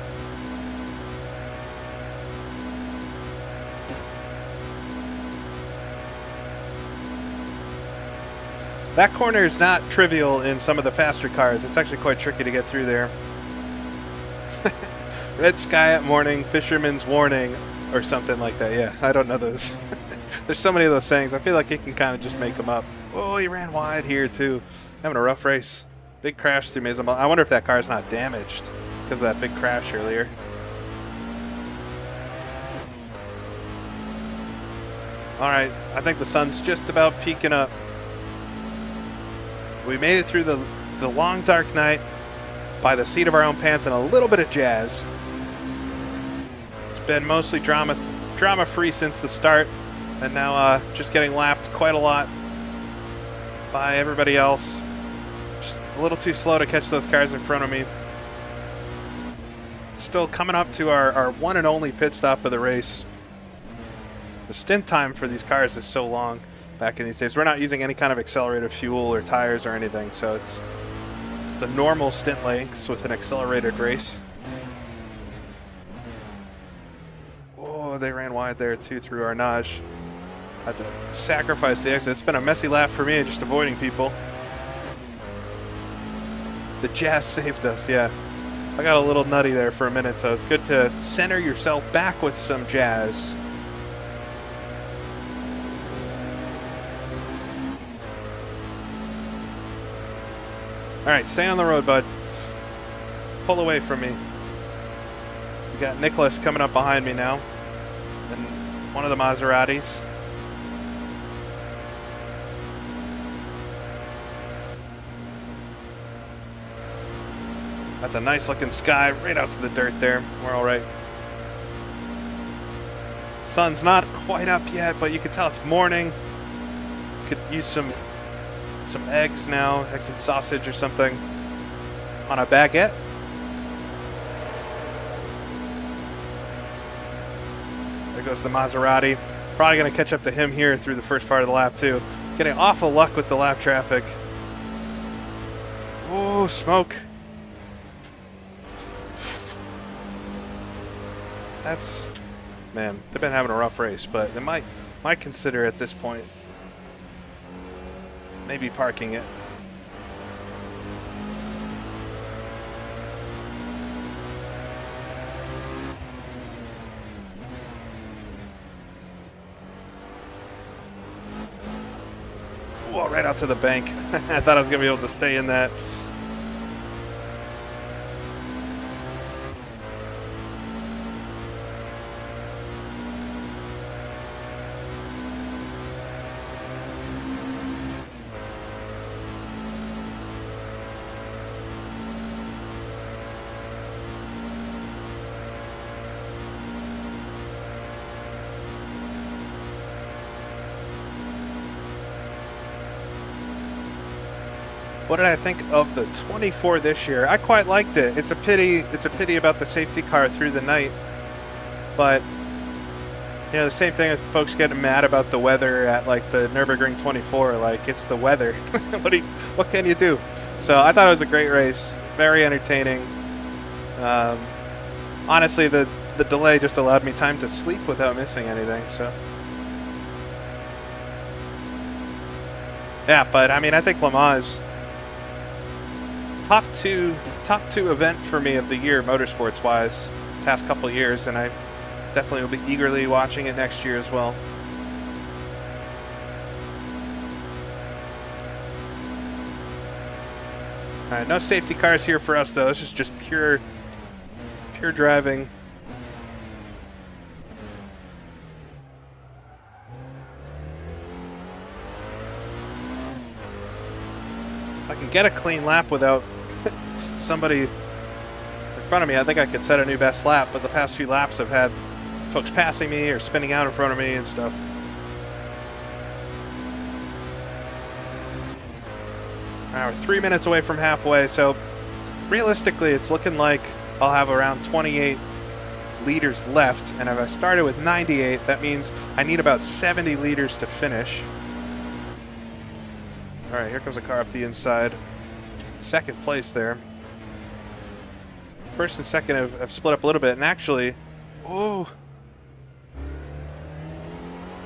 That corner is not trivial in some of the faster cars. It's actually quite tricky to get through there. Red sky at morning, fisherman's warning, or something like that. Yeah, I don't know those. There's so many of those sayings. I feel like he can kind of just make them up. Oh, he ran wide here too. Having a rough race. Big crash through Maison. I wonder if that car's not damaged because of that big crash earlier. All right, I think the sun's just about peaking up. We made it through the long dark night by the seat of our own pants and a little bit of jazz. It's been mostly drama-free since the start, and now just getting lapped quite a lot by everybody else. Just a little too slow to catch those cars in front of me. Still coming up to our one and only pit stop of the race. The stint time for these cars is so long back in these days. We're not using any kind of accelerated fuel or tires or anything, so it's the normal stint lengths with an accelerated race. Oh, they ran wide there too through Arnage. Had to sacrifice the exit. It's been a messy lap for me, just avoiding people. The jazz saved us, yeah. I got a little nutty there for a minute, so it's good to center yourself back with some jazz. All right, stay on the road, bud. Pull away from me. We got Nicholas coming up behind me now. And one of the Maseratis. That's a nice looking sky right out to the dirt there. We're all right. Sun's not quite up yet, but you can tell it's morning. Could use some eggs now, eggs and sausage or something on a baguette. There goes the Maserati. Probably going to catch up to him here through the first part of the lap too. Getting awful luck with the lap traffic. Ooh, smoke. That's, man, they've been having a rough race, but they might consider at this point maybe parking it. Whoa, right out to the bank. I thought I was going to be able to stay in that. What did I think of the 24 this year? I quite liked it. It's a pity about the safety car through the night. But you know, the same thing as folks getting mad about the weather at like the Nürburgring 24. Like, it's the weather. What can you do? So I thought it was a great race, very entertaining. Honestly, the the delay just allowed me time to sleep without missing anything, so. Yeah, but I mean, I think Le Mans is top two event for me of the year, motorsports-wise, past couple years, and I definitely will be eagerly watching it next year as well. All right, no safety cars here for us, though. This is just pure driving. If I can get a clean lap without somebody in front of me, I think I could set a new best lap, but the past few laps I've had folks passing me or spinning out in front of me and stuff. All right, we're 3 minutes away from halfway, so realistically it's looking like I'll have around 28 liters left, and if I started with 98, that means I need about 70 liters to finish. All right, here comes a car up the inside. Second place there. First and second have split up a little bit, and actually, oh,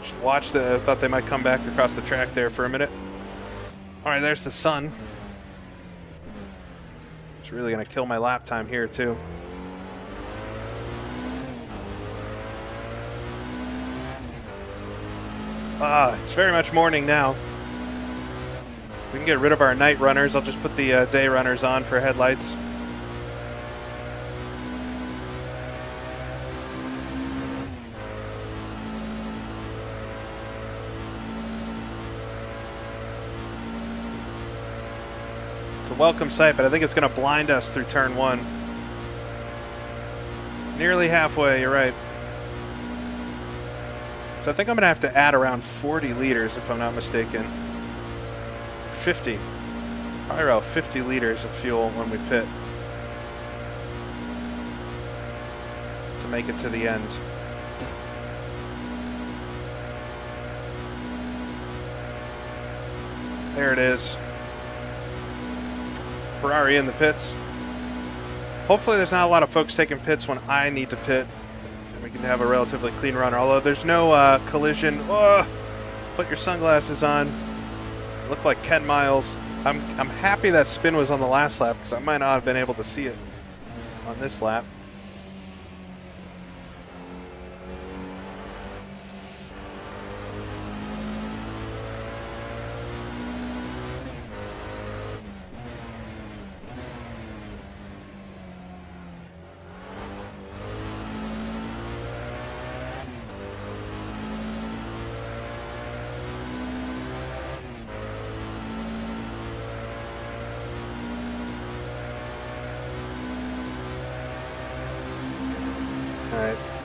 just watch I thought they might come back across the track there for a minute. All right, there's the sun. It's really gonna kill my lap time here too. It's very much morning now. We can get rid of our night runners. I'll just put the day runners on for headlights. It's a welcome sight, but I think it's going to blind us through turn one. Nearly halfway, you're right. So I think I'm going to have to add around 40 liters if I'm not mistaken. 50. Probably around 50 liters of fuel when we pit to make it to the end. There it is. Ferrari in the pits. Hopefully there's not a lot of folks taking pits when I need to pit, and we can have a relatively clean run. Although there's no collision. Oh, put your sunglasses on. Look like Ken Miles. I'm happy that spin was on the last lap because I might not have been able to see it on this lap.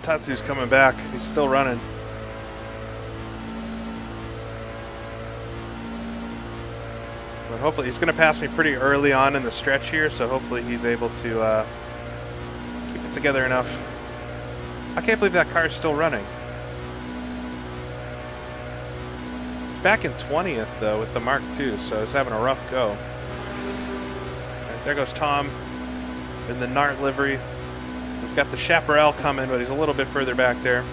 Tatsu's coming back. He's still running. But hopefully he's going to pass me pretty early on in the stretch here, so hopefully he's able to keep it together enough. I can't believe that car is still running. He's back in 20th, though, with the Mark II, so he's having a rough go. All right, there goes Tom in the Nart livery. We've got the Chapparal coming, but he's a little bit further back there.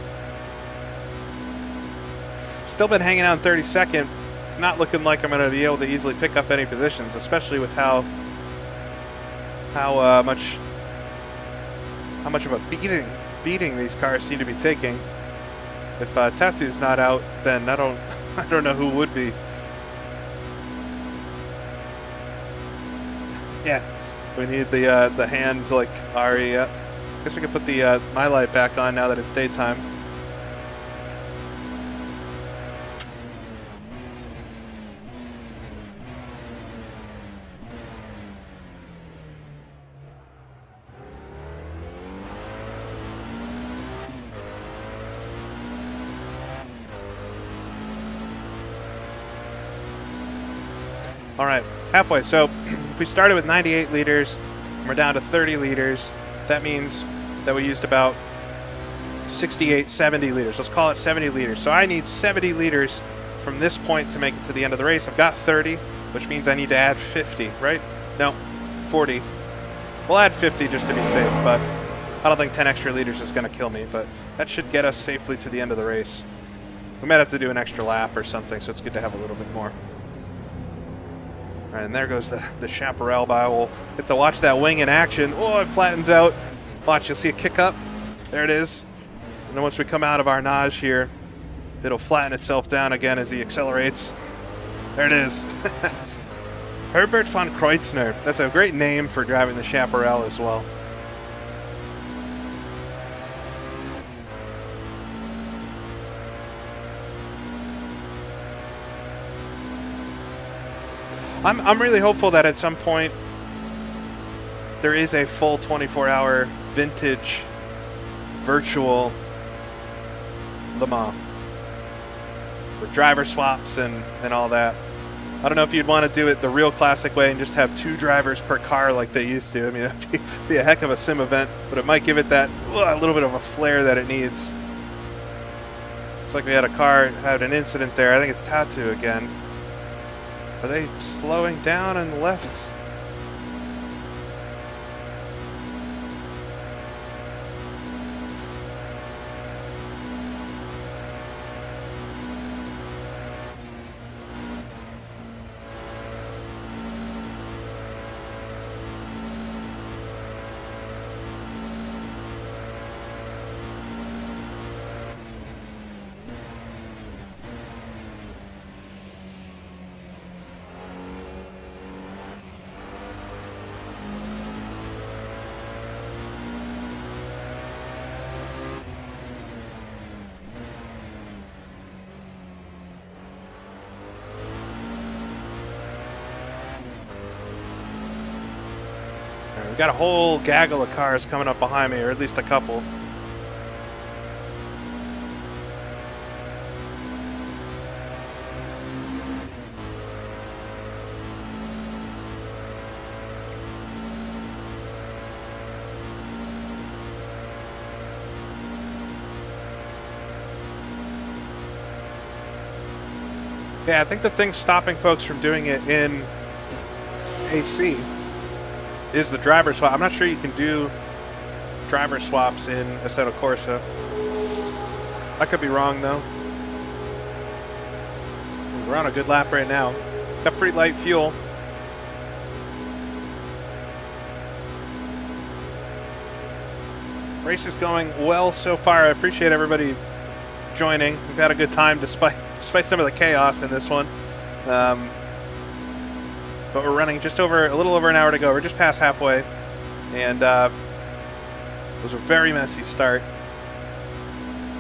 Still been hanging out in 32nd. It's not looking like I'm going to be able to easily pick up any positions, especially with how much of a beating these cars seem to be taking. If Tattoo's not out, then I don't know who would be. Yeah, we need the hand like Ari. I guess we can put the my light back on now that it's daytime. All right, halfway. So if we started with 98 liters, and we're down to 30 liters, that means that we used about 68, 70 liters. Let's call it 70 liters. So I need 70 liters from this point to make it to the end of the race. I've got 30, which means I need to add 50, right? No, 40. We'll add 50 just to be safe, but I don't think 10 extra liters is going to kill me, but that should get us safely to the end of the race. We might have to do an extra lap or something, so it's good to have a little bit more. All right, and there goes the Chapparal by. We'll get to watch that wing in action. Oh, it flattens out. Watch, you'll see a kick up. There it is. And then once we come out of our nage here, it'll flatten itself down again as he accelerates. There it is. Herbert von Kreutzner. That's a great name for driving the Chapparal as well. I'm really hopeful that at some point there is a full 24-hour vintage virtual Le Mans with driver swaps and all that. I don't know if you'd want to do it the real classic way and just have 2 drivers per car like they used to. I mean, that'd be a heck of a sim event, but it might give it that a little bit of a flair that it needs. Looks like we had a car had an incident there. I think it's Tattoo again. Are they slowing down on the left? We've got a whole gaggle of cars coming up behind me, or at least a couple. Yeah, I think the thing stopping folks from doing it in AC is the driver swap. I'm not sure you can do driver swaps in Assetto Corsa. I could be wrong though. We're on a good lap right now. Got pretty light fuel. Race is going well so far. I appreciate everybody joining. We've had a good time despite some of the chaos in this one. But we're running just over a little over an hour to go. We're just past halfway, and it was a very messy start.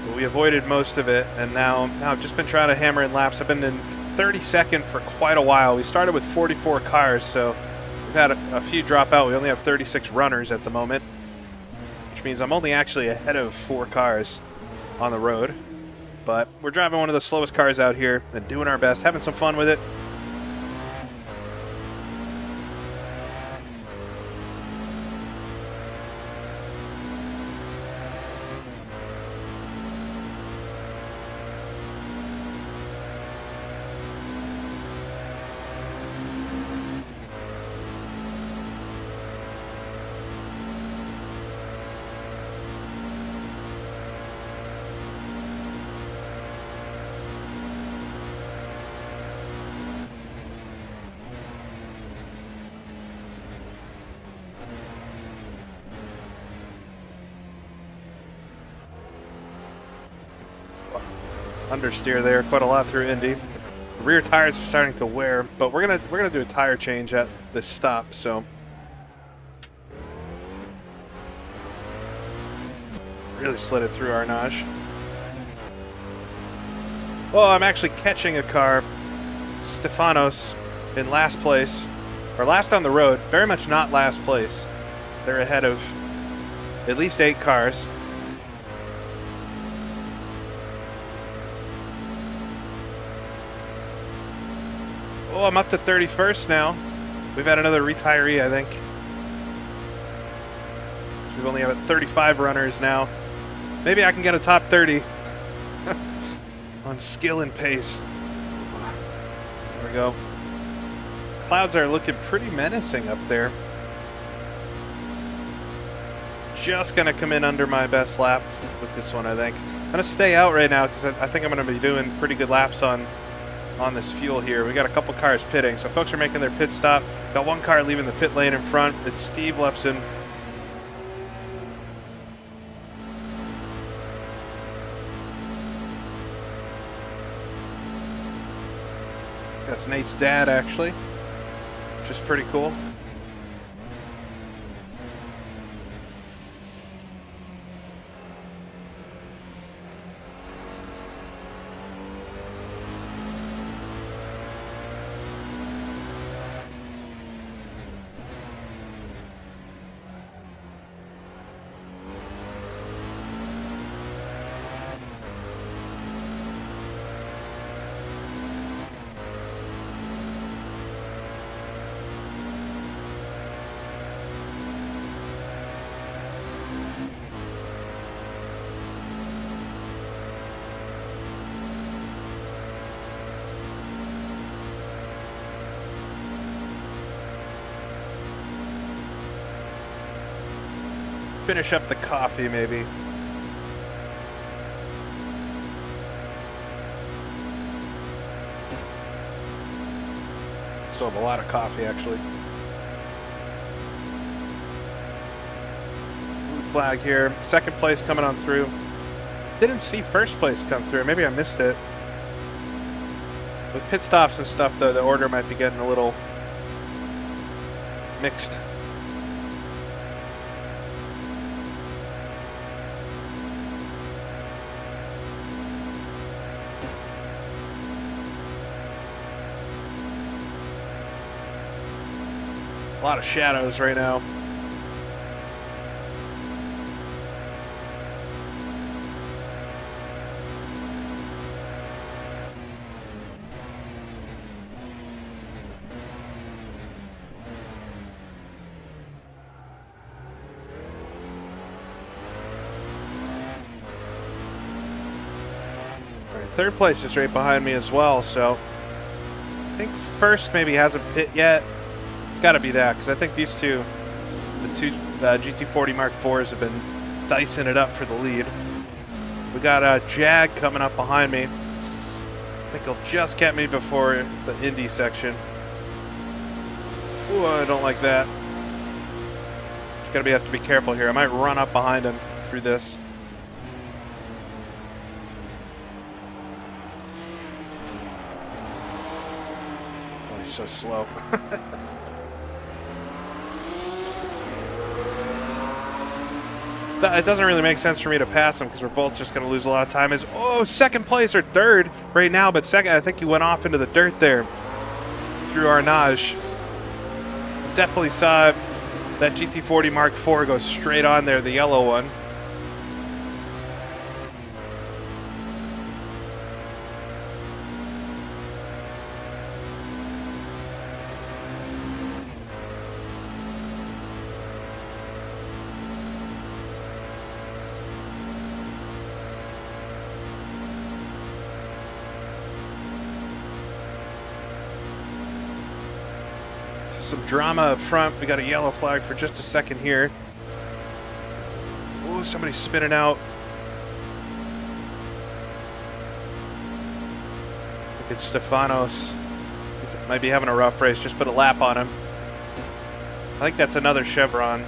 But we avoided most of it, and now I've just been trying to hammer in laps. I've been in 32nd for quite a while. We started with 44 cars, so we've had a few drop out. We only have 36 runners at the moment, which means I'm only actually ahead of 4 cars on the road. But we're driving one of the slowest cars out here and doing our best, having some fun with it. Understeer there quite a lot through Indy. The rear tires are starting to wear, but we're gonna do a tire change at this stop. So really slid it through our notch. Well, I'm actually catching a car, Stefanos, in last place, or last on the road. Very much not last place. They're ahead of at least 8 cars. Oh, I'm up to 31st now. We've had another retiree, I think. So we've only have 35 runners now. Maybe I can get a top 30 on skill and pace. There we go. Clouds are looking pretty menacing up there. just going to come in under my best lap with this one, I think. I'm going to stay out right now because I think I'm going to be doing pretty good laps on this fuel here. We got a couple cars pitting, so folks are making their pit stop. Got one car leaving the pit lane in front. It's Steve Lepson. That's Nate's dad, actually, which is pretty cool. Finish up the coffee, maybe. Still have a lot of coffee, actually. Blue flag here. Second place coming on through. Didn't see first place come through. Maybe I missed it. With pit stops and stuff, though, the order might be getting a little mixed. A lot of shadows right now. All right, third place is right behind me as well, so I think first maybe hasn't pit yet. It's got to be that, because I think these two, the two GT40 Mark IVs have been dicing it up for the lead. We got a Jag coming up behind me. I think he'll just get me before the Indy section. Ooh, I don't like that. Just gotta have to be careful here. I might run up behind him through this. Oh, he's so slow. It doesn't really make sense for me to pass him because we're both just going to lose a lot of time. Second place or third right now, but second, I think he went off into the dirt there through Arnage. Definitely saw that GT40 Mark IV go straight on there, the yellow one. Some drama up front. We got a yellow flag for just a second here. Ooh, somebody's spinning out. Look at Stefanos. He might be having a rough race. Just put a lap on him. I think that's another Chevron.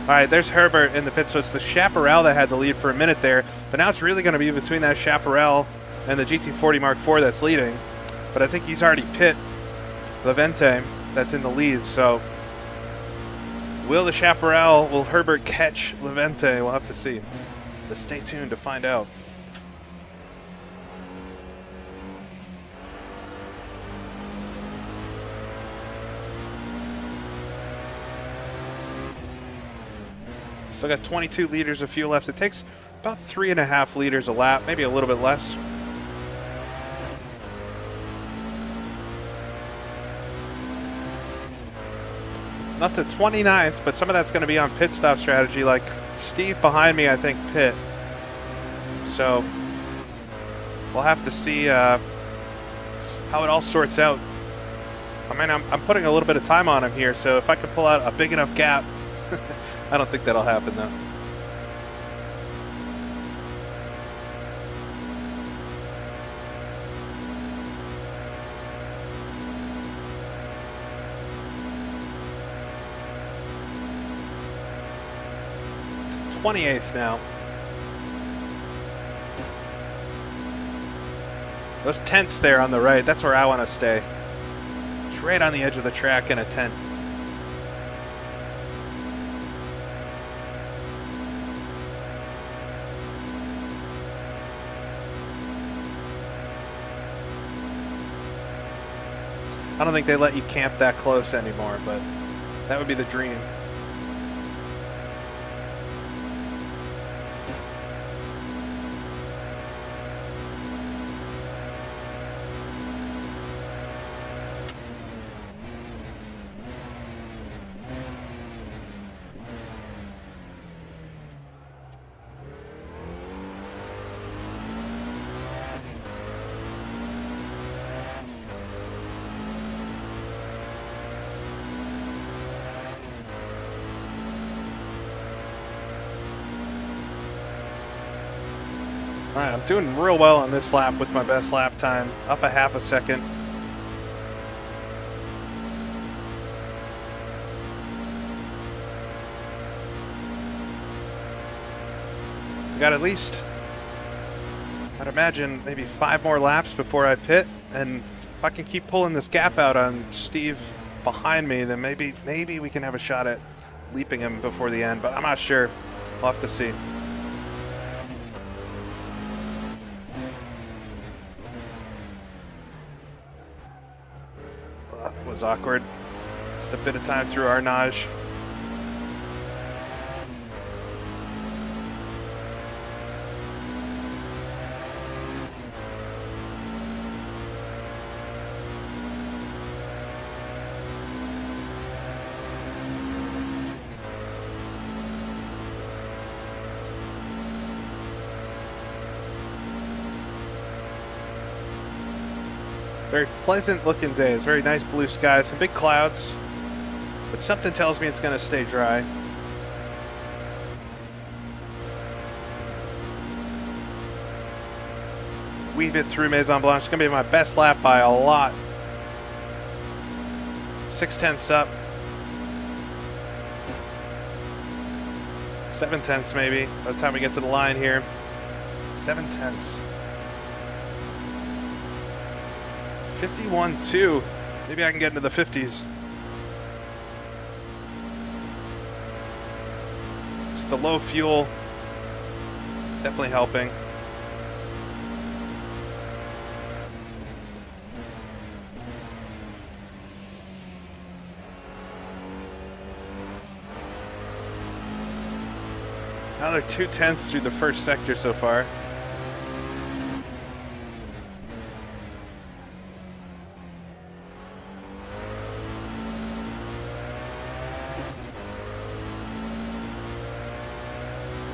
All right, there's Herbert in the pit. So it's the Chapparal that had the lead for a minute there. But now it's really going to be between that Chapparal and the GT40 Mark IV that's leading. But I think he's already pit Levente that's in the lead. So will the Chapparal, will Herbert catch Levente? We'll have to see. Just stay tuned to find out. Still got 22 liters of fuel left. It takes about 3.5 liters a lap, maybe a little bit less. Up to 29th, but some of that's going to be on pit stop strategy, like Steve behind me, I think, pit. So we'll have to see how it all sorts out I mean, I'm putting a little bit of time on him here, so if I can pull out a big enough gap, I don't think that'll happen though. It's 28th now. Those tents there on the right, that's where I want to stay. It's right on the edge of the track in a tent. I don't think they let you camp that close anymore, but that would be the dream. All right, I'm doing real well on this lap with my best lap time, up a half a second. We got at least, I'd imagine, maybe 5 more laps before I pit, and if I can keep pulling this gap out on Steve behind me, then maybe we can have a shot at leaping him before the end, but I'm not sure. We'll have to see. Was awkward. Just a bit of time through Arnage. Very pleasant looking day. It's very nice blue skies, some big clouds, but something tells me it's going to stay dry. Weave it through Maison Blanche. It's going to be my best lap by a lot. 6/10 up. 7/10 maybe by the time we get to the line here. 7/10. 51.2. Maybe I can get into the 50s. Just the low fuel definitely helping. Another 2/10 through the first sector so far.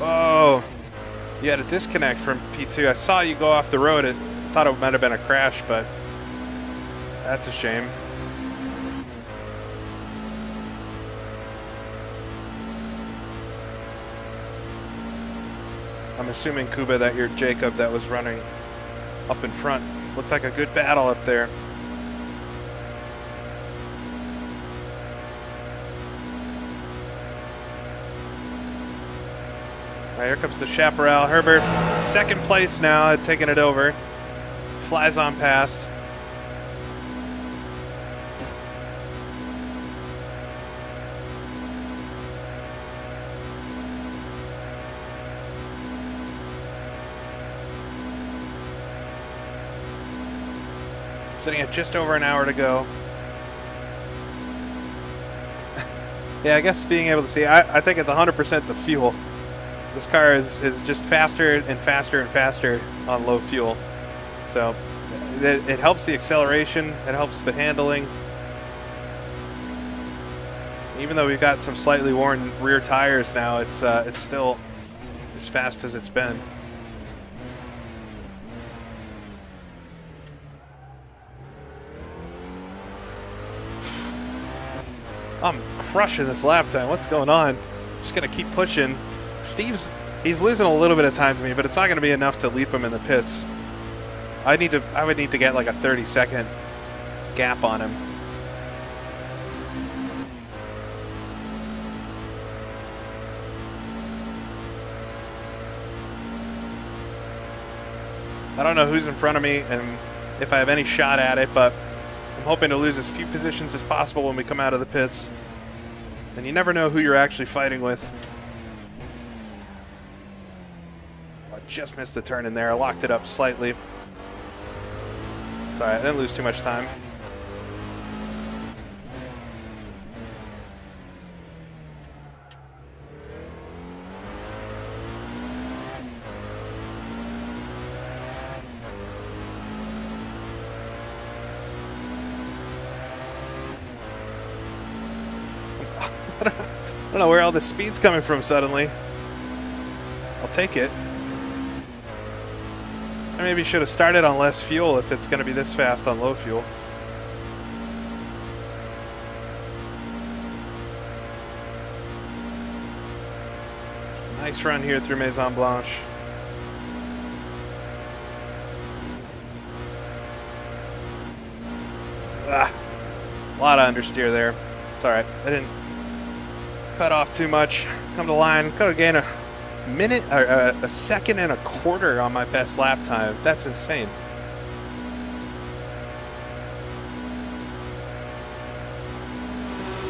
Oh, you had a disconnect from P2. I saw you go off the road. I thought it might have been a crash, but that's a shame. I'm assuming, Kuba, that you're Jacob that was running up in front. Looked like a good battle up there. All right, here comes the Chapparal. Herbert, second place now, taking it over. Flies on past. Sitting at just over an hour to go. Yeah, I guess being able to see, I think it's 100% the fuel. This car is just faster and faster and faster on low fuel. So it helps the acceleration, it helps the handling. Even though we've got some slightly worn rear tires now, it's still as fast as it's been. I'm crushing this lap time. What's going on? Just gonna keep pushing. He's losing a little bit of time to me, but it's not gonna be enough to leap him in the pits. I would need to get like a 30-second gap on him. I don't know who's in front of me and if I have any shot at it, but I'm hoping to lose as few positions as possible when we come out of the pits. And you never know who you're actually fighting with. I just missed the turn in there. I locked it up slightly. It's all right, I didn't lose too much time. I don't know where all this speed's coming from suddenly. I'll take it. I maybe should have started on less fuel if it's going to be this fast on low fuel. Nice run here through Maison Blanche. A lot of understeer there. It's all right. I didn't cut off too much. Come to line. Could have gained a minute or a second and a quarter on my best lap time. That's insane.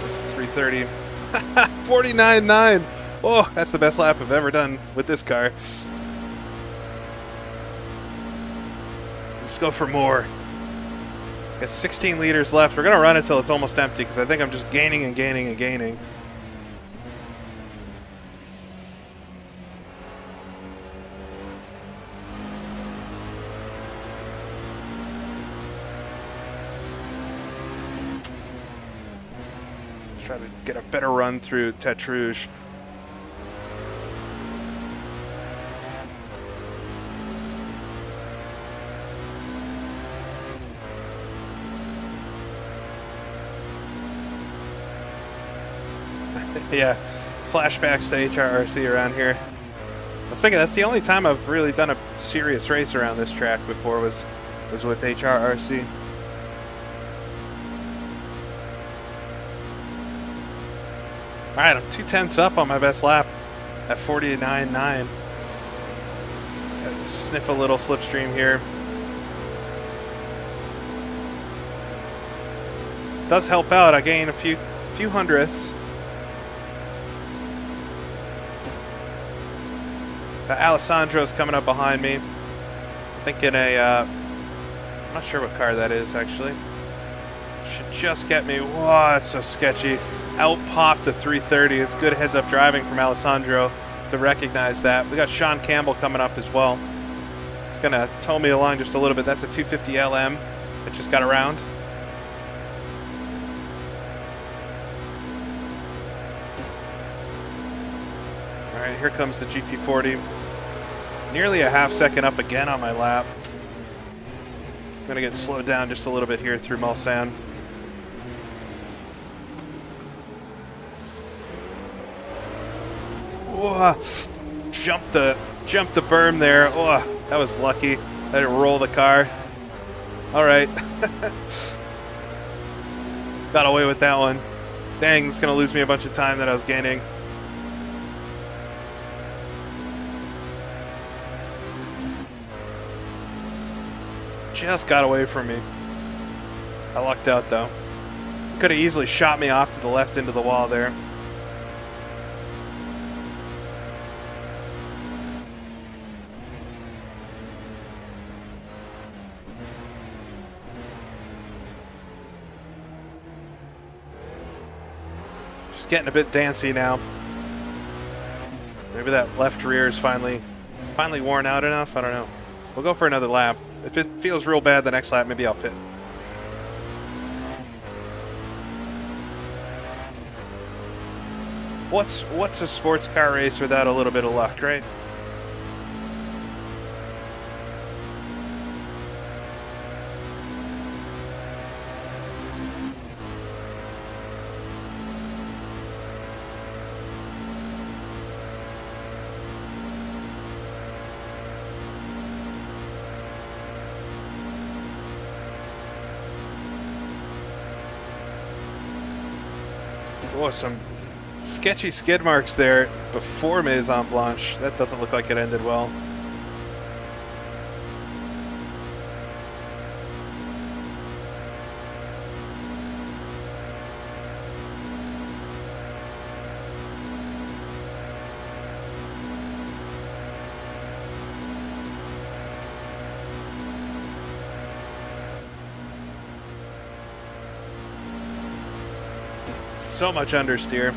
It's 3:30. 49.9. Oh, that's the best lap I've ever done with this car. Let's go for more. Got 16 liters left. We're going to run it till it's almost empty because I think I'm just gaining and gaining and gaining. Try to get a better run through Tête Rouge. Yeah, flashbacks to HRRC around here. I was thinking that's the only time I've really done a serious race around this track before was with HRRC. All right, I'm 2/10 up on my best lap at 49.9. Try to sniff a little slipstream here. Does help out. I gain a few hundredths. Alessandro's coming up behind me. I think in a, I'm not sure what car that is actually. Should just get me. Whoa, that's so sketchy. Out popped to 330. It's good heads-up driving from Alessandro to recognize that. We got Sean Campbell coming up as well. He's going to tow me along just a little bit. That's a 250 LM that just got around. All right, here comes the GT40. Nearly a half second up again on my lap. I'm going to get slowed down just a little bit here through Mulsanne. Whoa. Jumped the berm there. Oh, that was lucky. I didn't roll the car. All right. Got away with that one. Dang, it's going to lose me a bunch of time that I was gaining. Just got away from me. I lucked out though. Could have easily shot me off to the left into the wall there. Just getting a bit dancy now. Maybe that left rear is finally worn out enough. I don't know. We'll go for another lap. If it feels real bad the next lap, maybe I'll pit. What's a sports car race without a little bit of luck, right? Oh, some sketchy skid marks there before Maison Blanche. That doesn't look like it ended well. So much understeer.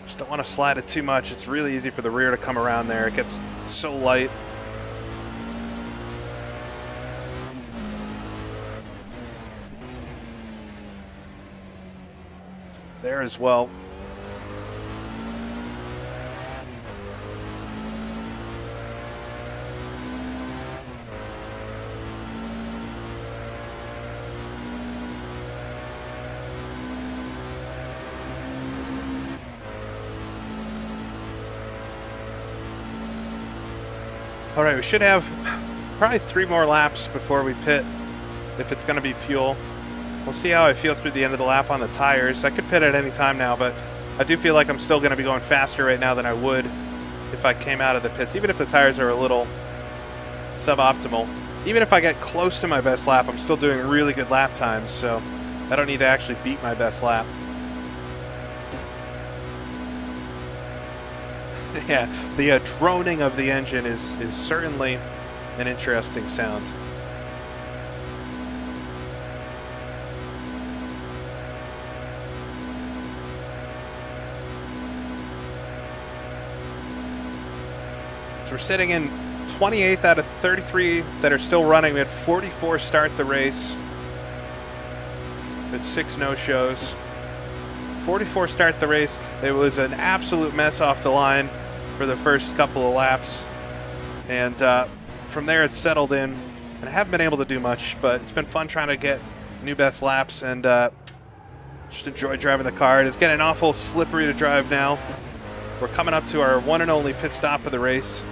Just don't want to slide it too much. It's really easy for the rear to come around there. It gets so light. There as well. All right, we should have probably 3 more laps before we pit if it's going to be fuel. We'll see how I feel through the end of the lap on the tires. I could pit at any time now, but I do feel like I'm still going to be going faster right now than I would if I came out of the pits, even if the tires are a little suboptimal. Even if I get close to my best lap, I'm still doing really good lap times, so I don't need to actually beat my best lap. Yeah, the droning of the engine is certainly an interesting sound. So we're sitting in 28th out of 33 that are still running. We had 44 start the race. We had 6 no-shows. 44 start the race. It was an absolute mess off the line for the first couple of laps, and from there it's settled in, and I haven't been able to do much, but it's been fun trying to get new best laps and just enjoy driving the car. It's getting awful slippery to drive now. We're coming up to our one and only pit stop of the race.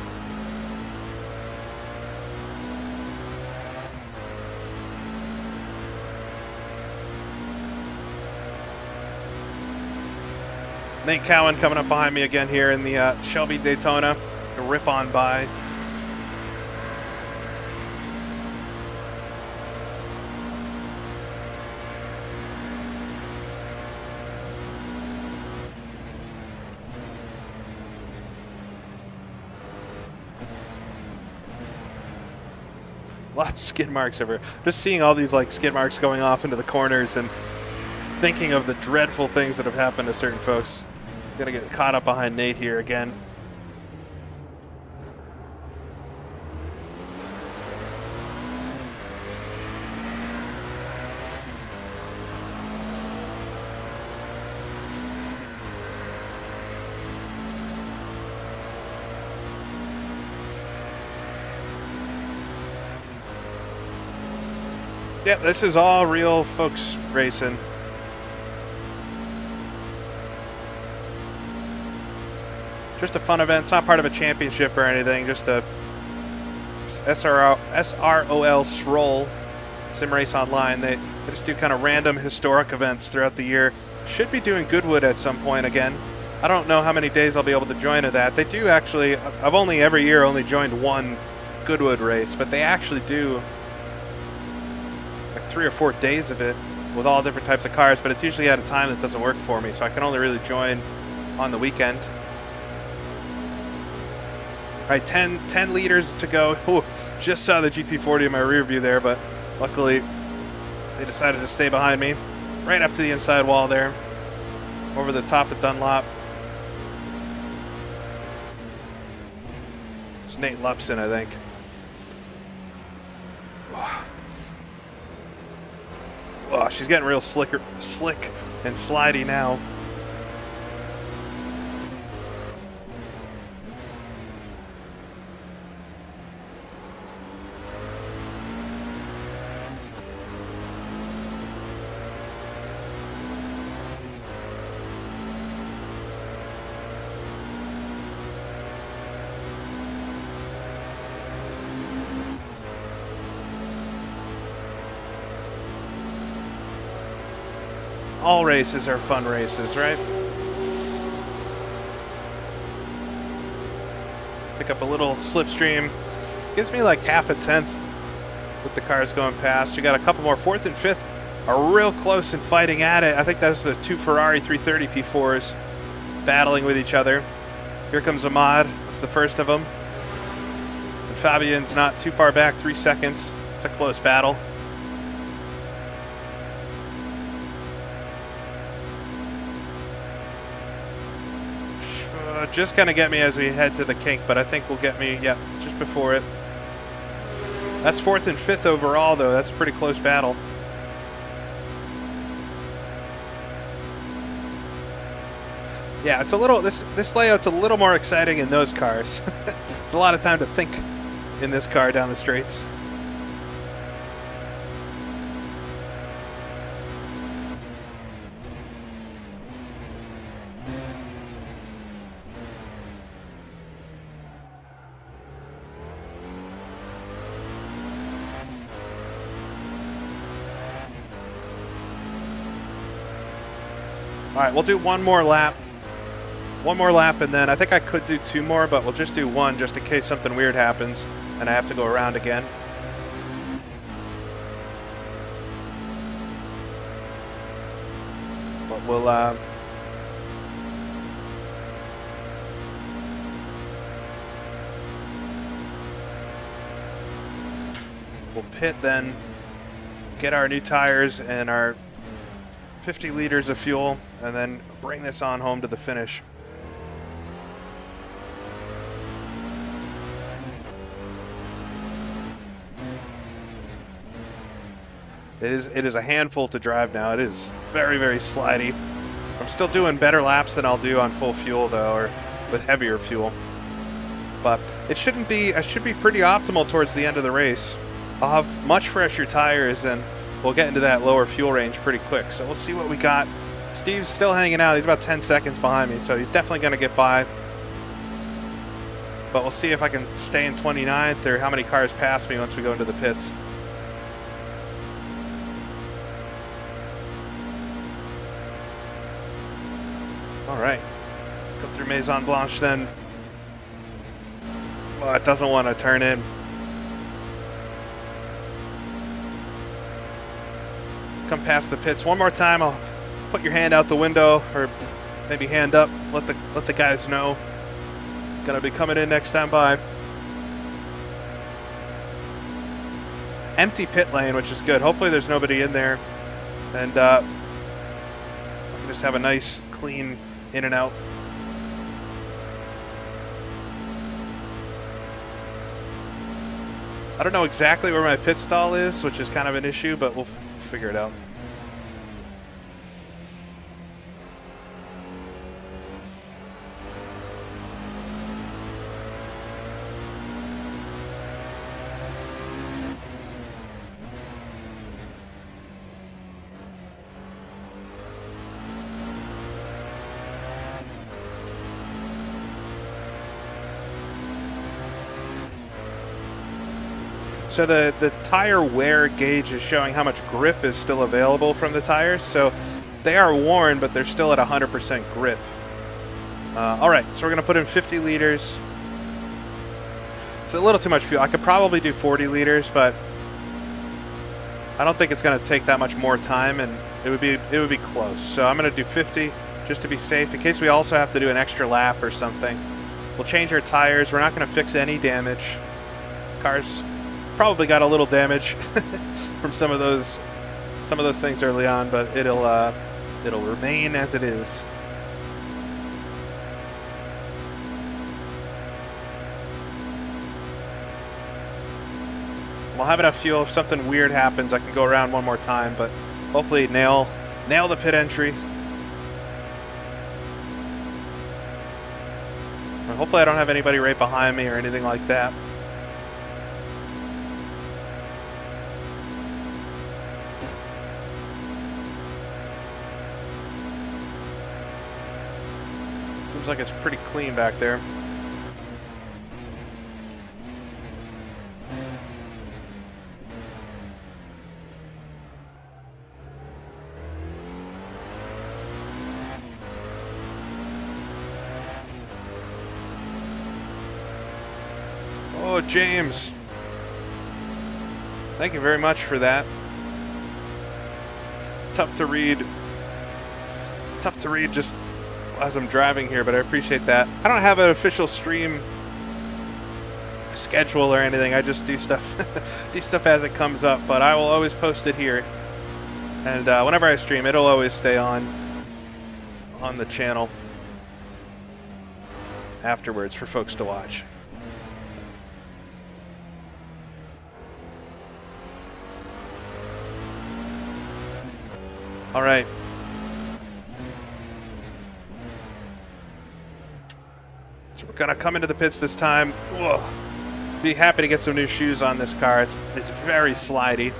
Nate Cowan coming up behind me again here in the Shelby Daytona. A rip on by. A lot of skid marks everywhere. Just seeing all these like skid marks going off into the corners and thinking of the dreadful things that have happened to certain folks. Gonna get caught up behind Nate here again. Yep, this is all real folks racing. Just a fun event. It's not part of a championship or anything. Just a SROL SROL sim race online. They just do kind of random historic events throughout the year. Should be doing Goodwood at some point again. I don't know how many days I'll be able to join to that. They do actually. I've only every year only joined one Goodwood race, but they actually do like 3 or 4 days of it with all different types of cars. But it's usually at a time that doesn't work for me, so I can only really join on the weekend. All right, 10 liters to go. Ooh, just saw the GT40 in my rear view there, but luckily they decided to stay behind me. Right up to the inside wall there, over the top of Dunlop. It's Nate Lupson, I think. Oh, she's getting real slick and slidey now. All races are fun races, right? Pick up a little slipstream. Gives me like half a tenth with the cars going past. We got a couple more. Fourth and fifth are real close and fighting at it. I think that's the two Ferrari 330 P4s battling with each other. Here comes Ahmad. That's the first of them. And Fabian's not too far back, 3 seconds. It's a close battle. Just going to get me as we head to the kink, but I think will get me, yeah, just before it. That's fourth and fifth overall, though. That's a pretty close battle. Yeah, it's a little, this layout's a little more exciting in those cars. It's a lot of time to think in this car down the straights. All right, we'll do one more lap. One more lap, and then I think I could do two more, but we'll just do one just in case something weird happens and I have to go around again. But we'll pit then, get our new tires and our 50 liters of fuel, and then bring this on home to the finish. It is a handful to drive now. It is very, very slidey. I'm still doing better laps than I'll do on full fuel though, or with heavier fuel. But it shouldn't be, I should be pretty optimal towards the end of the race. I'll have much fresher tires and we'll get into that lower fuel range pretty quick. So we'll see what we got. Steve's still hanging out. He's about 10 seconds behind me, so he's definitely going to get by. But we'll see if I can stay in 29th or how many cars pass me once we go into the pits. All right. Come through Maison Blanche then. Well, it doesn't want to turn in. Come past the pits one more time. I'll put your hand out the window, or maybe hand up. Let the guys know. Gonna be coming in next time by. Empty pit lane, which is good. Hopefully there's nobody in there, and I can just have a nice clean in and out. I don't know exactly where my pit stall is, which is kind of an issue, but we'll figure it out. So the tire wear gauge is showing how much grip is still available from the tires. So they are worn, but they're still at 100% grip. All right, so we're going to put in 50 liters. It's a little too much fuel. I could probably do 40 liters, but I don't think it's going to take that much more time, and it would be close. So I'm going to do 50 just to be safe in case we also have to do an extra lap or something. We'll change our tires. We're not going to fix any damage. Car's probably got a little damage from some of those things early on, but it'll remain as it is. We'll have enough fuel. If something weird happens, I can go around one more time, but hopefully nail the pit entry. And hopefully I don't have anybody right behind me or anything like that. Seems like it's pretty clean back there. Oh, James. Thank you very much for that. It's tough to read. Tough to read just as I'm driving here, but I appreciate that. I don't have an official stream schedule or anything. I just do stuff do stuff as it comes up, but I will always post it here. And whenever I stream, it'll always stay on the channel afterwards for folks to watch. All right. So we're gonna come into the pits this time. Whoa. Be happy to get some new shoes on this car. It's very slidey.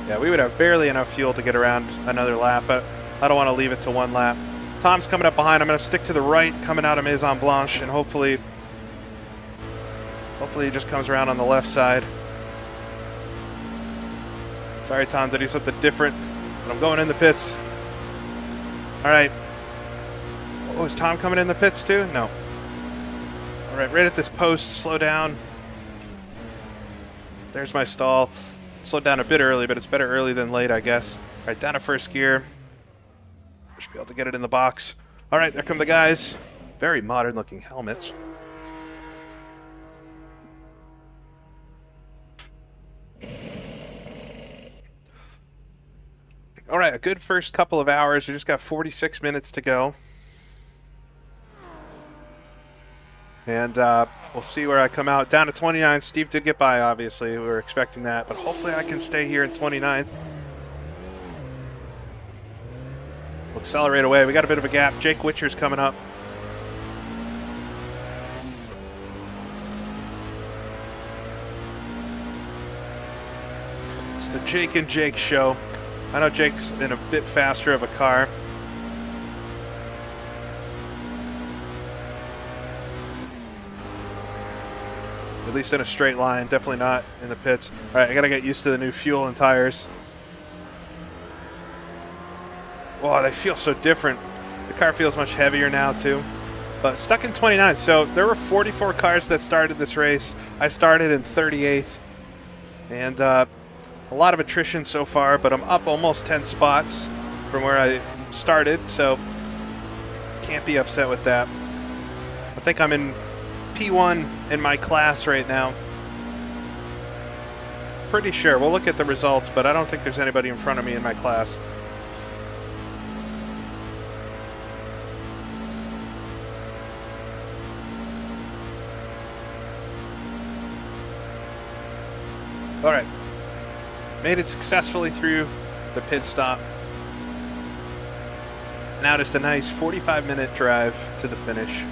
Yeah, we would have barely enough fuel to get around another lap, but I don't want to leave it to one lap. Tom's coming up behind. I'm going to stick to the right, coming out of Maison Blanche, and hopefully he just comes around on the left side. Sorry, Tom, to do something different, but I'm going in the pits. All right. Oh, is Tom coming in the pits too? No. All right, right at this post, slow down. There's my stall. Slowed down a bit early, but it's better early than late, I guess. All right, down to first gear. Should be able to get it in the box. All right, there come the guys. Very modern-looking helmets. All right, a good first couple of hours. We just got 46 minutes to go. And we'll see where I come out. Down to 29. Steve did get by, obviously. We were expecting that. But hopefully I can stay here in 29th. We'll accelerate away. We got a bit of a gap. Jake Witcher's coming up. It's the Jake and Jake show. I know Jake's in a bit faster of a car. At least in a straight line, definitely not in the pits. All right, I gotta get used to the new fuel and tires. Oh, they feel so different. The car feels much heavier now too. But stuck in 29. So there were 44 cars that started this race. I started in 38th. And a lot of attrition so far, but I'm up almost 10 spots from where I started. So can't be upset with that. I think I'm in P1 in my class right now. Pretty sure. We'll look at the results, but I don't think there's anybody in front of me in my class. All right. Made it successfully through the pit stop. Now just a nice 45-minute drive to the finish.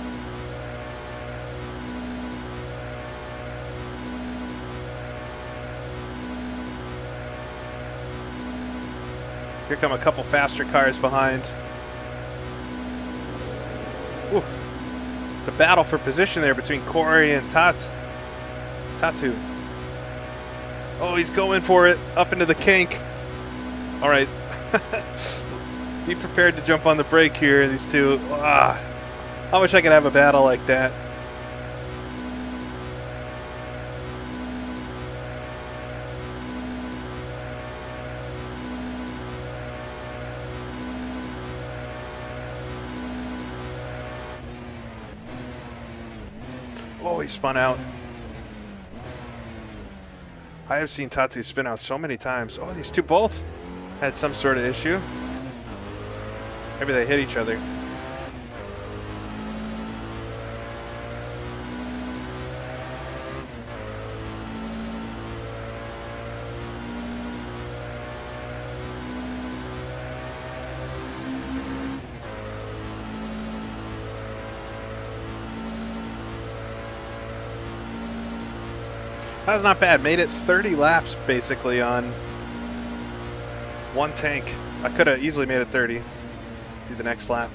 Here come a couple faster cars behind. Ooh. It's a battle for position there between Corey and Tatu. Oh, he's going for it up into the kink. All right. Be prepared to jump on the brake here, these two. I wish I could have a battle like that. Oh, he spun out. I have seen Tatu spin out so many times. Oh, these two both had some sort of issue. Maybe they hit each other. That was not bad. Made it 30 laps basically on one tank. I could have easily made it 30. Do the next lap.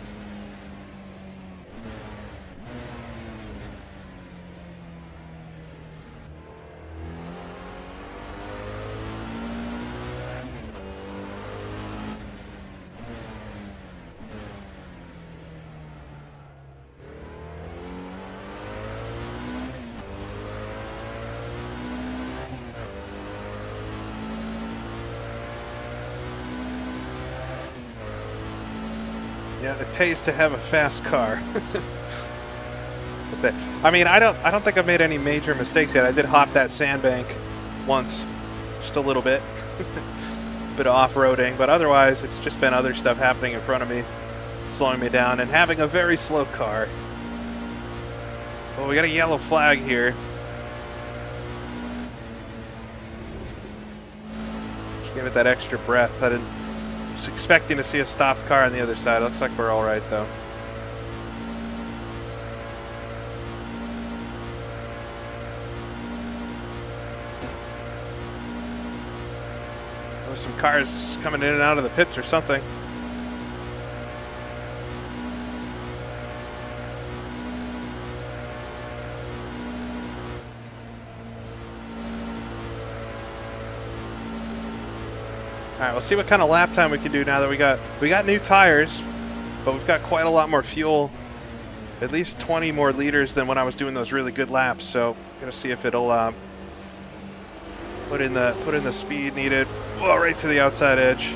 Yeah, it pays to have a fast car. That's it. I mean, I don't think I've made any major mistakes yet. I did hop that sandbank once, just a little bit. Bit of off-roading, but otherwise it's just been other stuff happening in front of me, slowing me down, and having a very slow car. Well, we got a yellow flag here. Just give it that extra breath. I was expecting to see a stopped car on the other side. Looks like we're all right, though. There's some cars coming in and out of the pits or something. All right, we'll see what kind of lap time we can do now that we got new tires, but we've got quite a lot more fuel, at least 20 more liters than when I was doing those really good laps. So gonna see if it'll put in the speed needed. Whoa, right to the outside edge.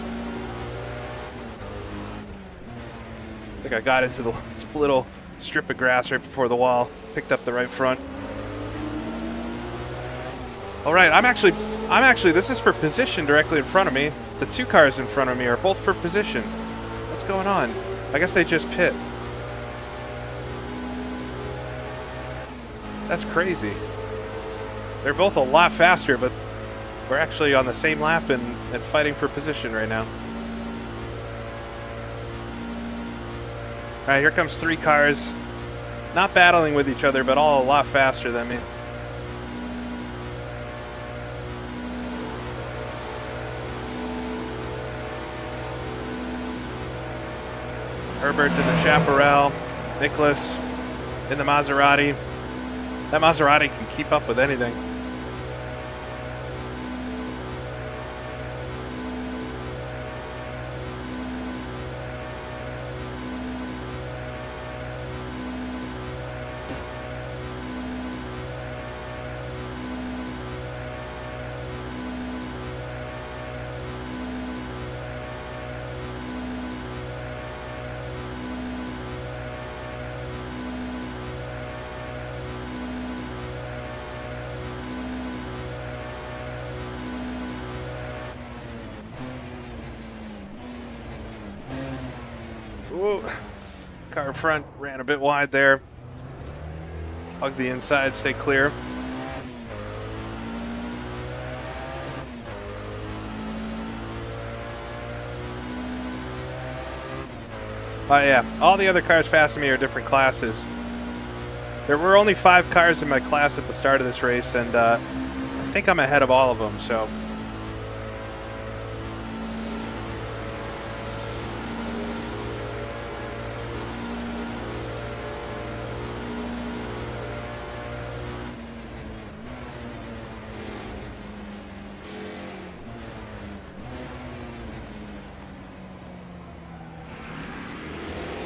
I think I got into the little strip of grass right before the wall. Picked up the right front. All right, I'm actually. This is for position directly in front of me. The two cars in front of me are both for position. What's going on? I guess they just pit. That's crazy. They're both a lot faster, but we're actually on the same lap and fighting for position right now. All right, here comes three cars. Not battling with each other, but all a lot faster than me. Herbert in the Chapparal, Nicholas in the Maserati. That Maserati can keep up with anything. Ooh, car front ran a bit wide there. Hug the inside, stay clear. Yeah, all the other cars passing me are different classes. There were only 5 cars in my class at the start of this race, and I think I'm ahead of all of them, so.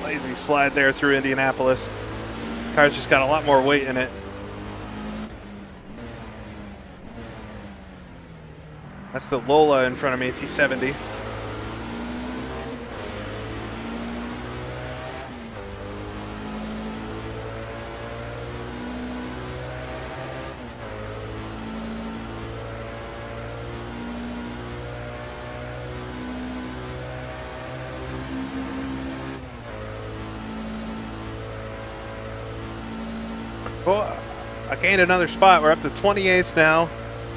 Lazy slide there through Indianapolis. Car's just got a lot more weight in it. That's the Lola in front of me, T70. Well, I gained another spot. We're up to 28th now.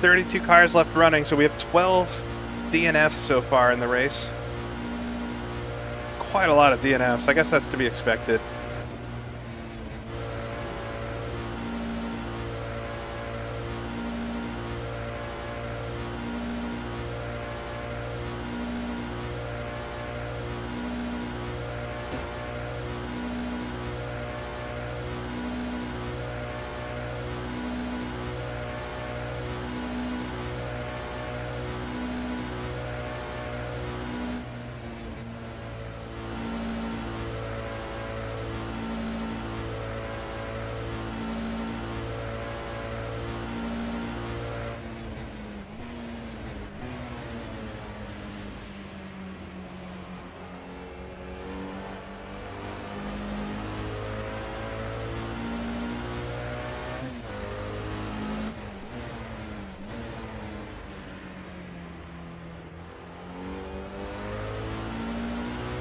32 cars left running, so we have 12 DNFs so far in the race. Quite a lot of DNFs. I guess that's to be expected.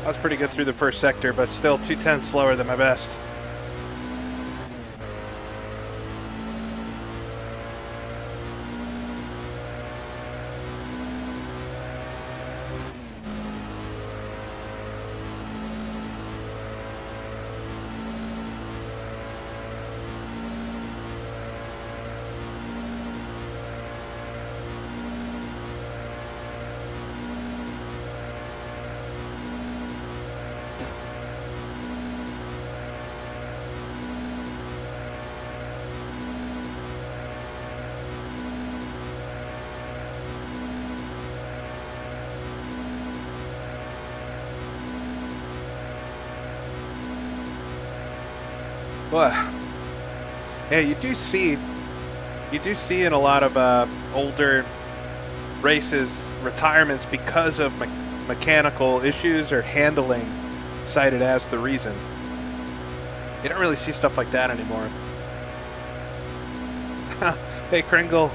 I was pretty good through the first sector, but still 2/10 slower than my best. Well, yeah, you do see in a lot of older races retirements because of mechanical issues or handling cited as the reason. You don't really see stuff like that anymore. Hey, Kringle.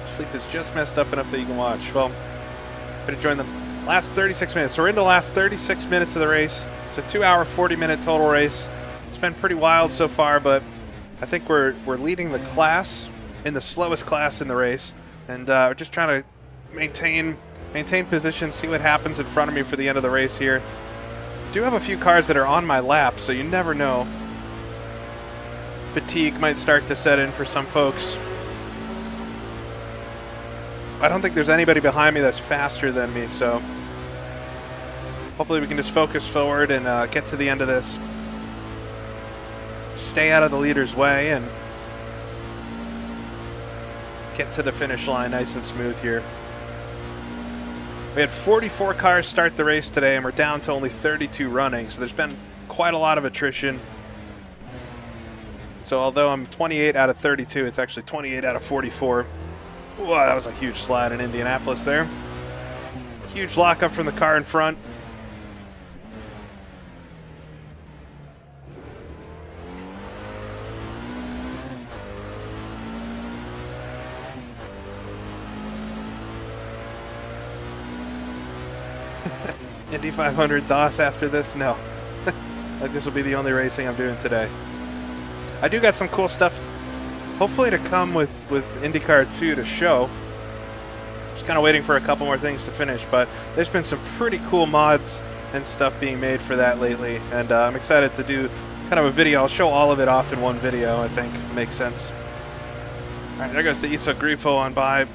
Sleep is just messed up enough that you can watch. Well, I'm going to join the last 36 minutes. So we're in the last 36 minutes of the race. It's a 2-hour, 40-minute total race. It's been pretty wild so far, but I think we're leading the class in the slowest class in the race, and we're just trying to maintain position, see what happens in front of me for the end of the race here. I do have a few cars that are on my lap, so you never know. Fatigue might start to set in for some folks. I don't think there's anybody behind me that's faster than me, so hopefully we can just focus forward and get to the end of this. Stay out of the leader's way and get to the finish line nice and smooth here. We had 44 cars start the race today, and we're down to only 32 running, so there's been quite a lot of attrition. So although I'm 28 out of 32, it's actually 28 out of 44. Whoa, that was a huge slide in Indianapolis there. Huge lockup from the car in front. Indy 500 DOS after this? No. Like this will be the only racing I'm doing today. I do got some cool stuff, hopefully to come with IndyCar 2 to show. Just kind of waiting for a couple more things to finish, but there's been some pretty cool mods and stuff being made for that lately, and I'm excited to do kind of a video. I'll show all of it off in one video, I think. Makes sense. All right, there goes the Iso Grifo on by.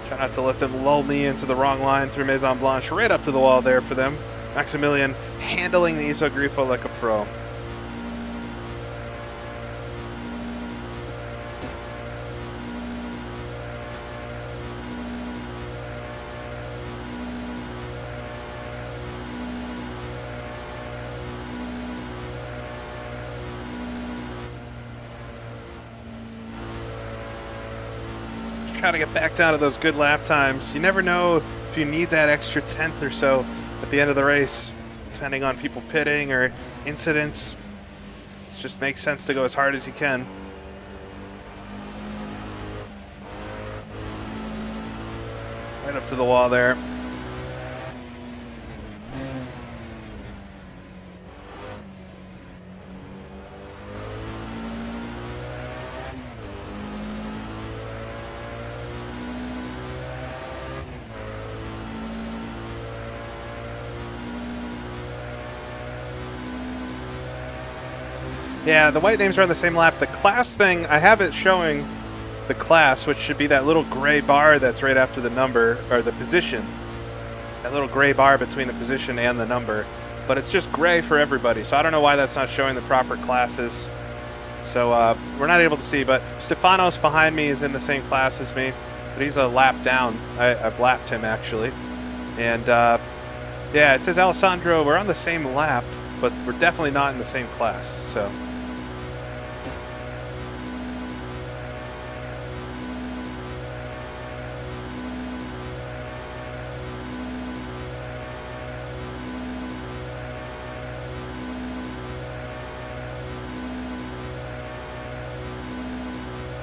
Try not to let them lull me into the wrong line through Maison Blanche. Right up to the wall there for them. Maximilian handling the Iso Grifo like a pro. Try to get back down to those good lap times. You never know if you need that extra 10th or so at the end of the race, depending on people pitting or incidents. It just makes sense to go as hard as you can. Right up to the wall there. Yeah, the white names are on the same lap. The class thing, I have it showing the class, which should be that little gray bar that's right after the number, or the position. That little gray bar between the position and the number. But it's just gray for everybody, so I don't know why that's not showing the proper classes. So we're not able to see, but Stefanos behind me is in the same class as me, but he's a lap down. I've lapped him, actually. And yeah, it says Alessandro, we're on the same lap, but we're definitely not in the same class, so.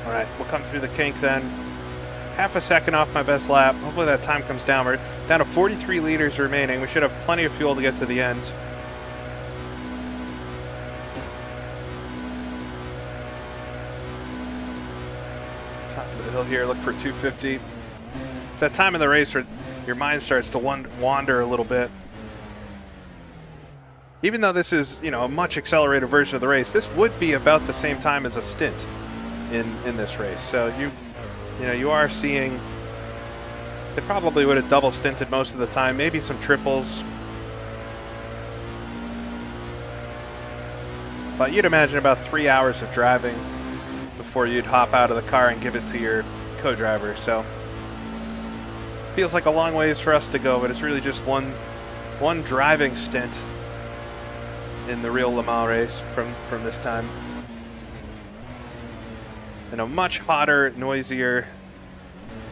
All right, we'll come through the kink then. half a second off my best lap. Hopefully that time comes down. We're down to 43 liters remaining. We should have plenty of fuel to get to the end. Top of the hill here, look for 250. It's that time in the race where your mind starts to wander a little bit. Even though this is, a much accelerated version of the race, this would be about the same time as a stint in this race. So you are seeing, they probably would have double stinted most of the time, maybe some triples. But you'd imagine about 3 hours of driving before you'd hop out of the car and give it to your co-driver. So feels like a long ways for us to go, but it's really just one driving stint in the real Le Mans race from this time. In a much hotter, noisier,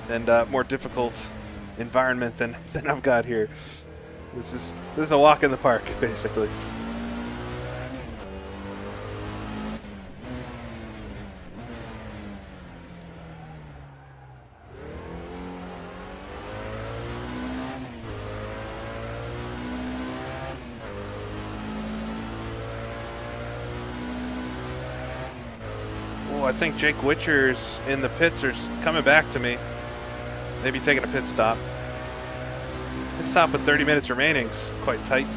and more difficult environment than I've got here. This is a walk in the park, basically. I think Jake Witcher's in the pits or coming back to me. Maybe taking a pit stop. Pit stop with 30 minutes remaining is quite tight.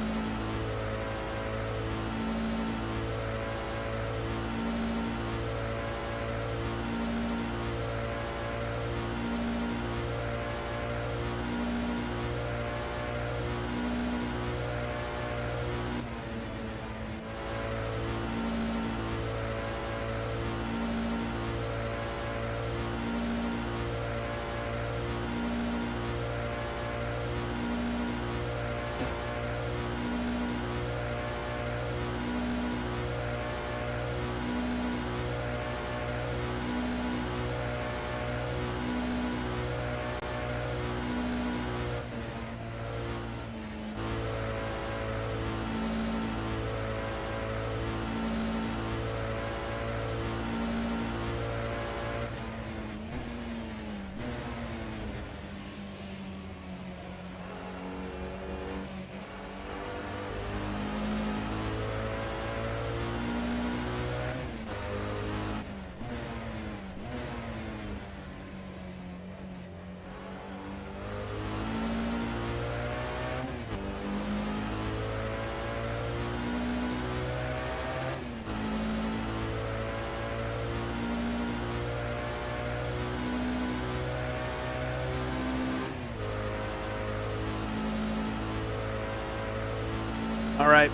All right,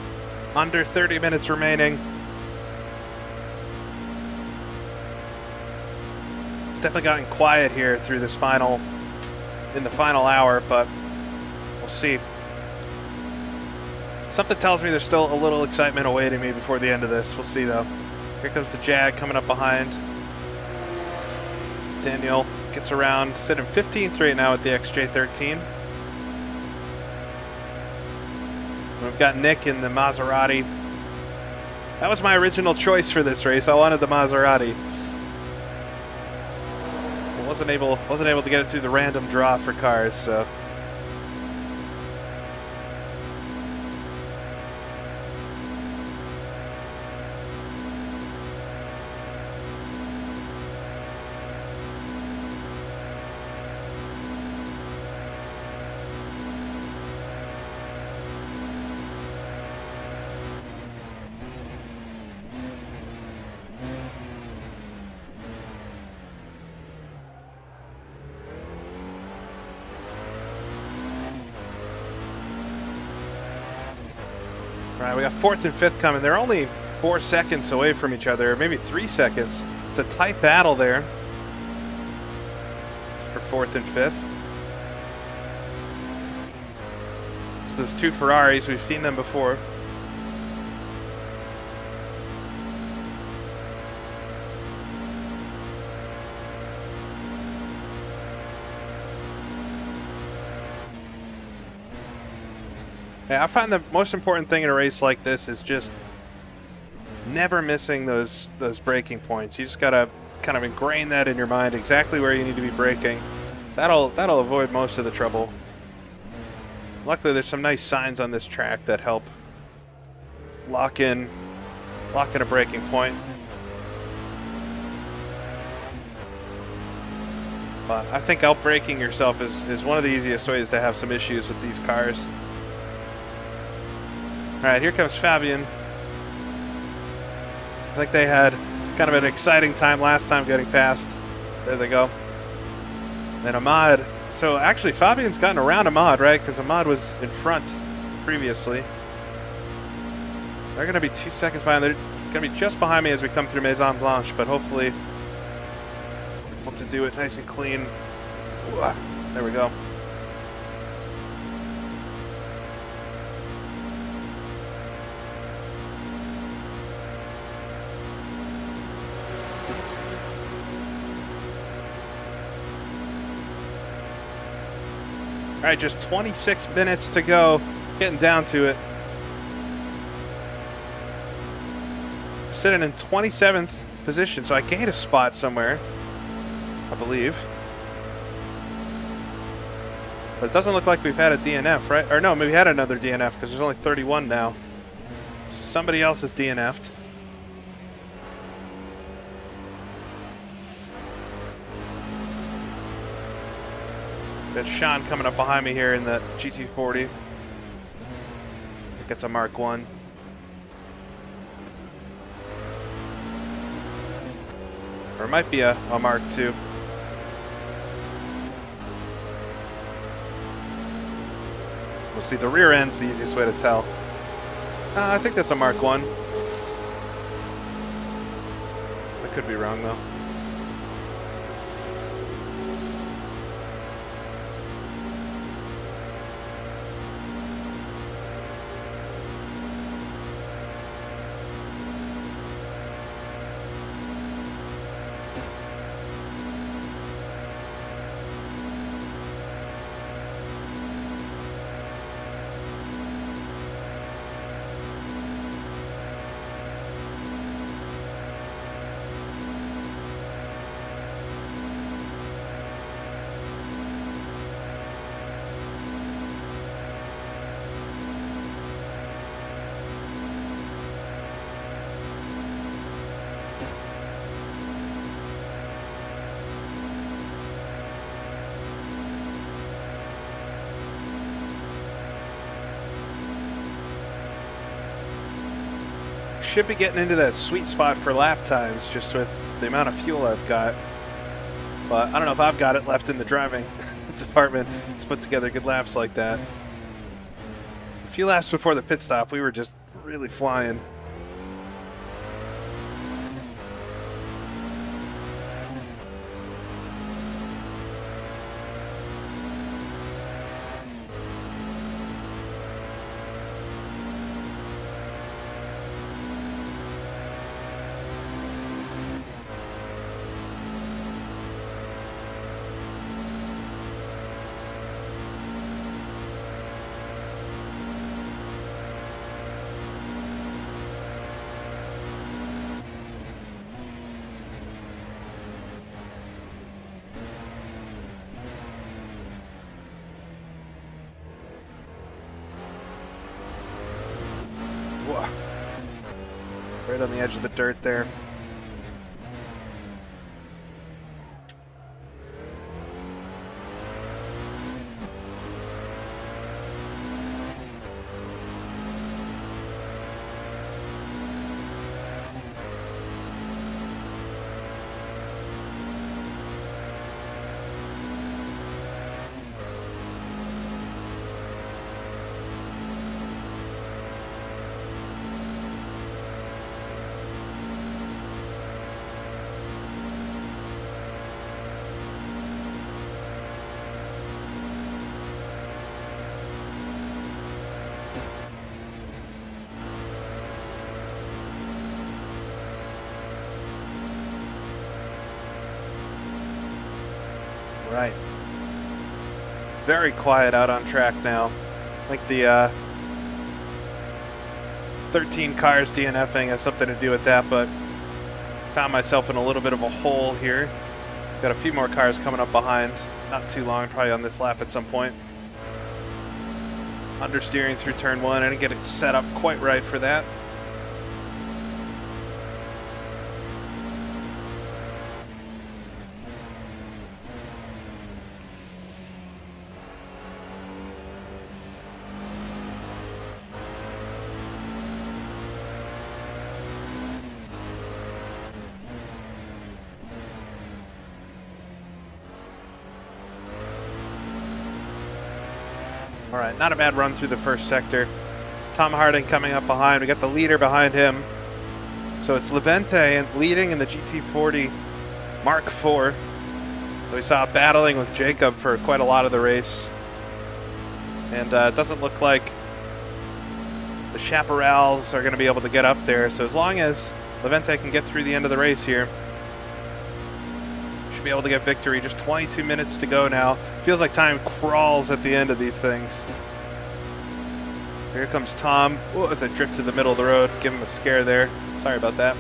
under 30 minutes remaining. It's definitely gotten quiet here through this in the final hour, but we'll see. Something tells me there's still a little excitement awaiting me before the end of this. We'll see, though. Here comes the Jag coming up behind. Daniel gets around, sitting 15th right now at the XJ13. We've got Nick in the Maserati. That was my original choice for this race. I wanted the Maserati. Wasn't able to get it through the random draw for cars, so. All right, we got 4th and 5th coming. They're only 4 seconds away from each other, maybe 3 seconds. It's a tight battle there for 4th and 5th. It's those two Ferraris. We've seen them before. Yeah, I find the most important thing in a race like this is just never missing those braking points. You just gotta kind of ingrain that in your mind, exactly where you need to be braking. That'll avoid most of the trouble. Luckily, there's some nice signs on this track that help lock in a braking point. But I think outbraking yourself is one of the easiest ways to have some issues with these cars. All right, here comes Fabian. I think they had kind of an exciting time last time getting past. There they go. And Ahmad. So actually, Fabian's gotten around Ahmad, right? Because Ahmad was in front previously. They're going to be 2 seconds behind. They're going to be just behind me as we come through Maison Blanche, but hopefully able to do it nice and clean. There we go. All right, just 26 minutes to go. Getting down to it. Sitting in 27th position, so I gained a spot somewhere, I believe. But it doesn't look like we've had a DNF, right? Or no, maybe we had another DNF because there's only 31 now. So somebody else is DNF'd. Got Sean coming up behind me here in the GT40. I think it's a Mark 1. Or it might be a Mark 2. We'll see. The rear end's the easiest way to tell. I think that's a Mark 1. I could be wrong, though. Should be getting into that sweet spot for lap times just with the amount of fuel I've got. But I don't know if I've got it left in the driving department to put together good laps like that. A few laps before the pit stop, we were just really flying. Right on the edge of the dirt there. Right. Very quiet out on track now. I think the 13 cars DNFing has something to do with that, but found myself in a little bit of a hole here. Got a few more cars coming up behind. not too long, probably on this lap at some point. Understeering through turn 1. I didn't get it set up quite right for that. All right, not a bad run through the first sector. Tom Harding coming up behind. We got the leader behind him. So it's Levente leading in the GT40 Mark IV. We saw battling with Jacob for quite a lot of the race. And it doesn't look like the Chapparals are going to be able to get up there. So as long as Levente can get through the end of the race here, should be able to get victory. Just 22 minutes to go now. Feels like time crawls at the end of these things. Here comes Tom. Oh, as I drift to the middle of the road. Give him a scare there. Sorry about that.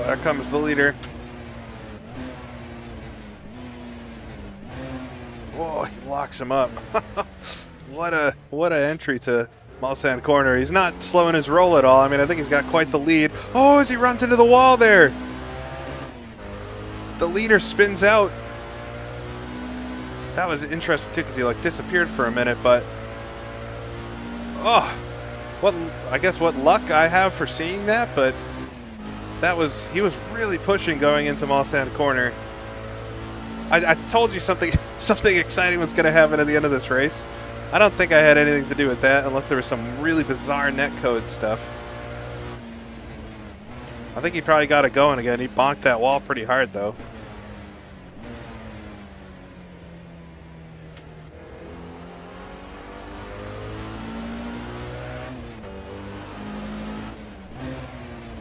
There comes the leader. Whoa, he locks him up. What a entry to Mulsanne corner. He's not slowing his roll at all. I mean, I think he's got quite the lead. Oh, as he runs into the wall there. The leader spins out. That was interesting too, because he like disappeared for a minute, but oh, I guess what luck I have for seeing that, but he was really pushing going into Mulsanne corner. I told you something exciting was going to happen at the end of this race. I don't think I had anything to do with that, unless there was some really bizarre netcode stuff. I think he probably got it going again. He bonked that wall pretty hard, though.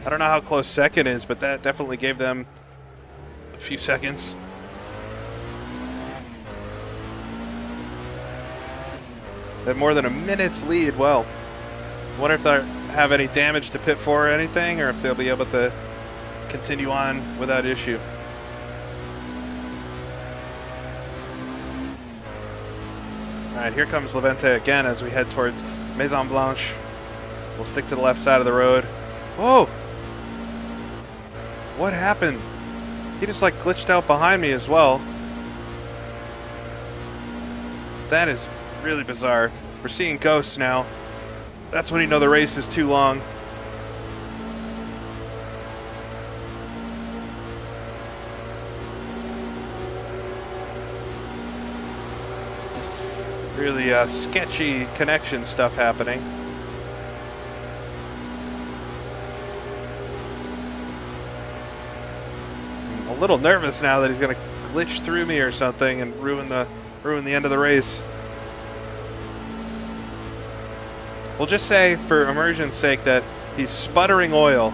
I don't know how close second is, but that definitely gave them a few seconds. They had more than a minute's lead. Well, I wonder if they have any damage to pit 4 or anything, or if they'll be able to continue on without issue. All right, here comes Levente again as we head towards Maison Blanche. We'll stick to the left side of the road. Whoa! What happened? He just like glitched out behind me as well. That is really bizarre. We're seeing ghosts now. That's when you know the race is too long. Really sketchy connection stuff happening. A little nervous now that he's going to glitch through me or something and ruin the end of the race. We'll just say, for immersion's sake, that he's sputtering oil.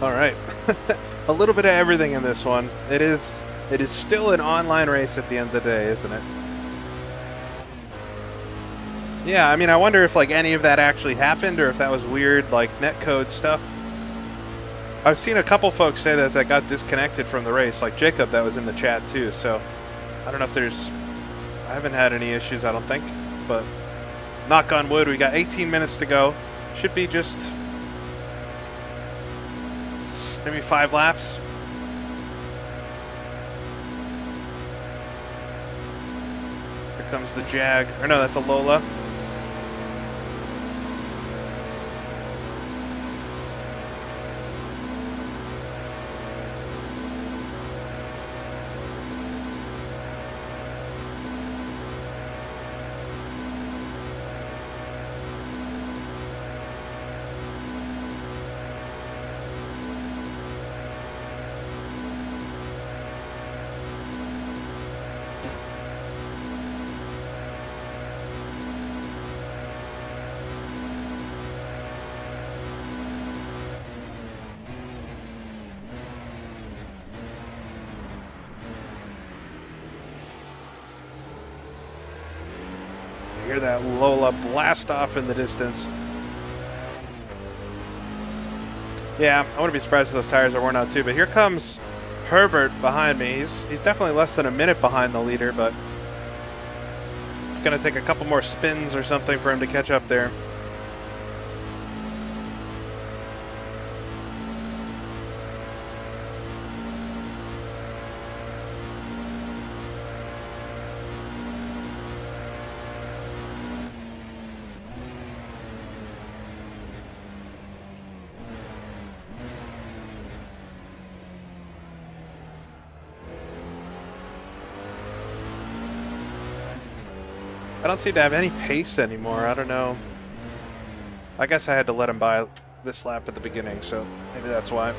All right, a little bit of everything in this one. It is still an online race at the end of the day, isn't it? Yeah, I mean, I wonder if like any of that actually happened, or if that was weird like netcode stuff. I've seen a couple folks say that got disconnected from the race, like Jacob that was in the chat too. So I don't know if I haven't had any issues, I don't think, but knock on wood, we got 18 minutes to go. Should be just Maybe 5 laps. Here comes the Jag. Or no, that's a Lola. Hear that Lola blast off in the distance. Yeah, I wouldn't be surprised if those tires are worn out too, but here comes Herbert behind me. He's definitely less than a minute behind the leader, but it's going to take a couple more spins or something for him to catch up there. I don't seem to have any pace anymore. I don't know. I guess I had to let him by this lap at the beginning, so maybe that's why.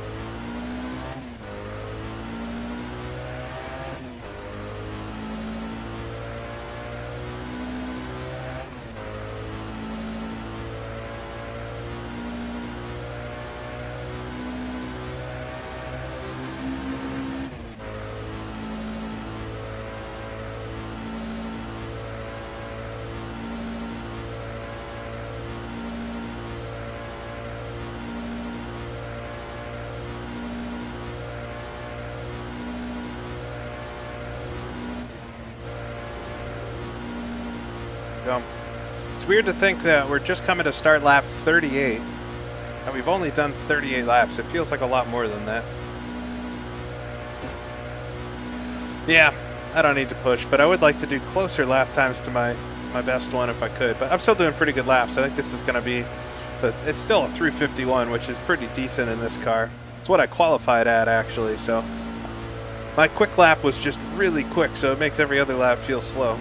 It's weird to think that we're just coming to start lap 38, and we've only done 38 laps. It feels like a lot more than that. Yeah, I don't need to push, but I would like to do closer lap times to my best one if I could. But I'm still doing pretty good laps. I think this is going to be, so it's still a 351, which is pretty decent in this car. It's what I qualified at, actually. So my quick lap was just really quick, so it makes every other lap feel slow.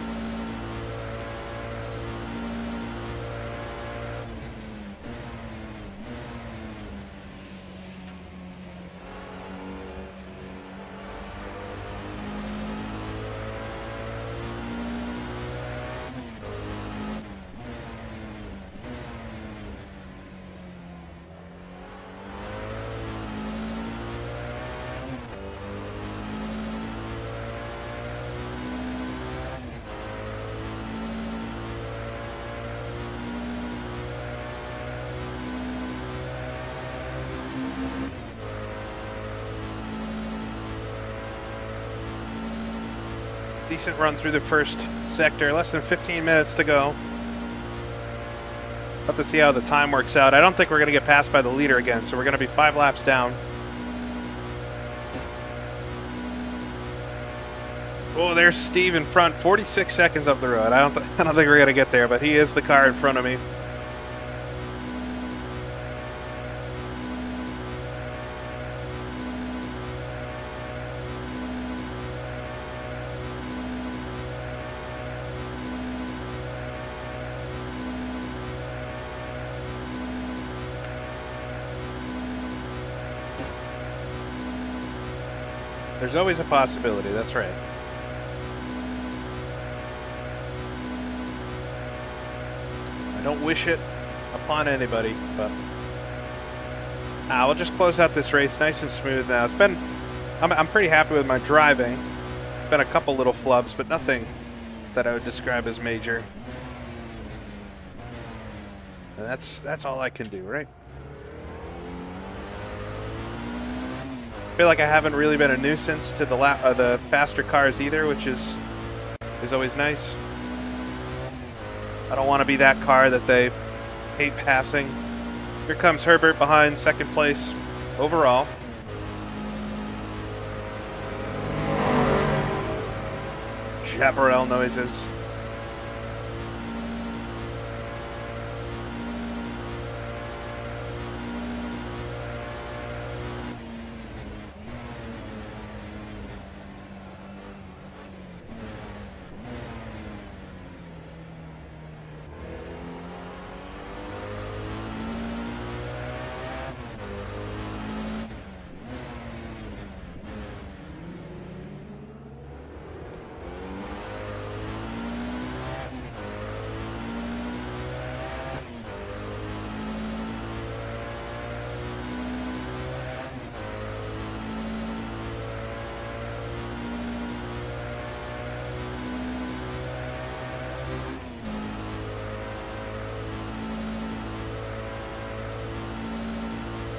Decent run through the first sector, less than 15 minutes to go. Have to see how the time works out. I don't think we're going to get passed by the leader again, so we're going to be 5 laps down. Oh, there's Steve in front, 46 seconds up the road. I don't think we're going to get there, but he is the car in front of me. There's always a possibility, that's right. I don't wish it upon anybody, but we'll just close out this race nice and smooth now. It's been, I'm pretty happy with my driving. Been a couple little flubs, but nothing that I would describe as major. And that's all I can do, right? I feel like I haven't really been a nuisance to the faster cars either, which is always nice. I don't want to be that car that they hate passing. Here comes Herbert behind second place overall. Chapparal noises.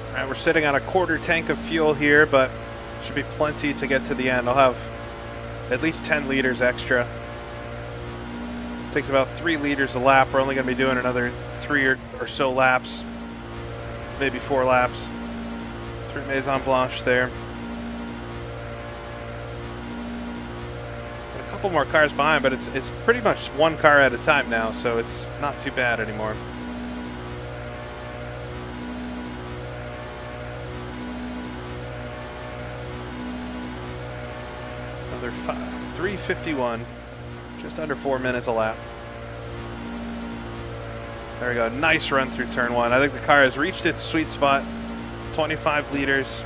All right, we're sitting on a quarter tank of fuel here, but should be plenty to get to the end. I'll have at least 10 liters extra. Takes about 3 liters a lap. We're only going to be doing another 3 or so laps, maybe 4 laps. 3 Maison Blanche there. Got a couple more cars behind, but it's pretty much one car at a time now, so it's not too bad anymore. Another 3:51, just under 4 minutes a lap. There we go, nice run through turn 1. I think the car has reached its sweet spot, 25 liters.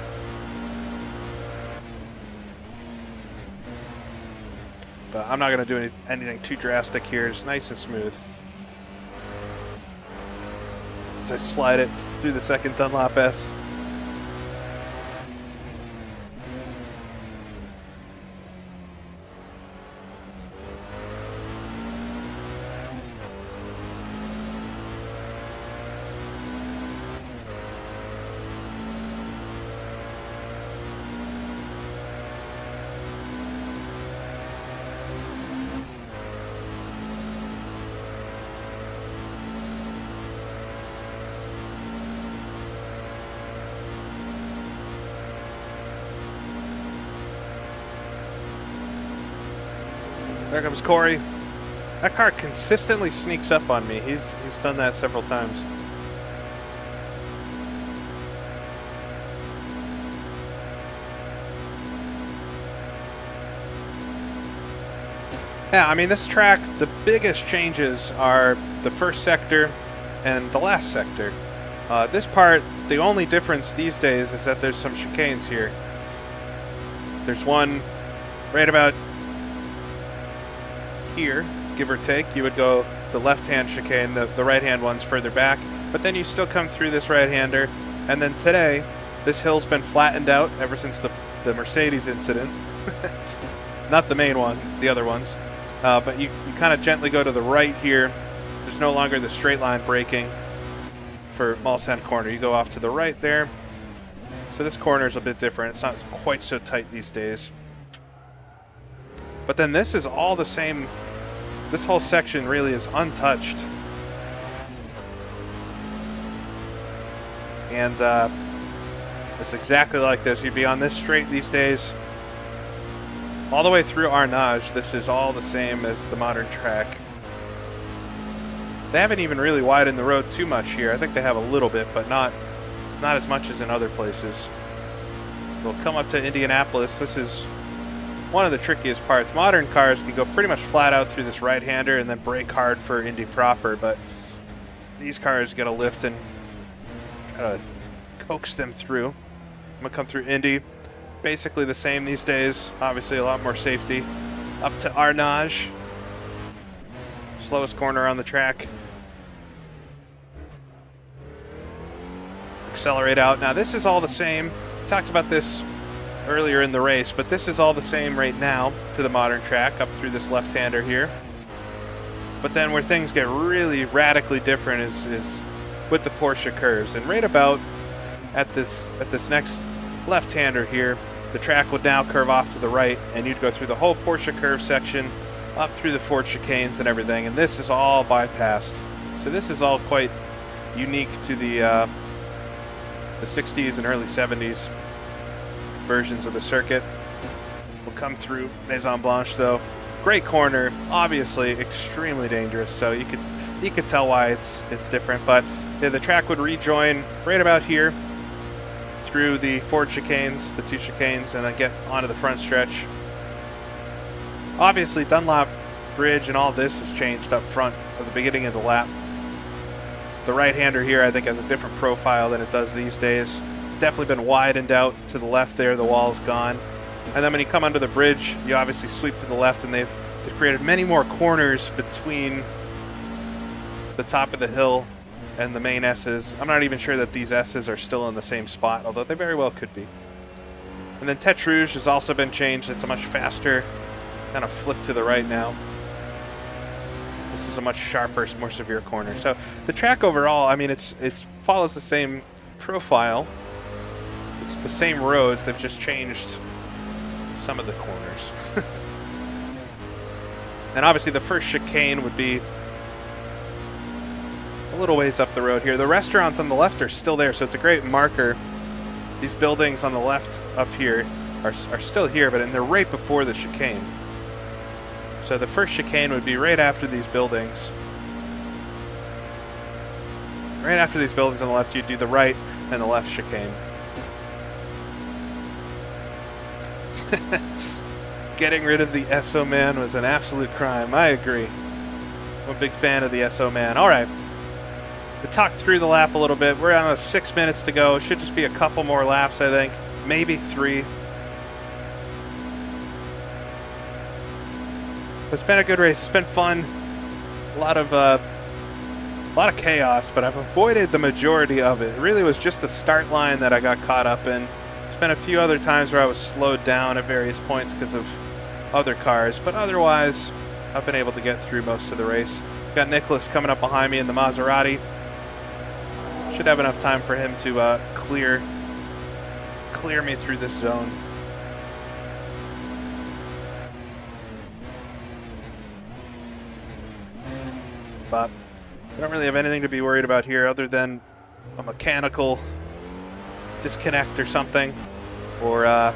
But I'm not going to do anything too drastic here, it's nice and smooth. As I slide it through the second Dunlop S. There comes Corey. That car consistently sneaks up on me. He's done that several times. Yeah, I mean, this track, the biggest changes are the first sector and the last sector. This part, the only difference these days is that there's some chicanes here. There's one right about here, give or take. You would go the left-hand chicane, the right-hand one's further back, but then you still come through this right-hander, and then today, this hill's been flattened out ever since the Mercedes incident. Not the main one, the other ones. But you kind of gently go to the right here. There's no longer the straight line braking for Mulsanne corner. You go off to the right there. So this corner is a bit different. It's not quite so tight these days. But then this is all the same. This whole section really is untouched. And it's exactly like this. You'd be on this straight these days. All the way through Arnage, this is all the same as the modern track. They haven't even really widened the road too much here. I think they have a little bit, but not as much as in other places. We'll come up to Indianapolis. This is one of the trickiest parts. Modern cars can go pretty much flat out through this right-hander and then brake hard for Indy proper, but these cars get a lift and try to coax them through. I'm gonna come through Indy. Basically the same these days. Obviously a lot more safety. Up to Arnage. Slowest corner on the track. Accelerate out. Now this is all the same. We talked about this earlier in the race, but this is all the same right now to the modern track up through this left-hander here. But then where things get really radically different is with the Porsche curves. And right about at this next left-hander here, the track would now curve off to the right, and you'd go through the whole Porsche curve section, up through the Ford chicanes and everything, and this is all bypassed. So this is all quite unique to the 60s and early 70s versions of the circuit. We'll come through Maison Blanche though. great corner, obviously extremely dangerous. So you could tell why it's different. But yeah, the track would rejoin right about here through the forward chicanes, the 2 chicanes, and then get onto the front stretch. Obviously, Dunlop Bridge and all this has changed up front at the beginning of the lap. The right-hander here, I think, has a different profile than it does these days. Definitely been widened out to the left there. The wall's gone. And then when you come under the bridge, you obviously sweep to the left, and they've created many more corners between the top of the hill and the main S's. I'm not even sure that these S's are still in the same spot, although they very well could be. And then Tête Rouge has also been changed. It's a much faster kind of flip to the right now. This is a much sharper, more severe corner. So the track overall, I mean, it follows the same profile. It's the same roads. They've just changed some of the corners. And obviously the first chicane would be a little ways up the road here. The restaurants on the left are still there, so it's a great marker. These buildings on the left up here are still here, but they're right before the chicane. So the first chicane would be right after these buildings. Right after these buildings on the left, you'd do the right and the left chicane. Getting rid of the SO man was an absolute crime. I agree. I'm a big fan of the SO man. All right. We talked through the lap a little bit. We're on 6 minutes to go. It should just be a couple more laps, I think. Maybe 3. It's been a good race. It's been fun. A lot of chaos, but I've avoided the majority of it. It really was just the start line that I got caught up in. There's been a few other times where I was slowed down at various points because of other cars, but otherwise, I've been able to get through most of the race. Got Nicholas coming up behind me in the Maserati. Should have enough time for him to clear me through this zone. But I don't really have anything to be worried about here other than a mechanical disconnect or something, or I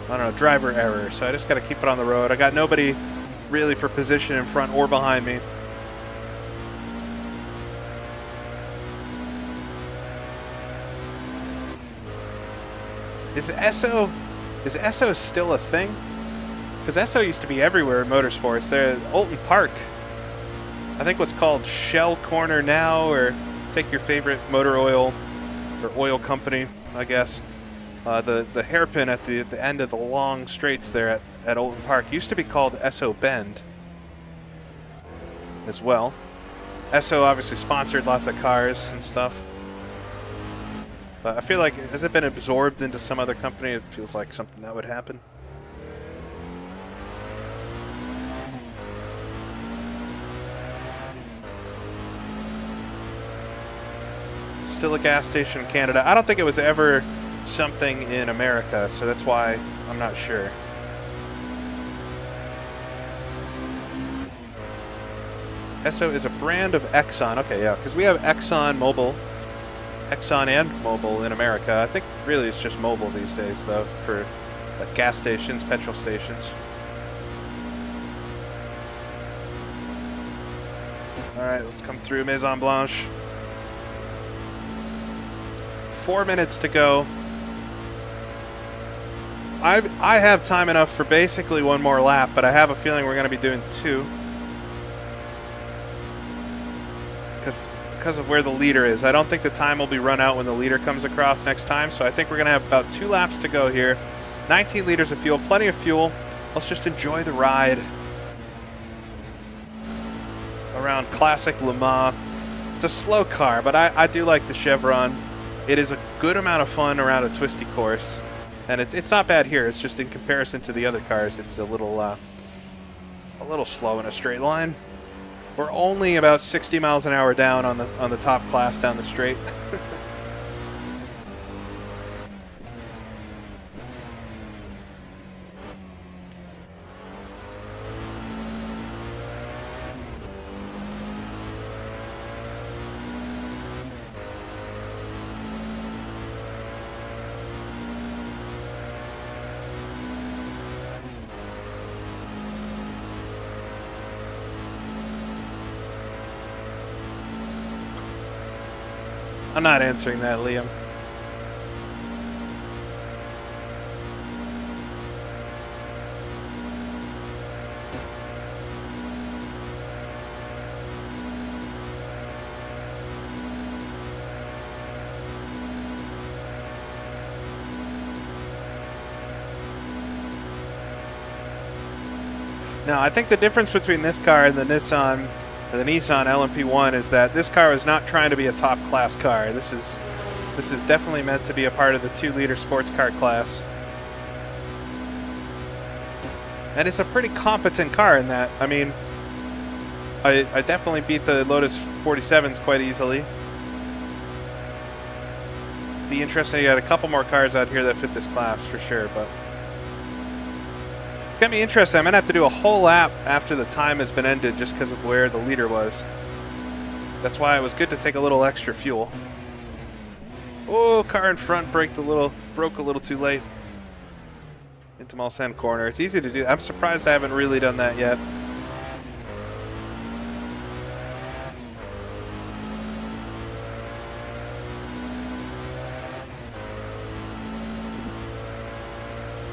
don't know, driver error. So I just got to keep it on the road. I got nobody really for position in front or behind me. Is SO still a thing? Because SO used to be everywhere in motorsports. They're at Alton Park. I think what's called Shell Corner now, or take your favorite motor oil or oil company, I guess. The hairpin at the end of the long straights there at Alton Park used to be called SO Bend as well. SO obviously sponsored lots of cars and stuff. But I feel like, has it been absorbed into some other company? It feels like something that would happen. Still a gas station in Canada. I don't think it was ever something in America, so that's why I'm not sure. Esso is a brand of Exxon. Okay, yeah, because we have Exxon and Mobil in America. I think really it's just Mobil these days, though, for like gas stations, petrol stations. All right, let's come through Maison Blanche. 4 minutes to go. I have time enough for basically one more lap, but I have a feeling we're going to be doing 2. Because of where the leader is. I don't think the time will be run out when the leader comes across next time, so I think we're going to have about 2 laps to go here. 19 liters of fuel, plenty of fuel. Let's just enjoy the ride around classic Le Mans. It's a slow car, but I do like the Chevron. It is a good amount of fun around a twisty course, and it's not bad here. It's just in comparison to the other cars, it's a little slow in a straight line. We're only about 60 miles an hour down on the top class down the straight. I'm not answering that, Liam. Now, I think the difference between this car and the Nissan LMP1 is that this car is not trying to be a top-class car. This is definitely meant to be a part of the 2-liter sports car class. And it's a pretty competent car in that. I mean, I definitely beat the Lotus 47s quite easily. Be interesting to get a couple more cars out here that fit this class for sure, but it's gonna be interesting. I'm gonna have to do a whole lap after the time has been ended just because of where the leader was. That's why it was good to take a little extra fuel. Oh, car in front broke a little too late into Mulsanne corner. It's easy to do. I'm surprised I haven't really done that yet.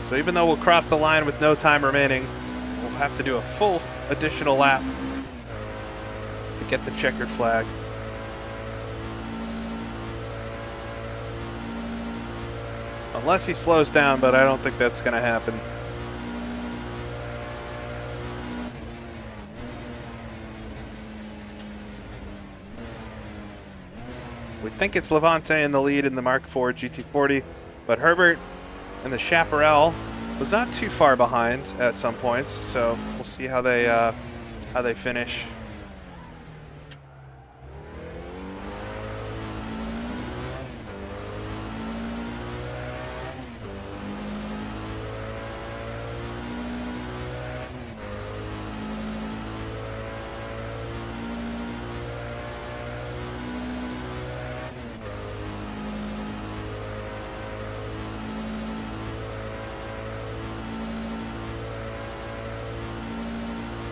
So even though we'll cross the line with no time remaining, we'll have to do a full additional lap to get the checkered flag. Unless he slows down, but I don't think that's going to happen. We think it's Levante in the lead in the Mark IV GT40, but Herbert and the Chapparal was not too far behind at some points, so we'll see how they finish.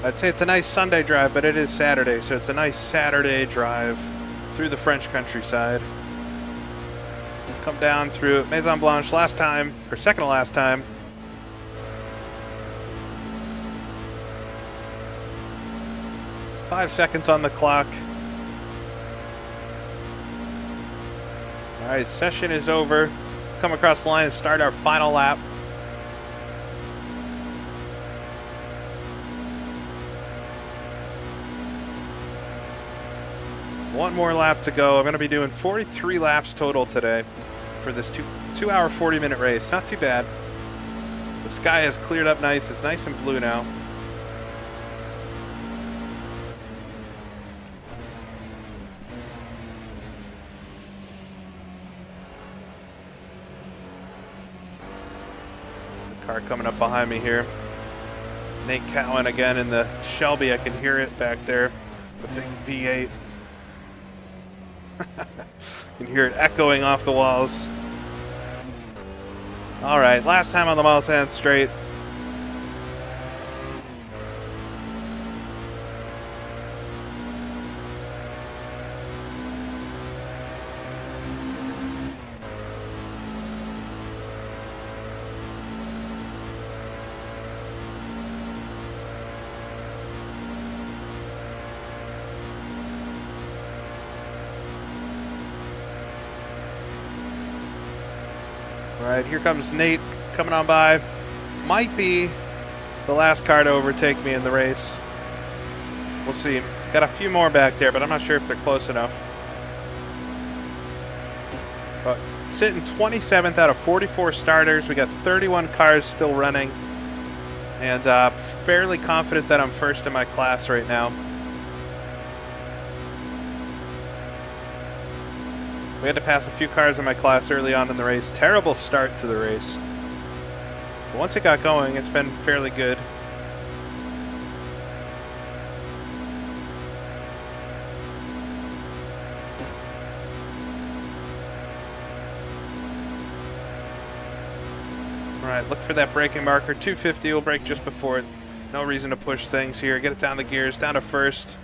I'd say it's a nice Sunday drive, but it is Saturday, so it's a nice Saturday drive through the French countryside. Come down through Maison Blanche last time, or second to last time. Five seconds on the clock. All right, session is over. Come across the line and start our final lap. One more lap to go. I'm going to be doing 43 laps total today for this 2 hour 40-minute race. Not too bad. The sky has cleared up nice. It's nice and blue now. The car coming up behind me here. Nate Cowan again in the Shelby. I can hear it back there. The big V8. You can hear it echoing off the walls. All right, last time on the Mulsanne straight. All right, here comes Nate coming on by. Might be the last car to overtake me in the race. We'll see. Got a few more back there, but I'm not sure if they're close enough. But sitting 27th out of 44 starters. We got 31 cars still running. And fairly confident that I'm first in my class right now. We had to pass a few cars in my class early on in the race. Terrible start to the race. But once it got going, it's been fairly good. All right, look for that braking marker. 250 will brake just before it. No reason to push things here. Get it down the gears, down to first.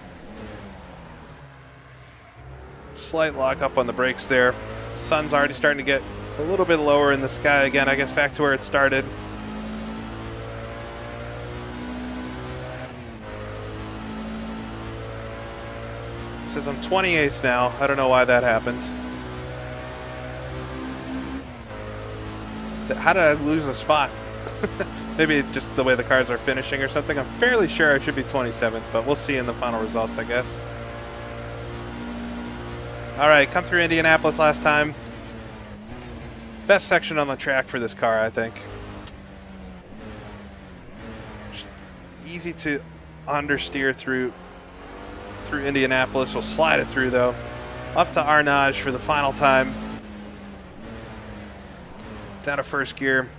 Slight lock up on the brakes there. Sun's already starting to get a little bit lower in the sky again, I guess back to where it started. It says I'm 28th now. I don't know why that happened. How did I lose a spot? Maybe just the way the cars are finishing or something. I'm fairly sure I should be 27th, but we'll see in the final results, I guess. All right, come through Indianapolis last time. Best section on the track for this car, I think. Easy to understeer through Indianapolis. We'll slide it through, though. Up to Arnage for the final time. Down to first gear.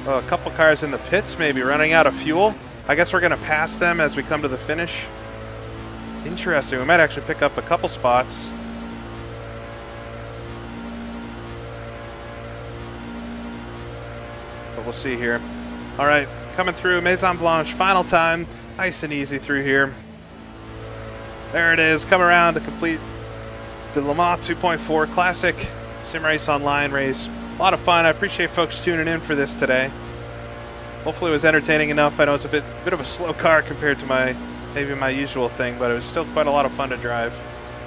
Oh, a couple cars in the pits maybe running out of fuel. I guess we're going to pass them as we come to the finish. Interesting. We might actually pick up a couple spots. But we'll see here. All right, coming through Maison Blanche, final time. Nice and easy through here. There it is, come around to complete the Le Mans 2.4 Classic Sim Race Online race. A lot of fun. I appreciate folks tuning in for this today. Hopefully it was entertaining enough. I know it's a bit of a slow car compared to maybe my usual thing, but it was still quite a lot of fun to drive.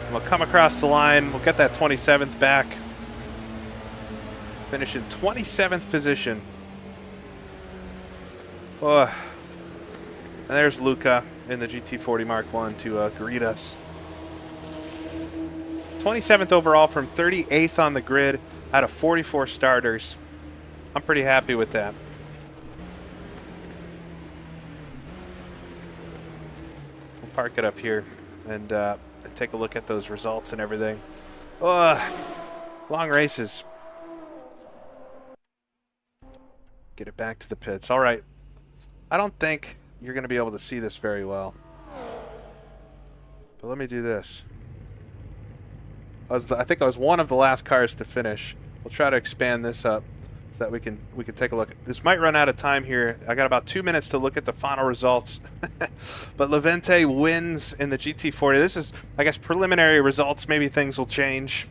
And we'll come across the line. We'll get that 27th back. Finish in 27th position. Oh. And there's Luca in the GT40 Mark 1 to greet us. 27th overall from 38th on the grid out of 44 starters. I'm pretty happy with that. We'll park it up here and take a look at those results and everything. Long races. Get it back to the pits. All right. I don't think you're going to be able to see this very well. But let me do this. I think I was one of the last cars to finish. We'll try to expand this up so that we can take a look. This might run out of time here. I got about 2 minutes to look at the final results. But Levente wins in the GT40. This is, I guess, preliminary results. Maybe things will change.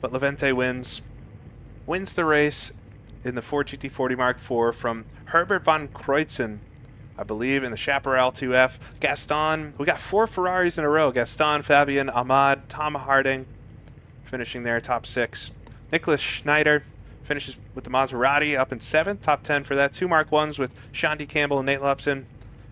But Levente wins the race in the Ford GT40 Mark IV from Herbert von Kreutzen, I believe, in the Chapparal 2F. Gaston, we got 4 Ferraris in a row. Gaston, Fabian, Ahmad, Tom Harding, finishing there, top 6. Nicholas Schneider finishes with the Maserati up in 7th, top 10 for that. 2 Mark 1s with Sean D. Campbell and Nate Lupson.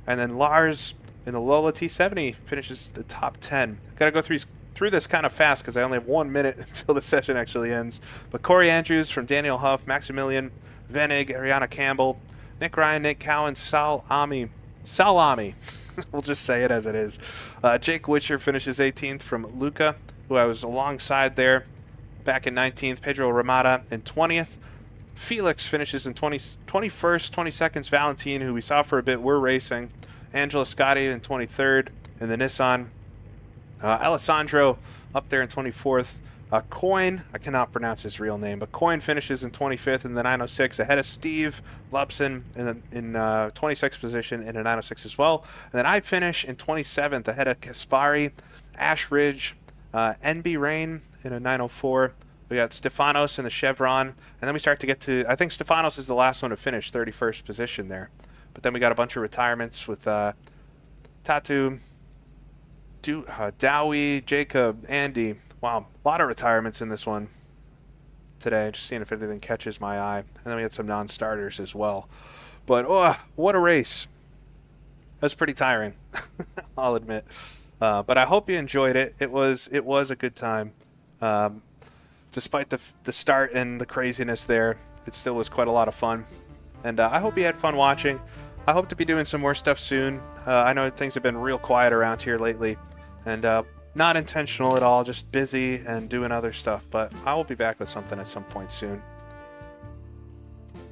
And then Lars in the Lola T70 finishes the top 10. Got to go through this kind of fast because I only have 1 minute until the session actually ends. But Corey Andrews from Daniel Huff, Maximilian Venig, Ariana Campbell, Nick Ryan, Nate Cowan, Salami. We'll just say it as it is. Jake Witcher finishes 18th from Luca, who I was alongside there back in 19th. Pedro Ramada in 20th. Felix finishes in 21st, 22nd. Valentine, who we saw for a bit, we're racing. Angela Scotti in 23rd in the Nissan. Alessandro up there in 24th. Coyne, I cannot pronounce his real name, but Coyne finishes in 25th in the 906, ahead of Steve Lubson in 26th position in the 906 as well. And then I finish in 27th, ahead of Kaspari, Ash Ridge, NB Rain in a 904. We got Stefanos in the Chevron, and then we start to get to, I think Stefanos is the last one to finish, 31st position there. But then we got a bunch of retirements with Tatu, Dowie, Jacob, Andy. Wow, a lot of retirements in this one today. Just seeing if anything catches my eye. And then we had some non-starters as well. But, what a race. It was pretty tiring, I'll admit. But I hope you enjoyed it. It was a good time. Despite the start and the craziness there, it still was quite a lot of fun. And I hope you had fun watching. I hope to be doing some more stuff soon. I know things have been real quiet around here lately. And not intentional at all, just busy and doing other stuff. But I will be back with something at some point soon.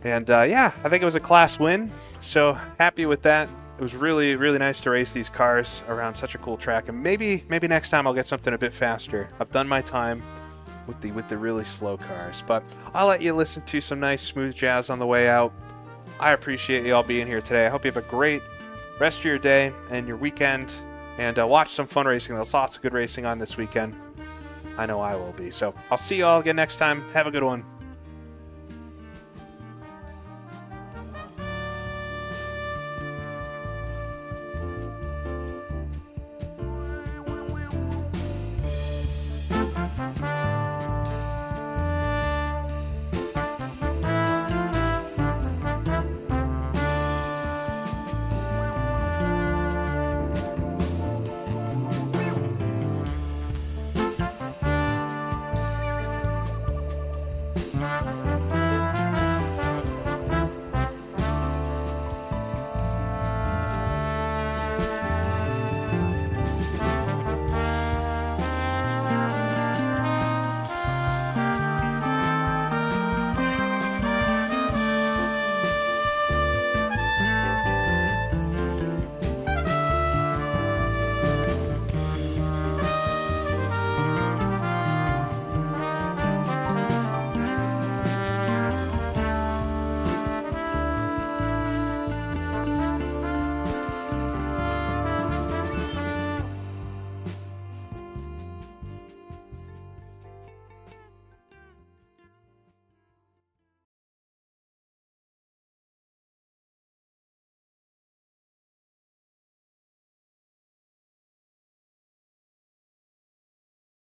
And yeah, I think it was a class win. So happy with that. It was really, really nice to race these cars around such a cool track, and maybe next time I'll get something a bit faster. I've done my time with the really slow cars, but I'll let you listen to some nice smooth jazz on the way out. I appreciate you all being here today. I hope you have a great rest of your day and your weekend, and watch some fun racing. There's lots of good racing on this weekend. I know I will be. So I'll see you all again next time. Have a good one.